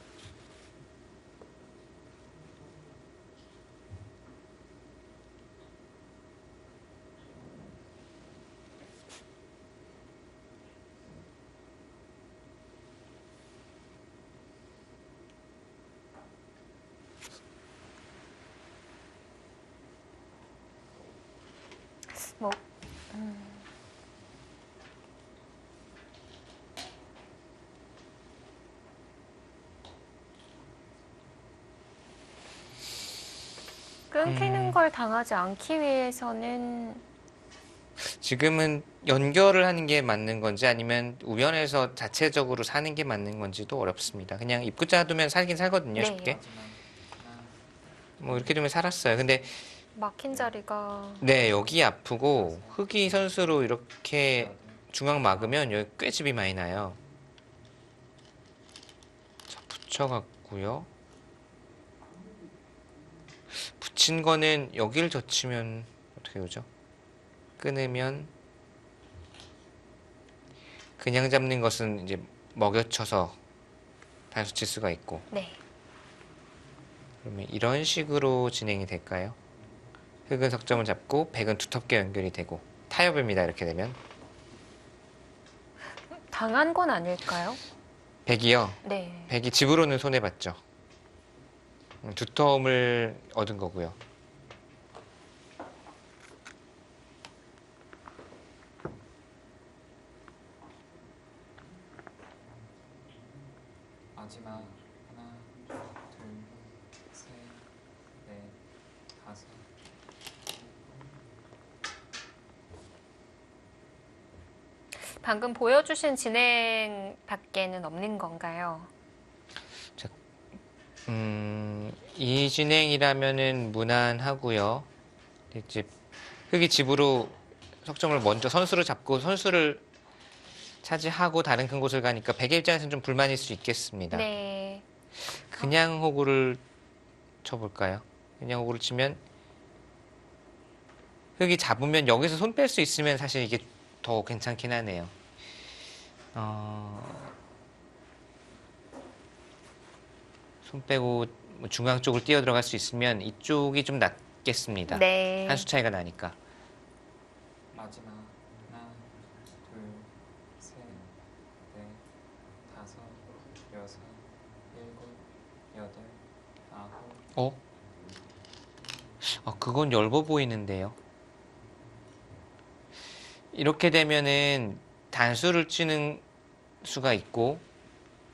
뭐 끊기는 걸 당하지 않기 위해서는 지금은 연결을 하는 게 맞는 건지 아니면 우변에서 자체적으로 사는 게 맞는 건지도 어렵습니다. 그냥 입구자 두면 살긴 살거든요, 네. 쉽게. 마지막 하나, 뭐 이렇게 두면 살았어요. 근데 막힌 자리가 네, 여기 아프고 흑이 선수로 이렇게 여덟, 중앙 막으면 여기 꽤 집이 많이 나요. 자, 붙여갖고요. 붙인 거는 여기를 젖히면 어떻게 오죠? 끊으면 그냥 잡는 것은 이제 먹여쳐서 단수 칠 수가 있고 네. 그러면 이런 식으로 진행이 될까요? 흑은 석점을 잡고 백은 두텁게 연결이 되고 타협입니다. 이렇게 되면 당한 건 아닐까요? 백이요. 네. 백이 집으로는 손해봤죠. 두터움을 얻은 거고요. 마지막 하나, 둘, 셋, 넷, 다섯. 방금 보여주신 진행 밖에는 없는 건가요? 이 진행이라면은 무난하고요. 이제 흑이 집으로 석점을 먼저 선수를 잡고 선수를 차지하고 다른 큰 곳을 가니까 백의 입장에서는 좀 불만일 수 있겠습니다. 네. 그냥 호구를 쳐볼까요? 그냥 호구를 치면 흑이 잡으면 여기서 손 뺄 수 있으면 사실 이게 더 괜찮긴 하네요. 손 빼고 뭐 중앙 쪽으로 뛰어 들어갈 수 있으면 이쪽이 좀 낫겠습니다. 네. 한 수 차이가 나니까. 마지막 하나, 둘, 셋, 넷, 다섯, 여섯, 일곱, 여덟, 아홉. 그건 엷어 보이는데요. 이렇게 되면은 단수를 치는 수가 있고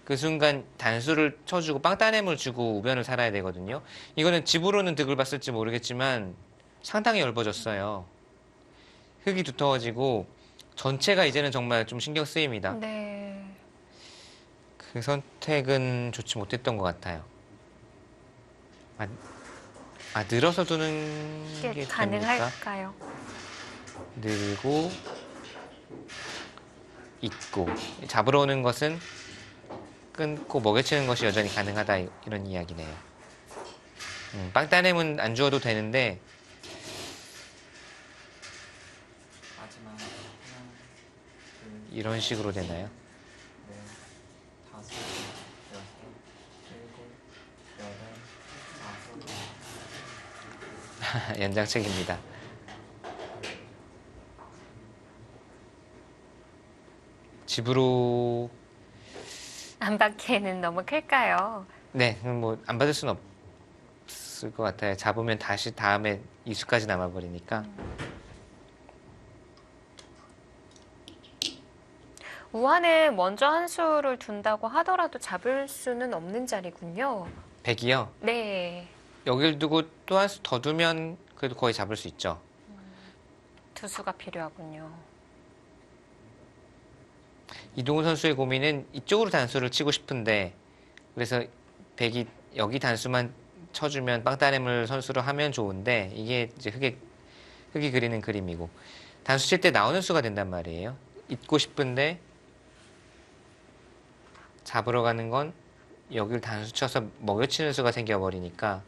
그 순간 단수를 쳐주고 빵따냄을 주고 우변을 살아야 되거든요. 이거는 집으로는 득을 봤을지 모르겠지만 상당히 엷어졌어요. 흙이 두터워지고 전체가 이제는 정말 좀 신경 쓰입니다. 네. 그 선택은 좋지 못했던 것 같아요. 늘어서 두는 이게 게 됩니까? 가능할까요? 늘고 있고 잡으러 오는 것은 끊고 먹여치는 것이 여전히 가능하다 이런 이야기네요. 빵따냄은 안 주어도 되는데 마지막 하나, 둘, 이런 식으로 되나요? 넷, 다섯, 여섯, 일곱, 여덟, 아홉. 연장책입니다. 집으로 안 받기에는 너무 클까요? 네, 뭐 안 받을 수는 없을 것 같아요. 잡으면 다시 다음에 이수까지 남아버리니까. 우한은 먼저 한 수를 둔다고 하더라도 잡을 수는 없는 자리군요. 100이요. 네. 여길 두고 또 한 수 더 두면 그래도 거의 잡을 수 있죠. 두 수가 필요하군요. 이동훈 선수의 고민은 이쪽으로 단수를 치고 싶은데 그래서 100이 여기 단수만 쳐주면 빵따nem을 선수로 하면 좋은데 이게 이제 흙이 그리는 그림이고 단수 칠 때 나오는 수가 된단 말이에요. 잊고 싶은데 잡으러 가는 건 여기를 단수 쳐서 먹여치는 수가 생겨버리니까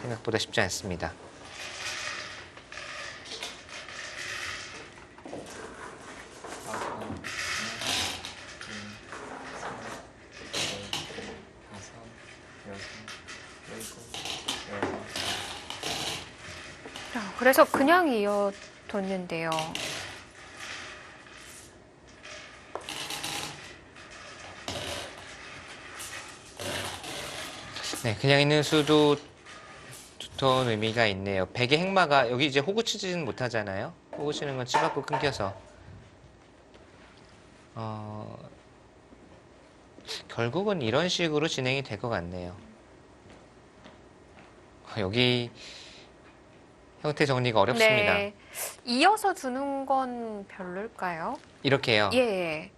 생각보다 쉽지 않습니다. 마지막 하나, 둘, 셋, 넷, 다섯, 여섯, 일곱, 여덟. 그래서 그냥 이어뒀는데요. 네, 그냥 있는 수도 두터운 의미가 있네요. 백의 행마가 여기 이제 호구 치지는 못하잖아요. 호구 치는 건 치받고 끊겨서 결국은 이런 식으로 진행이 될 것 같네요. 여기 형태 정리가 어렵습니다. 네. 이어서 두는 건 별로일까요? 이렇게요. 예.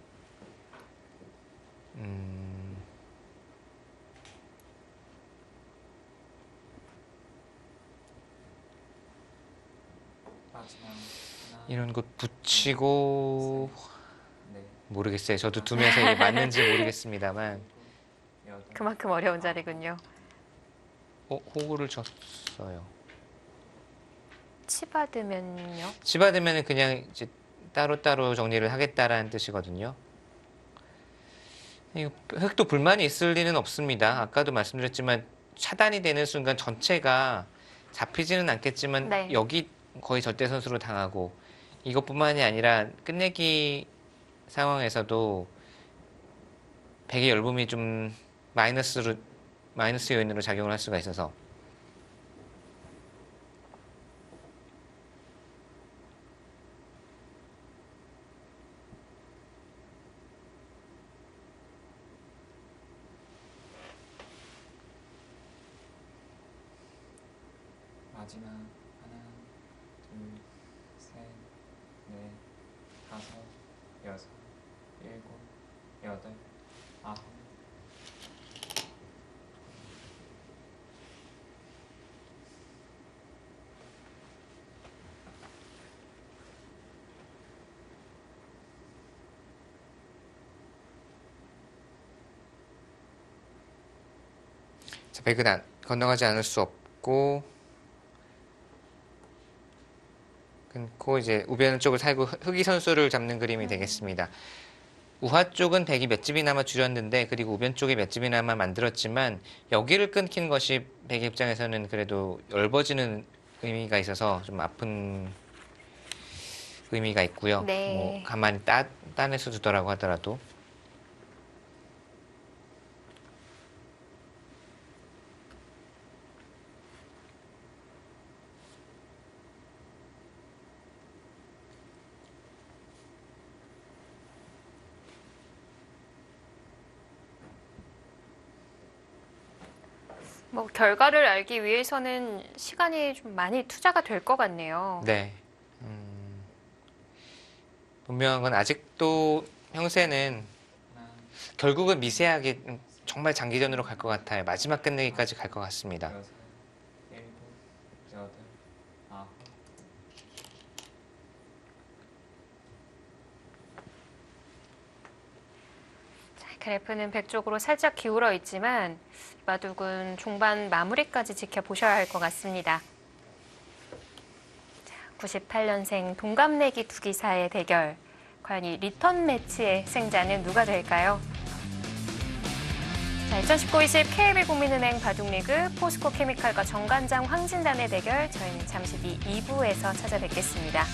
마지막 하나, 이런 것 붙이고 넷, 모르겠어요. 저도 두면서 이게 맞는지 모르겠습니다만 여덟. 그만큼 어려운 자리군요. 호구를 쳤어요. 치받으면요? 치받으면 그냥 이제 따로따로 정리를 하겠다라는 뜻이거든요. 이거 흙도 불만이 있을 리는 없습니다. 아까도 말씀드렸지만 차단이 되는 순간 전체가 잡히지는 않겠지만 네. 여기 거의 절대 선수로 당하고 이것뿐만이 아니라 끝내기 상황에서도 백의 열붐이 좀 마이너스 요인으로 작용을 할 수가 있어서 마지막 하나, 둘, 셋, 넷, 다섯, 여섯, 일곱, 여덟, 아홉. 자, 백은 건너가지 않을 수 없고 끊고 이제 우변 쪽을 살고 흑이 선수를 잡는 그림이 되겠습니다. 우하 쪽은 백이 몇 집이나마 줄였는데 그리고 우변 쪽에 몇 집이나마 만들었지만 여기를 끊긴 것이 백의 입장에서는 그래도 넓어지는 의미가 있어서 좀 아픈 의미가 있고요. 네. 뭐 가만히 따내서 두더라고 하더라도 뭐 결과를 알기 위해서는 시간이 좀 많이 투자가 될 것 같네요. 네. 분명한 건 아직도 형세는 하나, 결국은 미세하게 정말 장기전으로 갈 것 같아요. 마지막 끝내기까지 갈 것 같습니다. 여섯, 일곱, 여덟, 아홉. 자, 그래프는 백 쪽으로 살짝 기울어 있지만 바둑은 종반 마무리까지 지켜보셔야 할 것 같습니다. 98년생 동갑내기 두 기사의 대결. 과연 이 리턴 매치의 승자는 누가 될까요? 자, 2019-20 KB 국민은행 바둑리그 포스코 케미칼과 정관장 황진단의 대결. 저희는 잠시 뒤 2부에서 찾아뵙겠습니다.